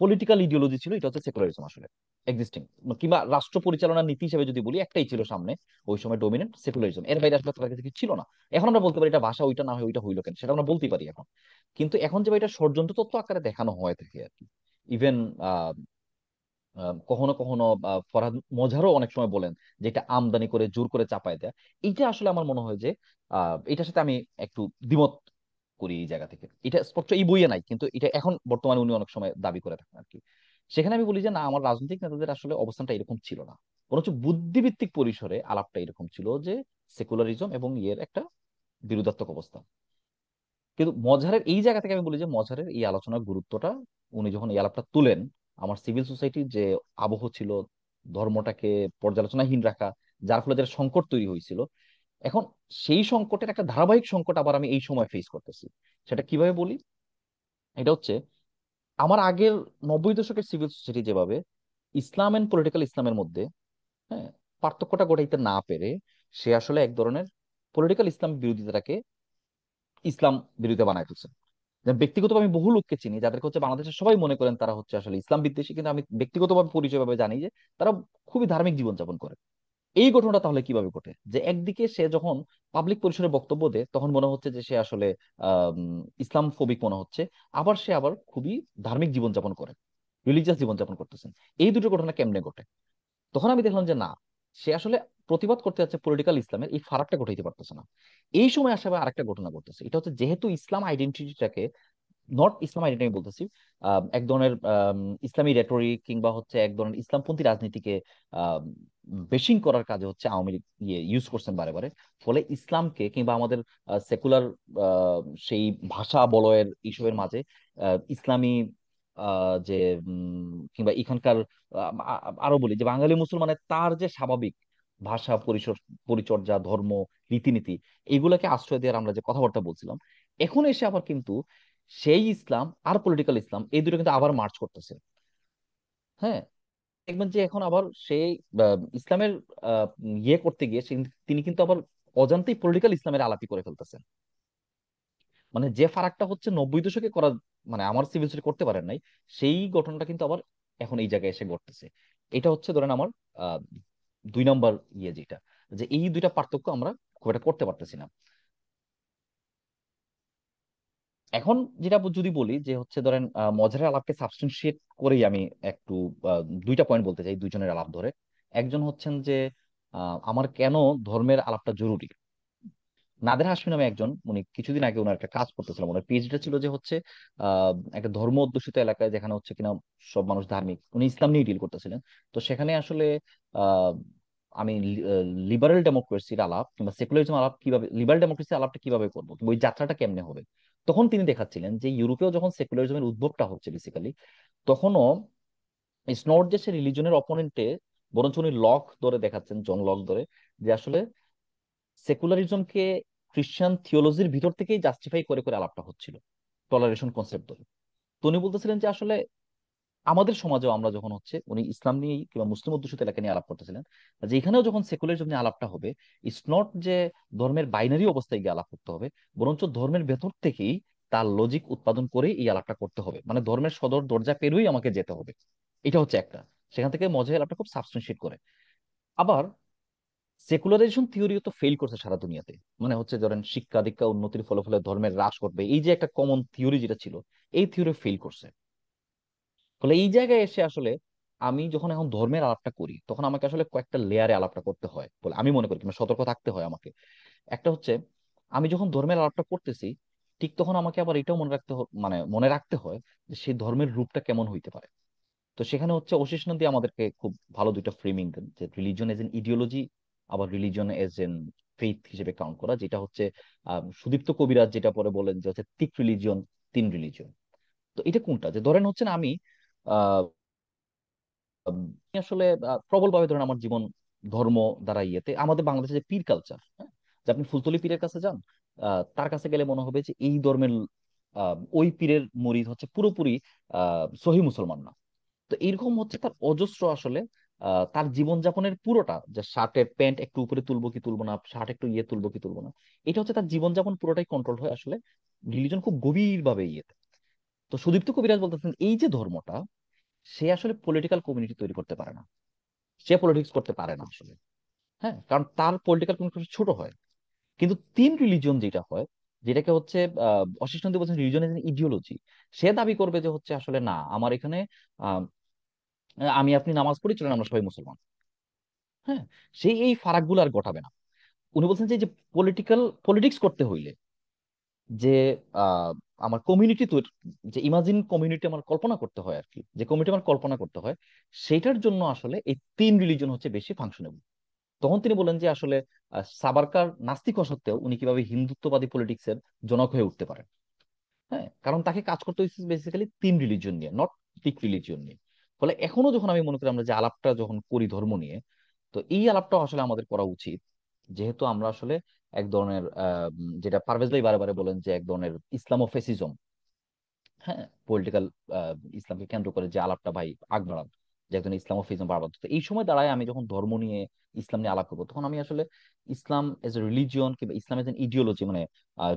পলিটিক্যাল ইডিওলজি ছিল, এটা হচ্ছে সেকুলারিজম আসলে এক্সিস্টিং, কিংবা রাষ্ট্র পরিচালনার নীতি হিসেবে যদি বলি একটাই ছিল সামনে ওই সময় ডোমিনেন্ট, সেকুলারিজম। এর বাইরে আসলে তাদের কাছে কিছু ছিল না। এখন আমরা বলতে পারি এটা ভাষা, ওইটা না হয় ওইটা হইলো কেন, সেটা আমরা বলতেই পারি এখন। কিন্তু এখন যে এটা ষড়যন্ত্র তত্ত্ব আকারে দেখানো হয় থাকে আর কি। ইভেন কখনো কখনো ফরহাদ মজহারও অনেক সময় বলেন যে এটা আমদানি করে জোর করে চাপায় দেয়া। এইটা আসলে আমার মনে হয় যে এটার সাথে আমি একটু দ্বিমত করি এই জায়গা থেকে। এটা স্পষ্ট এই বইয়ে নাই, কিন্তু এটা এখন বর্তমানে উনি অনেক সময় দাবি করে থাকেন আর কি। সেখানে আমি বলি যে না, আমার রাজনৈতিক নেতাদের আসলে অবস্থানটা এরকম ছিল না, বরঞ্চ বুদ্ধিভিত্তিক পরিসরে আলাপটা এরকম ছিল যে সেকুলারিজম এবং ইয়ের একটা বিরোধাত্মক অবস্থা। কিন্তু মজহারের এই জায়গা থেকে আমি বলি যে মজহারের এই আলোচনার গুরুত্বটা, উনি যখন এই আলাপটা তুলেন, আমার সিভিল সোসাইটির যে আবহ ছিল ধর্মটাকে পর্যালোচনাহীন রাখা, যার ফলে যেটা সংকট তৈরি হয়েছিল, এখন সেই সংকটের একটা ধারাবাহিক সংকট আবার আমি এই সময় ফেস করতেছি। সেটা কিভাবে বলি, এটা হচ্ছে আমার আগের 90 দশকের সিভিল সোসাইটি যেভাবে ইসলাম এন্ড পলিটিক্যাল ইসলামের মধ্যে, হ্যাঁ, পার্থক্যটা ঘটাইতে না পেরে সে আসলে এক ধরনের পলিটিক্যাল ইসলাম বিরোধিতাটাকে ইসলাম বিরোধী বানায় ফেলছে। ব্যক্তিগতভাবে আমি বহু লোককে চিনি যাদেরকে হচ্ছে বাংলাদেশের সবাই মনে করেন তারা হচ্ছে আসলে ইসলাম বিদ্বেষী, কিন্তু আমি ব্যক্তিগতভাবে পরিচয়ভাবে জানি যে তারা খুবই ধার্মিক জীবনযাপন করে। এই ঘটনাটা তাহলে কিভাবে ঘটে, যে একদিকে সে যখন পাবলিক পরিসরে বক্তব্য দেয় তখন মনে হচ্ছে যে সে আসলে ইসলাম ফোবিক মনে হচ্ছে, আবার সে আবার খুবই ধার্মিক জীবনযাপন করে, রিলিজিয়াস জীবনযাপন করতেছেন। এই দুটো ঘটনা কেমনে ঘটে? তখন আমি দেখলাম যে না, সে আসলে প্রতিবাদ করতে যাচ্ছে পলিটিক্যাল ইসলামের, এই ফারাকটা ঘটাইতে পারতেছে না। এই সময় আসলে আরেকটা ঘটনা ঘটতেছে, এটা হচ্ছে যেহেতু ইসলাম আইডেন্টিটিটাকে, নট ইসলাম আইডেন্টিটি আমি বলতেছি, এক ধরনের ইসলামী রেটরিক কিংবা হচ্ছে এক ধরনের ইসলামপন্থী রাজনীতিকে বেশিং করার কাজে হচ্ছে আওয়ামী লীগ ইয়ে ইউজ করছেন বারে বারে। ফলে ইসলামকে কিংবা আমাদের সেকুলার সেই ভাষা বলয়ের এইসবের মাঝে ইসলামী যে কিংবা এখানকার আরো বলি যে বাঙালি মুসলমানের তার যে স্বাভাবিক ভাষা পরিচর্যা, ধর্ম, রীতিনীতি, এইগুলোকে আশ্রয় দেওয়ার আমরা যে কথাবার্তা বলছিলাম, এখন এসে আবার কিন্তু সেই ইসলাম আর পলিটিক্যাল ইসলাম এই দুটো কিন্তু আবার মার্চ করতেছে। হ্যাঁ, দেখবেন যে এখন আবার সেই ইসলামের ইয়ে করতে গিয়ে তিনি কিন্তু আবার অজান্তেই পলিটিক্যাল ইসলামের আলাপি করে ফেলতেছেন। মানে যে ফারাকটা হচ্ছে 90 দশকে করা, মানে আমার সিভিল সার্ভিস করতে পারেন নাই, সেই ঘটনাটা কিন্তু আবার এখন এই জায়গায় এসে ঘটতেছে। এটা হচ্ছে ধরেন আমার আহ 2 নম্বর ইয়ে যেটা, যে এই দুইটা পার্থক্য আমরা খুব একটা করতে পারতেছি না। এখন যেটা যদি বলি যে হচ্ছে ধরেন মজারের আলাপকে সাবস্টেন্সিয়েট করেই আমি একটু দুইটা পয়েন্ট বলতে চাই দুইজনের আলাপ ধরে। একজন হচ্ছেন যে আমার কেন ধর্মের আলাপটা জরুরি। নাদের হাশমি নামে একজন, উনি কিছুদিন আগে ওনার একটা কাজ করতেছিলাম, ওনার পিএইচডিটা ছিল যে হচ্ছে একটা ধর্ম অধ্যুষিত এলাকায় যেখানে হচ্ছে কিনা সব মানুষ ধার্মিক, উনি ইসলাম নিয়ে ডিল করতেছিলেন। তো সেখানে আসলে আহ আমি লিবারেল ডেমোক্রেসির আলাপ কিংবা সেকুলারিজম আলাপ কিভাবে, লিবারেল ডেমোক্রেসি আলাপটা কিভাবে করবো কিংবা ওই যাত্রাটা কেমনে হবে, তখন তিনি দেখাচ্ছিলেন যে ইউরোপেও যখন সেকুলারিজমের উদ্ভবটা হচ্ছে বেসিক্যালি, তখনও ইটস নট যে সে রিলিজনের অপোনেন্টে, বরঞ্চ উনি লক ধরে দেখাচ্ছেন, জন লক ধরে, যে আসলে সেকুলারিজমকে খ্রিস্টান থিওলজির ভিতর থেকেই জাস্টিফাই করে করে আলাপটা হচ্ছিল, টলারেশন কনসেপ্ট ধরে। তো উনি বলতেছিলেন যে আসলে আমাদের সমাজেও আমরা যখন হচ্ছে, উনি ইসলাম নিয়ে কিংবা মুসলিম অধ্যুষিত এলাকা নিয়ে আলাপ করতেছিলেন, যে এখানেও যখন সেকুলারিজম নিয়ে আলাপটা হবে, ইটস নট যে ধর্মের বাইনারি অবস্থায় গিয়ে আলাপ করতে হবে, বরঞ্চ ধর্মের ভেতর থেকেই তার লজিক উৎপাদন করে এই আলাপটা করতে হবে, মানে ধর্মের সদর দরজা পেরোই আমাকে যেতে হবে। এটা হচ্ছে একটা, সেখান থেকে মজাহ আলাপটা খুব সাবস্টেন্সিয়েট করে। আবার সেকুলারাইজেশন থিওরিও তো ফেল করছে সারা দুনিয়াতে, মানে হচ্ছে ধরেন শিক্ষা দীক্ষা উন্নতির ফলে ফলে ধর্মের হ্রাস ঘটবে, এই যে একটা কমন থিওরি যেটা ছিল, এই থিওরি ফেল করছে। ফলে এই জায়গায় এসে আসলে আমি যখন এখন ধর্মের আলাপটা করি তখন আমাকে আসলে কয়েকটা লেয়ারে আলাপটা করতে হয় বলে আমি মনে করি, কিংবা সতর্ক থাকতে হয় আমাকে। একটা হচ্ছে, আমি যখন ধর্মের আলাপটা করতেছি, ঠিক তখন আমাকে আবার এটাও মনে রাখতে মানে মনে রাখতে হয় যে সেই ধর্মের রূপটা কেমন হইতে পারে। তো সেখানে হচ্ছে অশেষ নন্দী আমাদেরকে খুব ভালো দুইটা ফ্রেমিং দেন, যে রিলিজন এজ এন ইডিওলজি, আবার রিলিজন এজ এন ফেইথ হিসেবে কাউন্ট করা, যেটা হচ্ছে সুদীপ্ত কবিরাজ যেটা পরে বলেন যে হচ্ছে তিক রিলিজিয়ন, তিন রিলিজিয়ন। তো এটা কোনটা, যে ধরেন হচ্ছে না আমি আহ আসলে প্রবলভাবে ধরেন আমার জীবন ধর্ম দ্বারা ইয়েতে আমাদের বাংলাদেশে যে পীর কালচার, হ্যাঁ, যে আপনি ফুলতলি পীরের কাছে যান, তার কাছে গেলে মনে হবে যে এই ধর্মের ওই পীরের মুরিদ হচ্ছে পুরোপুরি সহি মুসলমান না। তো এইরকম হচ্ছে তার অজস্র আসলে তার জীবনযাপনের পুরোটা, যে শার্টের প্যান্ট একটু উপরে তুলবো কি তুলবো না, শার্ট একটু ইয়ে তুলবো কি তুলবো না, এটা হচ্ছে তার জীবনযাপন পুরোটাই কন্ট্রোল হয় আসলে রিলিজন খুব গভীর ভাবে ইয়েতে। তো সুদীপ্ত কবিরাজ বলতেছেন এই যে ধর্মটা, সে আসলে পলিটিক্যাল কমিউনিটি তৈরি করতে পারে না, সে পলিটিক্স করতে পারে না আসলে। হ্যাঁ, কারণ তার পলিটিক্যাল কমিউনিটি ছোট হয়। কিন্তু তিন রিলিজন যেটা হয়, যেটাকে হচ্ছে অশিষ নন্দী বলছেন রিলিজন ইজ ইডিওলজি, সে দাবি করবে যে হচ্ছে আসলে না, আমার এখানে আহ, আমি আপনি নামাজ পড়ি, চলেন আমরা সবাই মুসলমান। হ্যাঁ, সেই এই ফারাকগুলো আর ঘটাবে না। উনি বলছেন যে পলিটিক্স করতে হইলে যে আহ, আমার কমিউনিটি তৈরি, যে ইমাজিন কমিউনিটি আমার কল্পনা করতে হয় আর কি, যে কমিউনিটি আমার কল্পনা করতে হয়, সেটার জন্য আসলে এই তিন রিলিজন হচ্ছে বেশি ফাংশনেবল। তখন তিনি বলেন যে আসলে সাবারকার নাস্তিক হওয়া সত্ত্বেও উনি কিভাবে হিন্দুত্ববাদী পলিটিক্সের জনক হয়ে উঠতে পারেন। হ্যাঁ, কারণ তাকে কাজ করতে হয়েছে বেসিক্যালি তিন রিলিজন নিয়ে, নট টিক রিলিজিয়ন নিয়ে। ফলে এখনো যখন আমি মনে করি আমরা যে আলাপটা যখন করি ধর্ম নিয়ে, তো এই আলাপটাও আসলে আমাদের করা উচিত। যেহেতু আমরা আসলে এক ধরনের যেটা পারভেজ ভাই বারে বারে বলেন যে এক ধরনের ইসলামোফেসিজম, হ্যাঁ, পলিটিক্যাল ইসলামকে কেন্দ্র করে যে আলাপটা ভাই আগ বাড়ান, যে একজন ইসলামোফিজম বাড়ান, তো এই সময় দাঁড়ায় আমি যখন ধর্ম নিয়ে ইসলাম নিয়ে আলাপ করবো, তখন আমি আসলে ইসলাম এজ এ রিলিজিয়ন কিংবা ইসলাম এজ এন ইডিওলজি, মানে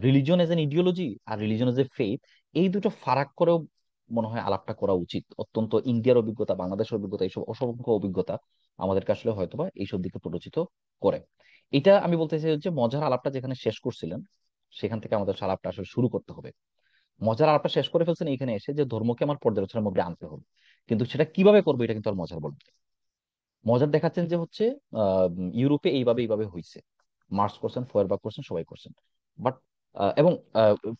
রিলিজিয়ন এজ এন ইডিওলজি আর রিলিজিয়ন এজ এ ফেথ, এই দুটো ফারাক করেও মনে হয় আলাপটা করা উচিত। অত্যন্ত ইন্ডিয়ার অভিজ্ঞতা, বাংলাদেশের অভিজ্ঞতা, এইসব অসংখ্য অভিজ্ঞতা আমাদেরকে আসলে হয়তোবা এইসব দিকে প্ররোচিত করে। এটা আমি বলতে চাই যে মজার আলাপটা যেখানে শেষ করছিলেন, সেখান থেকে আমাদের আলাপটা আসলে শুরু করতে হবে। মজার আলাপটা শেষ করে ফেলছেন এখানে এসে যে ধর্মকে আমার পর্যালোচনার মধ্যে আনতে হবে, কিন্তু সেটা কিভাবে করবো এটা কিন্তু আর মজার বলবে না। মজার দেখাচ্ছেন যে হচ্ছে ইউরোপে এইভাবে এইভাবে হয়েছে, মার্কস করছেন, ফয়েরবাখ করছেন, সবাই করছেন, বাট এবং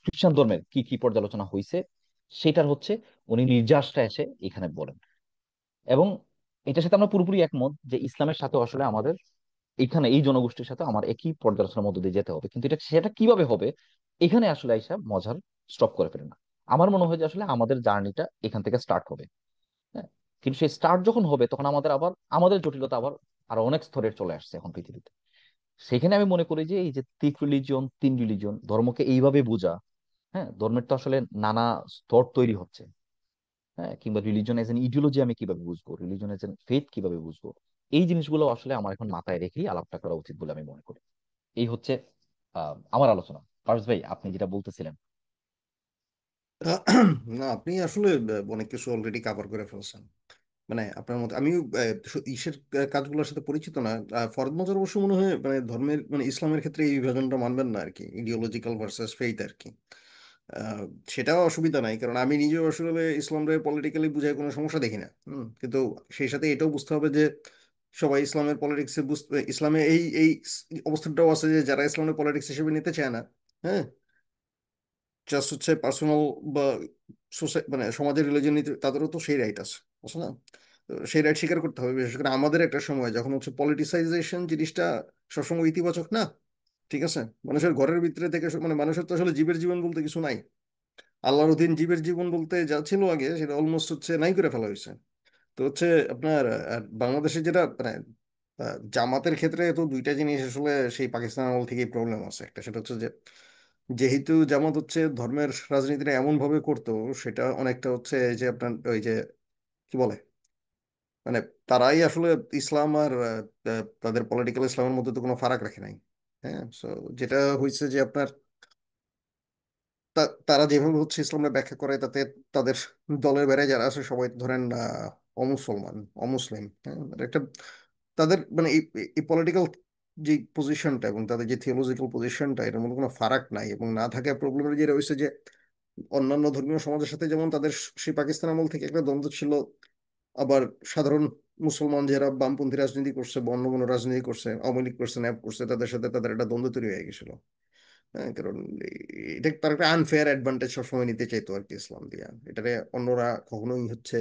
খ্রিস্টান ধর্মের কি কি পর্যালোচনা হয়েছে সেটার হচ্ছে উনি নির্যাসটা এসে এখানে বলেন। এবং এটার সাথে আমরা পুরোপুরি একমত যে ইসলামের সাথে আসলে আমাদের এখানে এই জনগোষ্ঠীর সাথে আমার একই পর্যালোচনার মধ্যে দিয়ে যেতে হবে, কিন্তু এটা সেটা কিভাবে হবে, এখানে আসলে আইসা মজার স্টপ করে ফেলে না। আমার মনে হয় যে আসলে আমাদের জার্নিটা এখান থেকে স্টার্ট হবে। হ্যাঁ, কিন্তু সেই স্টার্ট যখন হবে তখন আমাদের আবার আমাদের জটিলতা আবার আরো অনেক স্তরের চলে আসছে এখন পৃথিবীতে। সেখানে আমি মনে করি যে এই যে তিন রিলিজন ধর্মকে এইভাবে বোঝা, হ্যাঁ, ধর্মের তো আসলে নানা স্তর তৈরি হচ্ছে। হ্যাঁ, কিংবা রিলিজন এজ এন ইডিওলজি আমি কিভাবে বুঝবো, রিলিজন এজ এন ফেথ কিভাবে বুঝবো, এই জিনিসগুলো আসলে আমার এখন মাথায় রেখেই আলাপটা করা উচিত বলে আমি মনে করি। এই হচ্ছে আমার আলোচনা। ফার্স্ট ভাই আপনি যেটা বলতেছিলেন। আহ, না, আপনি আসলে অনেক কিছু অলরেডি কভার করে ফেলছেন। মানে আপনার মতে আমি ইসের কাজগুলোর সাথে পরিচিত না। ফরদ মজার অবশ্য মনে হয় মানে ধর্মের মানে ইসলামের ক্ষেত্রে এই বিভাজনটা মানবেন না আর কি, ইডিওলজিক্যাল ভার্সেস ফেইথ আর কি। আহ, সেটাও অসুবিধা নাই, কারণ আমি নিজেও আসলে ইসলামরে পলিটিক্যালি বুঝায় কোনো সমস্যা দেখি না। কিন্তু সেই সাথে এটাও বুঝতে হবে যে সবাই ইসলামের পলিটিক্সে বুঝতে, ইসলামে এই এই অবস্থাটাও আছে যে যারা ইসলামের পলিটিক্স হিসেবে নিতে চায় না, হ্যাঁ, জাস্ট হচ্ছে পার্সোনাল বা মানে সমাজের রিলিজন নিতে, তাদেরও তো সেই রাইট আছে, বুঝছো না? তো সেই রাইট স্বীকার করতে হবে, বিশেষ করে আমাদের একটা সময় যখন হচ্ছে পলিটিসাইজেশন জিনিসটা সবসময় ইতিবাচক না। ঠিক আছে, মানুষের ঘরের ভিতরে থেকে মানে মানুষের তো আসলে জীবের জীবন বলতে কিছু নাই। আল্লাহর অধীন জীবের জীবন বলতে যা ছিল আগে সেটা অলমোস্ট হচ্ছে নাই করে ফেলা হয়েছে। তো হচ্ছে আপনার বাংলাদেশে যেটা মানে জামাতের ক্ষেত্রে তো দুইটা জিনিস আসলে সেই পাকিস্তান আমল থেকেই প্রবলেম আছে। একটা সেটা হচ্ছে যে যেহেতু জামাত হচ্ছে ধর্মের রাজনীতিটা এমন ভাবে করতো, সেটা অনেকটা হচ্ছে এই যে আপনার ওই যে কি বলে মানে তারাই আসলে ইসলাম আর তাদের পলিটিক্যাল ইসলামের মধ্যে তো কোনো ফারাক রাখে নাই। হ্যাঁ, সো যেটা হয়েছে যে আপনার তারা যেভাবে হচ্ছে ইসলামটা ব্যাখ্যা করে তাতে তাদের দলের বাইরে যারা আছে সবাই ধরেন অমুসলমান, অমুসলিম। হ্যাঁ, মানে একটা তাদের মানে এই পলিটিক্যাল যে পজিশনটা এবং তাদের যে থিওলজিক্যাল পজিশনটা, এটার মধ্যে কোনো ফারাক নাই এবং না থাকার প্রবলেমের যেটা হয়েছে যে অন্যান্য ধর্মীয় সমাজের সাথে যেমন তাদের সেই পাকিস্তান আমল থেকে একটা দ্বন্দ্ব ছিল, আবার সাধারণ মুসলমান যারা বামপন্থী রাজনীতি করছে বা অন্য কোনো রাজনীতি করছে, আওয়ামী লীগ করছে, ন্যাপ করছে, তাদের সাথে তাদের একটা দ্বন্দ্ব তৈরি হয়ে গেছিল। হ্যাঁ, কারণ এটা তার একটা আনফেয়ার অ্যাডভান্টেজ সবসময় নিতে চাইতো আর কি ইসলাম দিয়া। এটারে অন্যরা কখনোই হচ্ছে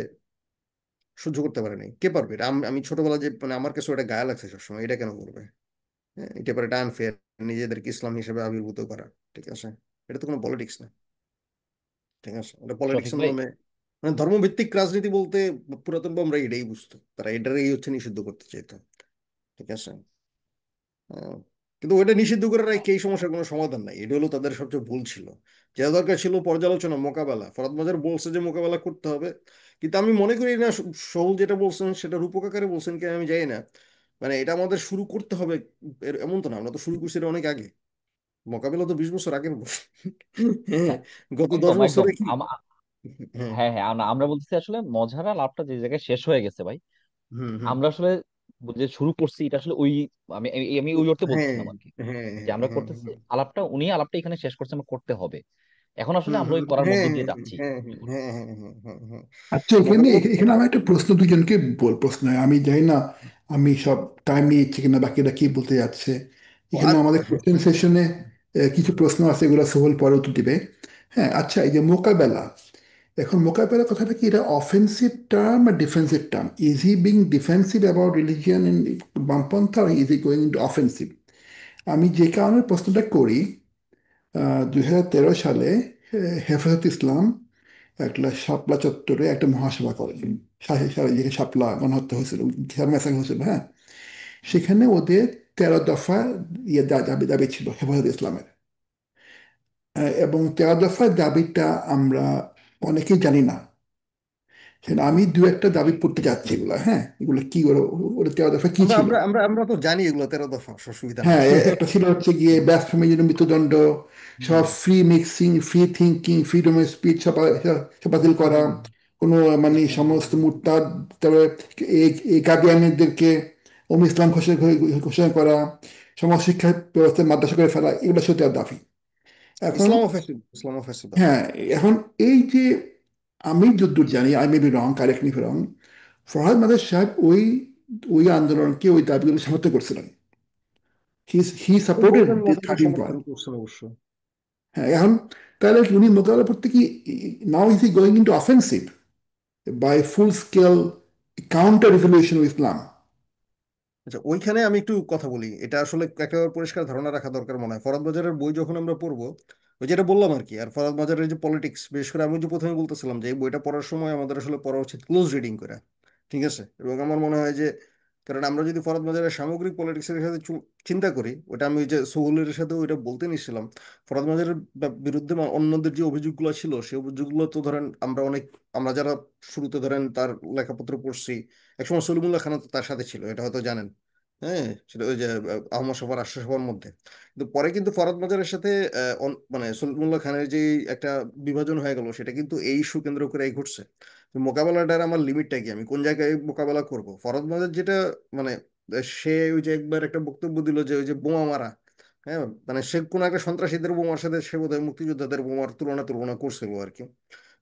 সহ্য করতে পারেনি। কে পারবে এটা? আমি ছোটবেলা যে মানে আমার কাছে ওটা গায়ে লাগছে সবসময়, এটা কেন করবে? হ্যাঁ, এটা পরে এটা আনফেয়ার, নিজেদেরকে ইসলাম হিসেবে আবির্ভূত করা। ঠিক আছে, এটা তো কোনো পলিটিক্স না। ঠিক আছে, এটা শফিক পলিটিক্সের ভাই, নামে মানে ধর্মভিত্তিক রাজনীতি বলতে পুরাতন আমরা এটাই বুঝতো, তারা এটারই হচ্ছে নিষিদ্ধ করতে চাইতো। ঠিক আছে। আহ, কিন্তু ওইটা নিষিদ্ধ করে রাখে এই সমস্যার কোনো সমাধান নাই, এটা হলো তাদের সবচেয়ে ভুল ছিল। যেটা দরকার ছিল পর্যালোচনা, মোকাবেলা। ফরাদ মাজার বলছে যে মোকাবেলা করতে হবে, কিন্তু আমি মনে করি না সহুল যেটা বলছেন সেটা রূপক আকারে বলছেন কি আমি জানি না। মানে এটা আমাদের শুরু করতে হবে এমন তো না, আমরা তো শুরু করছি এটা অনেক আগে। মোকাবেলা তো 20 বছর আগের হ্যাঁ, হ্যাঁ, গত দশ একদম একদম। বছরে কি। হ্যাঁ। হ্যাঁ হ্যাঁ, আমরা বলতেছি আসলে মজারা লাভটা যে জায়গায় শেষ হয়ে গেছে ভাই, হুম হুম। আমরা আসলে যে শুরু করছি এটা আসলে ওই, আমি আমি আমি ওই অর্থে হ্যাঁ বলতেছিলাম আর কি, হ্যাঁ যে হ্যাঁ আমরা হ্যাঁ করতেছি হ্যাঁ। আলাপটা এখানে শেষ করছে, আমরা করতে হবে। এখন আসলে হুম আমরা হুম। ওই করার হ্যাঁ মধ্য হ্যাঁ দিয়ে যাচ্ছি। হ্যাঁ হ্যাঁ হ্যাঁ হ্যাঁ হ্যাঁ হ্যাঁ। আচ্ছা, এখানে মোকাবেলা। এখানে আমার একটা প্রশ্ন দুজনকে প্রশ্ন হয়, আমি জানি না আমি সব টাইম নিয়েছি কিনা, বাকিরা কি বলতে যাচ্ছে। ও, এখানে আর আমাদের কোশ্চেন সেশনে কিছু প্রশ্ন আছে, এগুলো সোহেল পরে উত্তর দিবে। হ্যাঁ, আচ্ছা, এই যে মোকাবেলা, এখন মোকাবেলা কথাটা কি, এটা অফেন্সিভ টার্ম বা defensive term? Is he being defensive about religion in বামপন্থা, আর is he going into offensive? আমি যে কারণে প্রশ্নটা করি, 2013 সালে হেফাজত ইসলাম একটা শাপলা চত্বরে একটা মহাসভা করেন। যে শাপলা গণহত্যা হয়েছিল, ম্যাসাকার হয়েছিল, হ্যাঁ। সেখানে ওদের 13 দফা দাবি দাবি ছিল হেফাজত ইসলামের। এবং 13 দফার দাবিটা আমরা অনেকেই জানি না। সেটা আমি দু একটা দাবি পড়তে যাচ্ছি, এগুলো, হ্যাঁ, এগুলো কি, ওটা 13 দফা কি আমরা ছিল? আমরা আমরা আমরা তো জানি এগুলো 13 দফা, অসুবিধা নাই। হ্যাঁ, একটা ছিল হচ্ছে গিয়ে ব্লাসফেমির জন্য মৃত্যুদণ্ড, সব hmm free mixing, free thinking, freedom of speech সব সব বাতিল করা, হুম কোনো মানে সমস্ত মুরতাদ, তারপরে এই কাদিয়ানীদেরকে ইসলাম ঘোষণা ঘোষণা করা, সমস্ত শিক্ষা ব্যবস্থা মাদ্রাসা করে ফেলা, এগুলো সত্যি আর দাবি। এখন, ইসলামোফ্যাসিদ, ইসলামোফ্যাসিদ দাবি। হ্যাঁ, এখন এই যে, আমি যতদূর জানি, I may be wrong, correct me wrong, Farhad mother সাহেব ওই ওই আন্দোলনকে, ওই দাবিগুলো সমর্থন করছিলেন। হি সাপোর্টেড বলবেন দিস মতামত 13 সমর্থন পয়েন্ট। করছেন অবশ্য। হ্যাঁ, এখন তাহলে কি উনি মোকাবেলা করতে কি, now is he going into offensive by full scale counter revolution Islam? আচ্ছা, ওইখানে আমি একটু কথা বলি, এটা আসলে একেবারে পরিষ্কার ধারণা রাখা দরকার মনে হয়। ফরাদ বাজারের বই যখন আমরা পড়বো, ওই যেটা বললাম আর কি, আর ফরাদ বাজারের যে পলিটিক্স, বিশেষ করে আমি যে প্রথমে বলতেছিলাম যে এই বইটা পড়ার সময় আমাদের আসলে পড়া উচিত ক্লোজ রিডিং করে। ঠিক আছে, এবং আমার মনে হয় যে, কারণ আমরা যদি ফরাদ বাজারের সামগ্রিক পলিটিক্সের সাথে চিন্তা করি, ওটা আমি ওই যে সোহেলের সাথে ওইটা বলতে নিছিলাম, ফরাদ বাজারের বিরুদ্ধে অন্যদের যে অভিযোগগুলো ছিল, সেই অভিযোগগুলো তো ধরেন আমরা অনেক, আমরা যারা শুরুতে ধরেন তার লেখাপত্র পড়ছি, একসময় সলিমুল্লাহ খান তো তার সাথে ছিল, এটা হয়তো জানেন। হ্যাঁ, সেটা ওই যে আহমদ সভার রাষ্ট্র সভার মধ্যে। কিন্তু পরে কিন্তু ফরাদ মাজারের সাথে মানে সলিমুল্লাহ খানের যে একটা বিভাজন হয়ে গেল, সেটা কিন্তু এই ইস্যু কেন্দ্র করেই ঘটছে। তো মোকাবেলাটার আমার লিমিটটা কি, আমি কোন জায়গায় মোকাবেলা করব? ফরাদ মাজার যেটা, মানে সে ওই যে একবার একটা বক্তব্য দিল যে ওই যে বোমা মারা, হ্যাঁ, মানে সে কোন একটা সন্ত্রাসীদের বোমার সাথে সে বোধহয় মুক্তিযোদ্ধাদের বোমার তুলনা তুলনা করছিল আর কি।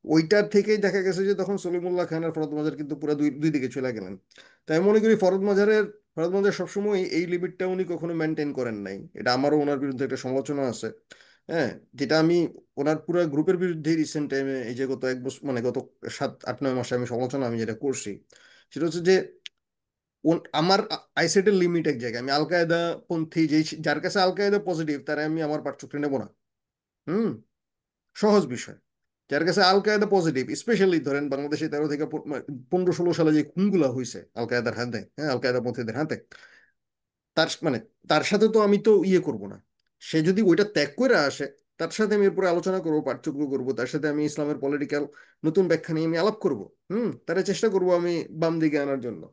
ওইটার থেকেই দেখা গেছে যে তখন সলিমুল্লাহ খান আর ফরদ মাজার কিন্তু পুরো দুই দুই দিকে চলে গেলেন। তাই আমি মনে করি ফরদ মাজার সবসময় এই লিমিটটা উনি কখনো মেনটেন করেন নাই, এটা আমারও ওনার বিরুদ্ধে একটা সমালোচনা আছে। হ্যাঁ, যেটা আমি ওনার পুরো গ্রুপের বিরুদ্ধে রিসেন্ট টাইমে, এই যে গত 1 বছর, মানে গত 7 8 9 মাসে আমি সমালোচনা আমি যেটা করছি, সেটা হচ্ছে যে আমার আইসেটের লিমিট এক জায়গায়। আমি আল কায়দা পন্থী, যে যার কাছে আল কায়দা পজিটিভ তারা আমি আমার পাঠচক্রে নেবো না। হুম, সহজ বিষয়। যার কাছে আল কায়দা পজিটিভ, স্পেশালি ধরেন বাংলাদেশে 13 থেকে 15 16 সালে যে খুনগুলা হয়েছে আল কায়দার হাতে, হ্যাঁ, আল কায়দা পন্থীদের হাতে, তার মানে তার সাথে তো আমি তো ইয়ে করব না। সে যদি ওইটা ত্যাগ করে আসে, তার সাথে আমি এরপরে আলোচনা করবো, পার্থক্য করব, তার সাথে আমি ইসলামের পলিটিক্যাল নতুন ব্যাখ্যা নিয়ে আমি আলাপ করব। তারা চেষ্টা করব আমি বাম দিকে আনার জন্য।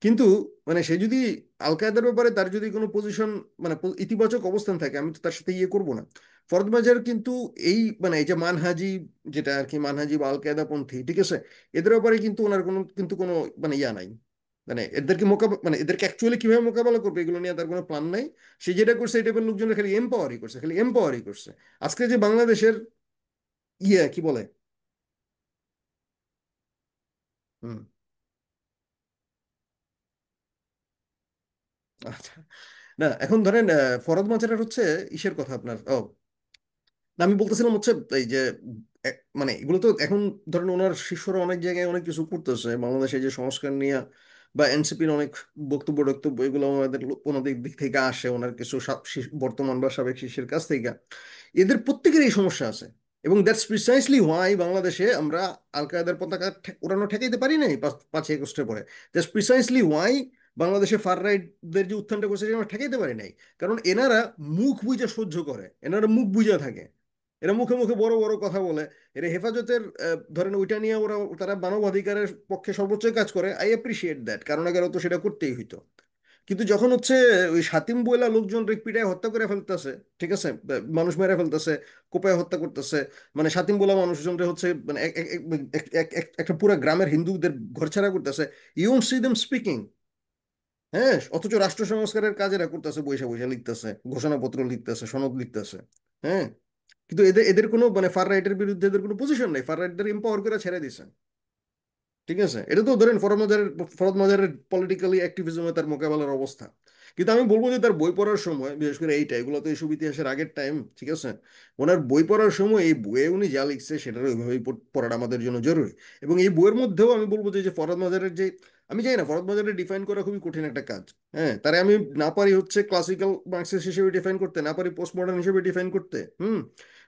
কিন্তু মানে সে যদি আল কায়দার ব্যাপারে তার যদি কোনো পজিশন, মানে ইতিবাচক অবস্থান থাকে, আমি তো তার সাথে ইয়ে করব না। ফরদ মাজার কিন্তু এই মানে এই যে মানহাজি, যেটা আর কি মানহাজি বা আল কায়দা পন্থী, ঠিক আছে, এদের ব্যাপারে কিন্তু ওনার কোনো মানে ইয়া নাই। মানে এদেরকে মোকাবেলা, মানে এদেরকে অ্যাকচুয়ালি কিভাবে মোকাবেলা করবে এগুলো নিয়ে তার কোনো প্ল্যান নাই। সে যেটা করছে এই টাইপের লোকজনের খালি এম্পাওয়ারই করছে, খালি এম্পাওয়ারই করছে। আজকে যে বাংলাদেশের ইয়ে কি বলে। হুম। আচ্ছা, না এখন ধরেন ফরদ মাজারের হচ্ছে ইসের কথা আপনার, ও না, আমি বলতেছিলাম হচ্ছে এই যে মানে এগুলো তো এখন ধরেন ওনার শিষ্যরা অনেক জায়গায় অনেক কিছু করতেছে বাংলাদেশে, যে সংস্কার নিয়ে বা এনসিপির অনেক বক্তব্য টক্তব্য, এগুলো আমাদের ওনাদের দিক থেকে আসে, ওনার কিছু বর্তমান বা সাবেক শিষ্যের কাছ থেকে। এদের প্রত্যেকের এই সমস্যা আছে, এবং দ্যাটস প্রিসাইসলি হোয়াই বাংলাদেশে আমরা আল কায়দার পতাকা ওড়ানো ঠেকাইতে পারি নাই 5ই আগস্টের পরে। দ্যাটস প্রিসাইসলি হোয়াই বাংলাদেশে ফার রাইটদের যে উত্থানটা করছে সেটা আমরা ঠেকাইতে পারি নাই, কারণ এনারা মুখ বুজে সহ্য করে, এনারা মুখ বুজে থাকে, এরা মুখে মুখে বড় বড় কথা বলে, এরা হেফাজতের ধরেন ওইটা নিয়ে ওরা তারা মানবাধিকারের পক্ষে সর্বোচ্চ কাজ করে, আই অ্যাপ্রিসিয়েট দ্যাট, কারণ আগে তো সেটা করতেই হইতো। কিন্তু যখন হচ্ছে ওই সাতিম বইলা লোকজন পিটায় হত্যা করে ফেলতেছে, ঠিক আছে, মানুষ মেরে ফেলতেছে, কোপায় হত্যা করতেছে, মানে সাতিম বলা মানুষজনরে হচ্ছে মানে একটা পুরো গ্রামের হিন্দুদের ঘরছাড়া করতেছে, ইউ সি দেম স্পিকিং। হ্যাঁ, অথচ রাষ্ট্র সংস্কারের কাজ এরা করতেছে, বৈশা বৈশা লিখতেছে, ঘোষণাপত্র লিখতেছে, সনদ লিখতেছে। হ্যাঁ, কিন্তু এদের এদের কোনো মানে ফার রাইটের বিরুদ্ধে এদের কোনো পজিশন নেই, ফার রাইটদের এম্পাওয়ার করে ছেড়ে দিছে। ঠিক আছে, এটা তো ধরেন ফরদ মাজারের পলিটিক্যালি অ্যাক্টিভিজমে তার মোকাবেলার অবস্থা। কিন্তু আমি বলবো যে তার বই পড়ার সময়, বিশেষ করে এইটা, এগুলো তো এইসব ইতিহাসের আগের টাইম, ঠিক আছে, ওনার বই পড়ার সময় এই বইয়ে উনি যা লিখছে সেটার ওইভাবেই পড়াটা আমাদের জন্য জরুরি। এবং এই বইয়ের মধ্যেও আমি বলবো যে যে ফরদ মাজারের যে, আমি জানি না, ফরদ মাজারের ডিফাইন করা খুবই কঠিন একটা কাজ। হ্যাঁ, তারে আমি না পারি হচ্ছে ক্লাসিক্যাল মার্কসিস্ট হিসেবে ডিফাইন করতে, না পারি পোস্ট মডার্ন হিসেবে ডিফাইন করতে।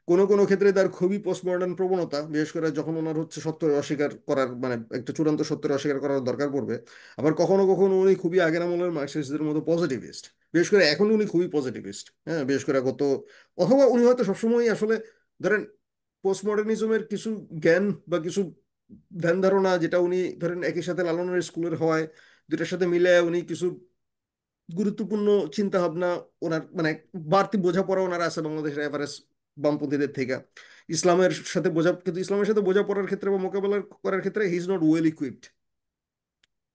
কোনো কোনো ক্ষেত্রে তার খুবই পোস্ট মডার্ন প্রবণতা, বিশেষ করে যখন ওনার হচ্ছে সত্য অস্বীকার করার মানে একটা চূড়ান্ত সত্যের অস্বীকার করার দরকার পড়বে। আবার কখনো কখনো উনি খুবই আগের আমলের মার্কসিস্টদের মতো পজিটিভিস্ট, বিশেষ করে এখন উনি খুবই পজিটিভিস্ট। হ্যাঁ, বিশেষ করে অথবা উনি হয়তো সবসময় আসলে ধরেন পোস্ট মডার্নিজমের কিছু জ্ঞান বা কিছু ধ্যান ধারণা যেটা উনি ধরেন একই সাথে লালনের স্কুলের হওয়ায় দুইটার সাথে মিলে উনি কিছু গুরুত্বপূর্ণ চিন্তা ভাবনা ওনার মানে বাড়তি বোঝাপড়া ওনার আছে বাংলাদেশের এভারেজ বামপন্থীদের থেকে। ইসলামের সাথে কিন্তু ইসলামের সাথে বোঝাপড়ার ক্ষেত্রে বা মোকাবেলা করার ক্ষেত্রে he is not well equipped,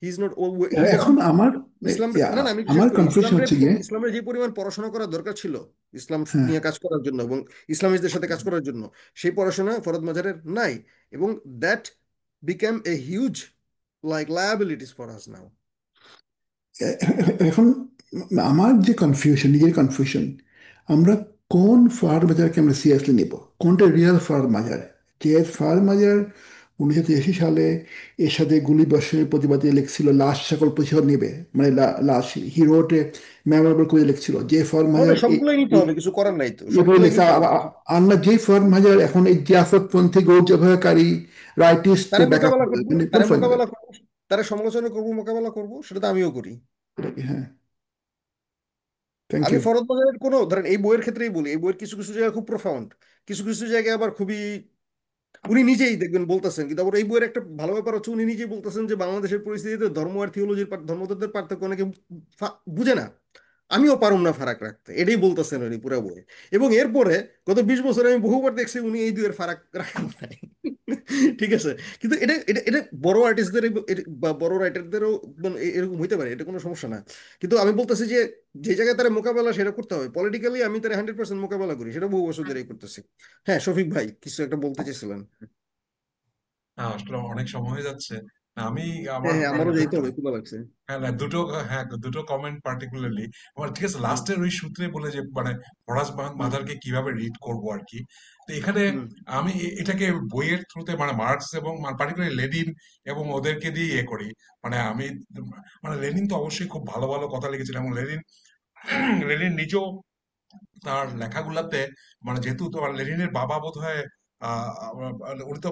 he is not he এখন ডাজন্ট। আমার ইসলাম, না না, আমি শেষ আমার করি। কনফিউশন হচ্ছে গিয়ে, ইসলামের যে পরিমাণ পড়াশোনা করা দরকার ছিল ইসলাম হ্যাঁ, নিয়ে কাজ করার জন্য এবং ইসলামিস্টদের সাথে কাজ করার জন্য, সেই পড়াশোনা ফরদ মাজারের নাই। এবং that became a huge like liabilities for us now. এখন আমার যে কনফিউশন, নিজের কনফিউশন, আমরা কোন ফার বাজারকে আমরা সিরিয়াসলি নেব, কোনটা রিয়েল ফার বাজার? যে ফার বাজার 1983 সালে এরশাদে গুলি বর্ষণের প্রতিবাদে লিখছিল লাশ সকল প্রতিশোধ নেবে, মানে লাশ, হি রোট এ মেমোরেবল করে লিখছিল, যে ফার আমাদের বাজার সবগুলোই নিতে হবে, কিছু করার নাই তো, এভাবে সবগুলোই লেখা। নিতে হবে। আমরা যে ফার বাজার এখন এই জিয়াফতপন্থী গৌরবকারী রাইটিস্টকে তারা ব্যাকআপ মোকাবেলা করে, করবো, মানে কোন তারা ফার বাজার? মোকাবেলা করবো, তারা সমালোচনা করবো, মোকাবেলা করবো, সেটা তো আমিও করি। হ্যাঁ, থ্যাংক আমি ইউ। ফরদ বাজারের কোনো ধরেন এই বইয়ের ক্ষেত্রেই বলি, এই বইয়ের কিছু কিছু জায়গা খুব প্রফাউন্ড, কিছু কিছু জায়গায় আবার খুবই, উনি নিজেই দেখবেন বলতেছেন। কিন্তু আবার এই বইয়ের একটা ভালো ব্যাপার হচ্ছে উনি নিজেই বলতেছেন যে বাংলাদেশের পরিস্থিতিতে ধর্ম আর থিওলজির ধর্মতত্ত্বের পার্থক্য অনেকে বুঝে না, আমিও পারুম না ফারাক রাখতে, এটাই বলতেছেন উনি পুরো বইয়ে। এবং এরপরে গত 20 বছরে আমি বহুবার দেখছি উনি এই দুইয়ের ফারাক রাখেন নাই। ঠিক আছে, কিন্তু এটা এটা এটা বড় আর্টিস্টদের বা বড় রাইটারদেরও এরকম হইতে পারে, এটা কোনো সমস্যা না। কিন্তু আমি বলতেছি যে যে জায়গায় তারা মোকাবেলা সেটা করতে হবে পলিটিক্যালি, আমি তারা 100% মোকাবেলা করি, সেটা বহু বছর ধরেই করতেছি। হ্যাঁ, শফিক ভাই কিছু একটা বলতে চেয়েছিলেন। না আসলে অনেক সময় হয়ে যাচ্ছে। না, আমি হ্যাঁ আমার হ্যাঁ, মানে আমারও যাইতে দুটো, হবে, ক্ষুধা লাগছে। হ্যাঁ না দুটো, হ্যাঁ দুটো কমেন্ট পার্টিকুলারলি আমার ঠিক আছে হুম লাস্টের ওই সূত্রে বলে যে মানে ফরাজ হুম মাদারকে কিভাবে রিড করব আর কি। তো এখানে হুম আমি এটাকে বইয়ের থ্রুতে মানে মার্কস এবং পার্টিকুলারলি লেনিন এবং ওদেরকে দিয়ে ইয়ে করি। মানে আমি মানে লেনিন তো অবশ্যই খুব ভালো ভালো কথা লিখেছিলেন এবং লেনিন লেনিন নিজেও তার লেখাগুলাতে মানে যেহেতু তোমার লেনিনের বাবা বোধহয় উনি তো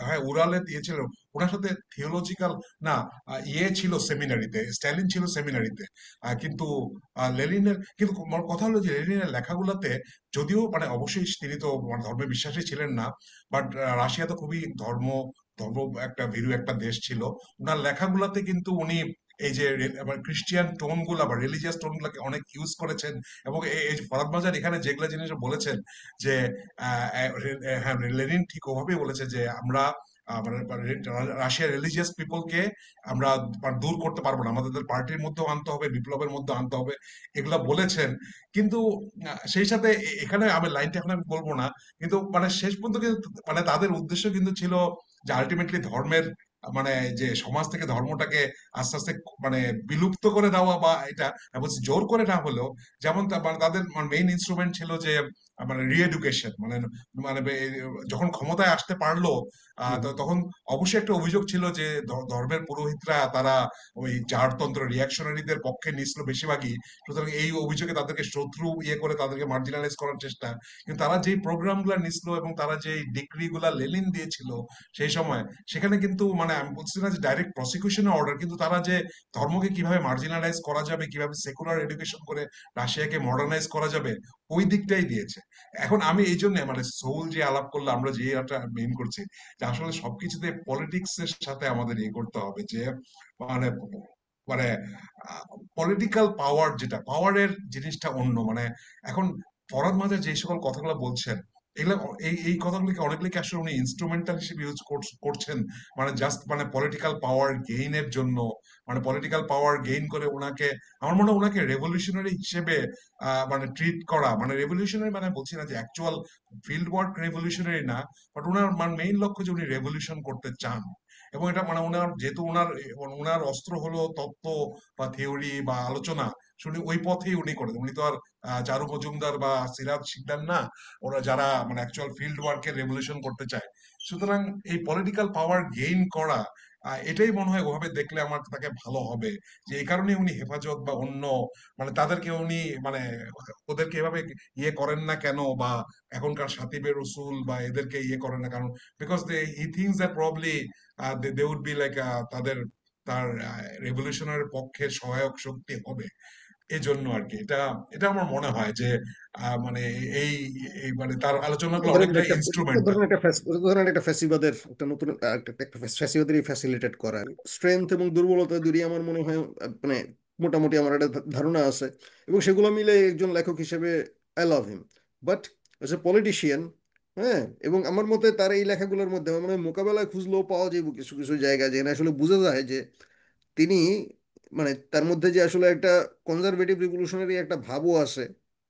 হ্যাঁ উরালে দিয়েছিল, ওনার সাথে থিওলজিক্যাল না ইয়ে ছিল সেমিনারিতে, স্ট্যালিন ছিল সেমিনারিতে। কিন্তু লেনিনের কিন্তু কথা হলো যে লেনিনের লেখাগুলাতে যদিও মানে অবশ্যই তিনি তো মানে ধর্মে বিশ্বাসী ছিলেন না, বাট রাশিয়া তো খুবই ধর্ম একটা ভীরু একটা দেশ ছিল। ওনার লেখাগুলাতে কিন্তু উনি এই যে ক্রিশ্চিয়ান টোন গুলা বা রিলিজিয়াস টোন গুলাকে অনেক ইউজ করেছেন। এবং এই যে ফরাদ মাজার এখানে যেগুলো জিনিস বলেছেন যে হ্যাঁ লেনিন ঠিক ওভাবেই বলেছে যে আমরা রাশিয়ার রিলিজিয়াস পিপলকে আমরা দূর করতে পারবো না, আমাদের পার্টির মধ্যেও আনতে হবে, বিপ্লবের মধ্যে আনতে হবে, এগুলা বলেছেন। কিন্তু সেই সাথে এখানে আমি লাইনটা এখন আমি বলবো না, কিন্তু মানে শেষ পর্যন্ত কিন্তু মানে তাদের উদ্দেশ্য কিন্তু ছিল যে আলটিমেটলি ধর্মের মানে যে সমাজ থেকে ধর্মটাকে আস্তে আস্তে মানে বিলুপ্ত করে দেওয়া, বা এটা বলছি জোর করে না হলেও, যেমন মানে তাদের মেইন ইনস্ট্রুমেন্ট ছিল যে মানে রিএডুকেশন, মানে মানে যখন ক্ষমতায় আসতে পারলো, হুম। তো তখন অবশ্যই একটা অভিযোগ ছিল যে ধর্মের পুরোহিতরা তারা ওই জারতন্ত্র রিয়াকশনারিদের পক্ষে নিছিল বেশিরভাগই। সুতরাং এই অভিযোগে তাদেরকে শত্রু করে তাদেরকে মার্জিনালাইজ করার চেষ্টা। কিন্তু তারা যেই প্রোগ্রামগুলো নিছিল এবং তারা যে ডিগ্রি গুলা লেনিন দিয়েছিল সেই সময়, সেখানে কিন্তু মানে আমি বলছি না যে ডাইরেক্ট প্রসিকিউশনের অর্ডার, কিন্তু তারা যে ধর্মকে কিভাবে মার্জিনালাইজ করা যাবে, কিভাবে সেকুলার এডুকেশন করে রাশিয়াকে মডার্নাইজ করা যাবে, ওই দিকটাই দিয়েছে। এখন আমি এই জন্য মানে সোল যে আলাপ করলে আমরা যে একটা মেইন করছি, যে আসলে সবকিছুতে পলিটিক্স এর সাথে আমাদের ইয়ে করতে হবে, যে মানে মানে পলিটিক্যাল পাওয়ার, যেটা পাওয়ারের জিনিসটা অন্য। মানে এখন ফরহাদ মাঝে যে সকল কথাগুলো বলছেন, এগুলো এই কথাগুলিকে অনেকগুলিকে আসলে উনি ইনস্ট্রুমেন্টাল হিসেবে ইউজ করছেন, মানে জাস্ট মানে পলিটিক্যাল পাওয়ার গেইনের জন্য। মানে পলিটিক্যাল পাওয়ার গেইন করে ওনাকে, আমার মনে হয় ওনাকে রেভলিউশনারি হিসেবে মানে ট্রিট করা, মানে রেভলিউশনারি মানে বলছি না যে অ্যাকচুয়াল ফিল্ড ওয়ার্ক রেভলিউশনারি না, বাট ওনার মানে মেইন লক্ষ্য যে উনি রেভলিউশন করতে চান। এবং এটা মানে ওনার যেহেতু ওনার ওনার অস্ত্র হলো তত্ত্ব বা থিওরি বা আলোচনা, শুনি ওই পথেই উনি করেন। উনি তো আর চারু মজুমদার বা সিরাজ শিকদার না, ওরা যারা মানে অ্যাকচুয়াল ফিল্ড ওয়ার্কের রেভলিউশন করতে চায়। সুতরাং এই পলিটিক্যাল পাওয়ার গেইন করা, এটাই মনে হয় ওভাবে দেখলে আমার তাকে ভালো হবে। যে এই কারণে উনি হেফাজত বা অন্য মানে তাদেরকে উনি মানে ওদেরকে এভাবে ইয়ে করেন না কেন, বা এখনকার সাতিবে রসুল বা এদেরকে ইয়ে করেন না কারণ, because they he thinks that probably they would be like তাদের তার রেভলিউশনের পক্ষে সহায়ক শক্তি হবে। এজন্য আর কি এটা এটা আমার মনে হয় যে মানে এই এই মানে তার আলোচনাগুলো ধরেন যে অনেকটা একটা ইনস্ট্রুমেন্টাল। ধরেন একটা ধরেন একটা ফ্যাসিবাদের একটা নতুন একটা ফ্যাসিবাদের ফ্যাসিলিটেট করা স্ট্রেংথ এবং দুর্বলতা দুটোই আমার মনে হয় মানে মোটামুটি আমার একটা ধারণা আছে, এবং সেগুলো মিলে একজন লেখক হিসেবে I love him. But as a politician, হ্যাঁ, এবং আমার মতে তার এই লেখাগুলোর মধ্যে আমার মনে হয় মোকাবেলায় খুঁজলেও পাওয়া যায় কিছু কিছু জায়গা যেখানে আসলে বোঝা যায় যে তিনি মানে তার মধ্যে যে আসলে একটা কনজারভেটিভ রিভলিউশনারি একটা ভাবও আছে,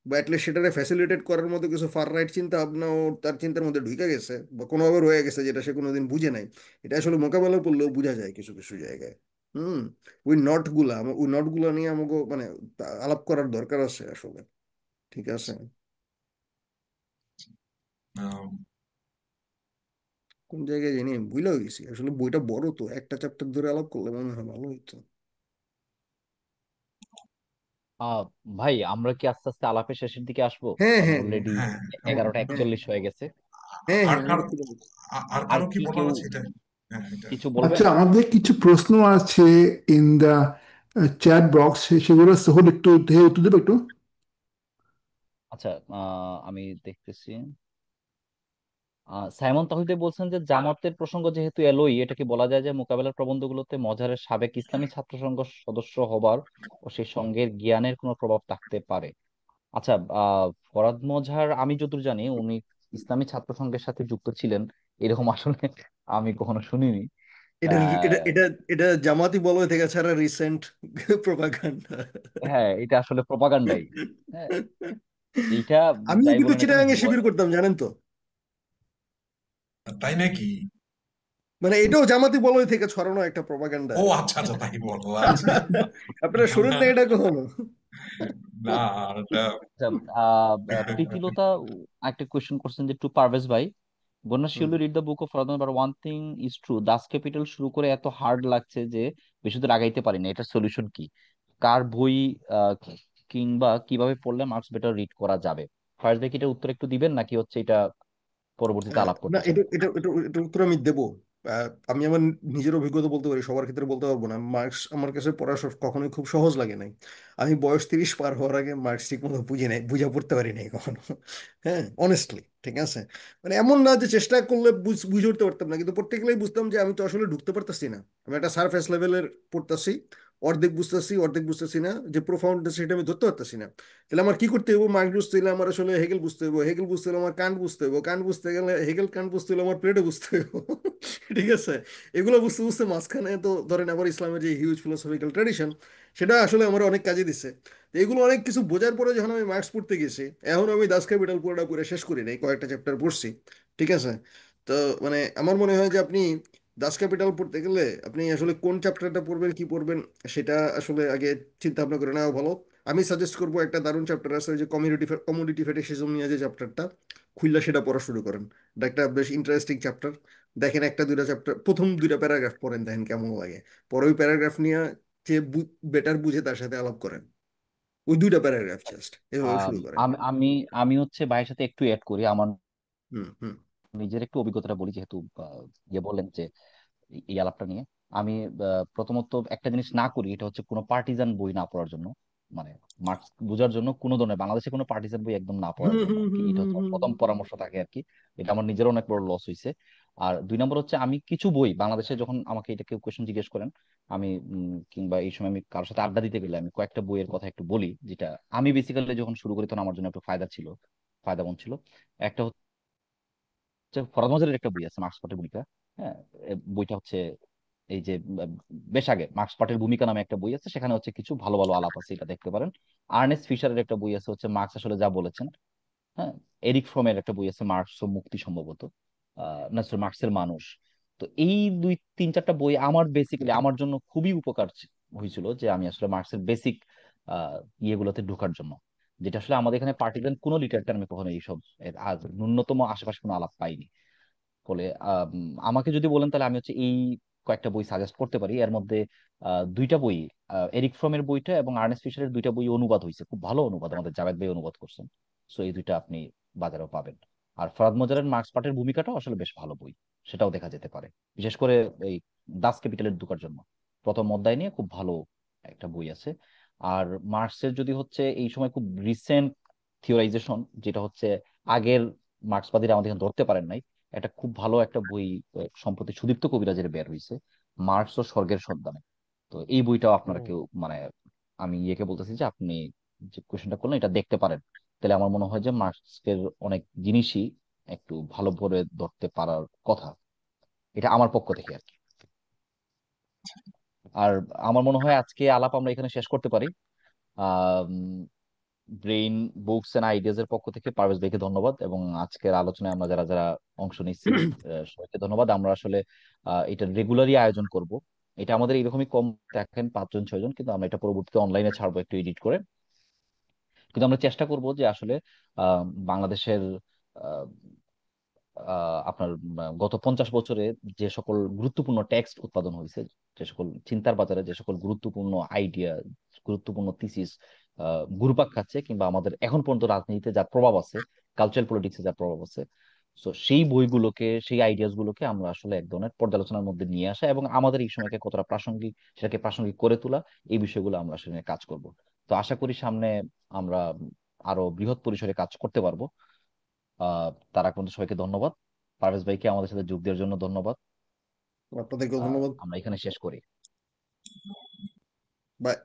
বা অ্যাটলিস্ট সেটারে ফ্যাসিলিটেট করার মতো কিছু ফার রাইট চিন্তা ভাবনাও তার চিন্তার মধ্যে ঢুকে গেছে বা কোনোভাবে রয়ে গেছে যেটা সে কোনোদিন বুঝে নাই। এটা আসলে মোকাবেলা করলেও বোঝা যায় কিছু কিছু জায়গায়। হুম। ওই নটগুলা নিয়ে আমাকে মানে আলাপ করার দরকার আছে আসলে। ঠিক আছে। কোন জায়গায় জানি আমি ভুলেও গেছি আসলে, বইটা বড় তো একটা চ্যাপ্টার ধরে আলাপ করলে মনে হয় ভালো হইতো। আহ ভাই, আমরা কি আস্তে আস্তে আলাপের শেষের দিকে আসবো? হ্যাঁ কারণ হ্যাঁ হ্যাঁ অলরেডি হ্যাঁ, 11টা 41 হয়ে গেছে। হ্যাঁ আর হ্যাঁ আর আমি একটু বলছি। আর আর কারো কি কি বলার কেউ আছে এটা? হ্যাঁ এটা। কিছু বলবেন? আচ্ছা, আমাদের কিছু প্রশ্ন আছে ইন দা চ্যাট বক্স, সেগুলো সোহেল একটু দেহে উত্তর দেবে একটু। আচ্ছা, আমি দেখতেছি। সাইমন তাহিদে বলছেন যে জামাতের প্রসঙ্গ যেহেতু এলোই, এটা কি বলা যায় যে মোকাবেলার প্রবন্ধগুলোতে মজারের সাবেক ইসলামী ছাত্র সংঘ সদস্য হবার ও সেই সঙ্গের জ্ঞানের কোনো প্রভাব থাকতে পারে? আচ্ছা, ফরাদ মজহার আমি যতদূর জানি উনি ইসলামী ছাত্র সংঘের সাথে যুক্ত ছিলেন, এরকম আসলে আমি কখনো শুনিনি। এটা এটা আহ, এটা এটা জামাতি বলয় থেকে ছাড়া রিসেন্ট প্রপাগান্ডা। হ্যাঁ, এটা আসলে প্রপাগান্ডাই। হ্যাঁ, এইটা আমিও যাই কিন্তু বলেন না কেন চিটাগাঙে ভুয়া। শিবির করতাম জানেন তো। তাই নাকি? মানে এটাও জামাতি বলয় থেকে ছড়ানো একটা প্রপাগান্ডা ও আর কি। আচ্ছা আচ্ছা, তাই বলো, আচ্ছা। আপনারা শুনেন না এটা কখনো? না এটা আচ্ছা, প্রীতিলতা একটা কোয়েশ্চেন করছেন যে টু পারভেজ ভাই, Bonya hmm. Shiuli read the book of রাদান, but one thing is true, Das Kapital শুরু করে এত হার্ড লাগছে যে বেশি দূর আগাইতে পারি না। এটার সলিউশন কি? কার বই আহ, কিংবা কিভাবে পড়লে মার্কস বেটার রিড করা যাবে? ফার্স্ট দেখি এটা উত্তর একটু দিবেন, নাকি হচ্ছে এটা পরবর্তীতে আলাপ না, করতে চান? এটা উত্তর আমি দেবো। আমি আমার নিজের অভিজ্ঞতা বলতে পারি, সবার ক্ষেত্রে বলতে পারবো না। মার্কস আমার কাছে পড়া কখনোই খুব সহজ লাগে নাই। আমি বয়স 30 পার হওয়ার আগে মার্কস ঠিক মতো বুঝি নাই, বুঝা পড়তে পারি নাই কখনো। হ্যাঁ, অনেস্টলি। ঠিক আছে। মানে এমন না যে চেষ্টা করলে বুঝে উঠতে পারতাম না, কিন্তু প্রত্যেক গেলেই বুঝতাম যে আমি তো আসলে ঢুকতে পারতাছি না। আমি একটা সারফেস লেভেলের পড়তাছি, অর্ধেক বুঝতেছি অর্ধেক বুঝতেছি না, যে প্রোফাউন্ড সেটা আমি ধরতে পারতাছি না। তাহলে আমার কি করতে হইব? মার্কস বুঝতে হলে আমার আসলে হেগেল বুঝতে হইব, হেগেল বুঝতে হলে আমার কান্ট বুঝতে হইব, কান্ট বুঝতে গেলে হেগেল কান্ট বুঝতে হলে আমার প্লেটো বুঝতে হইব। ঠিক আছে। এগুলো বুঝতে বুঝতে মাঝখানে তো ধরেন আবার ইসলামের যে হিউজ ফিলোসফিক্যাল ট্র্যাডিশন, সেটা আসলে আমার অনেক কাজে দিছে। তো এগুলো অনেক কিছু বোঝার পরে যখন আমি মার্কস পড়তে গেছি, এখন আমি দাস ক্যাপিটাল পুরোটা পড়ে শেষ করি নাই, কয়েকটা চ্যাপ্টার পড়ছি। ঠিক আছে। তো মানে আমার মনে হয় যে আপনি দাস ক্যাপিটাল পড়তে গেলে আপনি আসলে কোন চ্যাপ্টারটা পড়বেন কি পড়বেন সেটা আসলে আগে চিন্তা ভাবনা করে নেওয়া ভালো। আমি সাজেস্ট করবো, একটা দারুণ চ্যাপ্টার আছে ওই যে কমোডিটি ফেটিশিজম নিয়ে যে চ্যাপ্টারটা, খুললা সেটা পড়া শুরু করেন। এটা একটা বেশ ইন্টারেস্টিং চ্যাপ্টার। দেখেন একটা দুইটা চ্যাপ্টার, প্রথম দুইটা প্যারাগ্রাফ পড়েন, দেখেন কেমন লাগে। পরে ওই প্যারাগ্রাফ নিয়ে যে বেটার বুঝে তার সাথে আলাপ করেন, ওই দুইটা প্যারাগ্রাফ জাস্ট এভাবে আম, শুরু করেন। আমি আমি আমি হচ্ছে ভাইয়ের সাথে একটু এড করি আমার হুম হুম নিজের একটু অভিজ্ঞতাটা বলি, যেহেতু ইয়ে বললেন যে এই আলাপটা নিয়ে। আমি প্রথমত একটা জিনিস না করি, এটা হচ্ছে কোনো পার্টিজান বই না পড়ার জন্য, মানে মার্কস বোঝার জন্য কোনো ধরনের বাংলাদেশে কোনো পার্টিজান বই একদম না পড়ার হুম জন্য হুম আর কি। হুম এটা হুম হচ্ছে আমার হুম প্রথম হুম। পরামর্শ থাকে আর কি। এটা আমার নিজের অনেক বড় লস হয়েছে। আর দুই নম্বর হচ্ছে, আমি কিছু বই বাংলাদেশে যখন আমাকে এটা কেউ কোয়েশ্চেন জিজ্ঞেস করেন, আমি কিংবা এই সময় আমি কারোর সাথে আড্ডা দিতে গেলে আমি কয়েকটা বইয়ের কথা একটু বলি, যেটা আমি বেসিক্যালি যখন শুরু করি তখন আমার জন্য একটু ফায়দামন্দ ছিল। একটা হচ্ছে ফরাদ মজরের একটা বই আছে, মার্কস পার্টের ভূমিকা। হ্যাঁ, বইটা হচ্ছে এই যে বেশ আগে মার্কস পার্টের ভূমিকা নামে একটা বই আছে, সেখানে হচ্ছে কিছু ভালো ভালো আলাপ আছে, এটা দেখতে পারেন। আর্নেস্ট ফিশারের একটা বই আছে হচ্ছে মার্কস আসলে যা বলেছেন। হ্যাঁ, এরিক ফ্রমের একটা বই আছে মার্কস ও মুক্তি সম্ভবত, না সরি, মার্কসের মানুষ। তো এই দুই তিন চারটা বই আমার বেসিক্যালি আমার জন্য খুবই উপকার হয়েছিল, যে আমি আসলে মার্কসের বেসিক ইয়েগুলোতে ঢোকার জন্য, যেটা আসলে আমাদের এখানে পার্টিকুলার কোনো লিটারেচার আমি কখনো এইসব আজ ন্যূনতম আশেপাশে কোনো আলাপ পাইনি। ফলে আমাকে যদি বলেন তাহলে আমি হচ্ছে এই কয়েকটা বই সাজেস্ট করতে পারি। এর মধ্যে দুইটা বই, এরিক ফ্রমের বইটা এবং আর্নেস্ট ফিশারের দুইটা বই অনুবাদ হয়েছে, খুব ভালো অনুবাদ, আমাদের জাভেদ ভাই অনুবাদ করছেন। সো এই দুইটা আপনি বাজারেও পাবেন। আর ফরাদ মজারের মার্কস পার্টের ভূমিকাটাও আসলে বেশ ভালো বই, সেটাও দেখা যেতে পারে, বিশেষ করে এই দাস ক্যাপিটালের ঢোকার জন্য প্রথম অধ্যায় নিয়ে খুব ভালো একটা বই আছে। আর মার্কসের যদি হচ্ছে এই সময় খুব রিসেন্ট থিওরাইজেশন, যেটা হচ্ছে আগের মার্ক্সবাদীরা আমাদের এখানে ধরতে পারেন নাই, একটা খুব ভালো একটা বই সম্প্রতি সুদীপ্ত কবিরাজের বের হয়েছে, মার্কস ও স্বর্গের সন্ধানে। তো এই বইটাও আপনারা ও, কেউ মানে আমি ইয়েকে বলতেছি যে আপনি যে কোয়েশ্চেনটা করলেন এটা দেখতে পারেন। তাহলে আমার মনে হয় যে মার্কসের অনেক জিনিসই একটু ভালো করে ধরতে পারার কথা, এটা আমার পক্ষ থেকে আর কি। আর আমার মনে হয় আজকে আলাপ আমরা এখানে শেষ করতে পারি। আহ ব্রেইন বুকস এন্ড আইডিয়াজ এর পক্ষ থেকে পারভেজ ভাইকে ধন্যবাদ, এবং আজকের আলোচনায় আমরা যারা যারা অংশ নিচ্ছি সবাইকে ধন্যবাদ। আমরা আসলে এটা রেগুলারই আয়োজন করব। এটা আমাদের এরকমই কম দেখেন, 5 জন 6 জন, কিন্তু আমরা এটা পরবর্তীতে অনলাইনে ছাড়বো একটু এডিট করে। কিন্তু আমরা চেষ্টা করব যে আসলে আহ, বাংলাদেশের আহ, আপনার গত 50 বছরে যে সকল গুরুত্বপূর্ণ টেক্সট উৎপাদন হয়েছে, যে সকল চিন্তার বাজারে যে সকল গুরুত্বপূর্ণ আইডিয়া, গুরুত্বপূর্ণ থিসিস ঘুরপাক খাচ্ছে, কিংবা আমাদের এখন পর্যন্ত রাজনীতিতে যার প্রভাব আছে, কালচারাল পলিটিক্সে যার প্রভাব আছে, তো সেই বইগুলোকে, সেই আইডিয়াস গুলোকে আমরা আসলে এক ধরনের পর্যালোচনার মধ্যে নিয়ে আসা এবং আমাদের এই সময়কে কতটা প্রাসঙ্গিক সেটাকে প্রাসঙ্গিক করে তোলা, এই বিষয়গুলো আমরা আসলে নিয়ে কাজ করব। তো আশা করি সামনে আমরা আরো বৃহৎ পরিসরে কাজ করতে পারবো। তার আগ পর্যন্ত সবাইকে ধন্যবাদ। পারভেজ ভাইকে আমাদের সাথে যোগ দেওয়ার জন্য ধন্যবাদ। আপনাদেরকেও ধন্যবাদ। আমরা এখানে শেষ করি। বাই।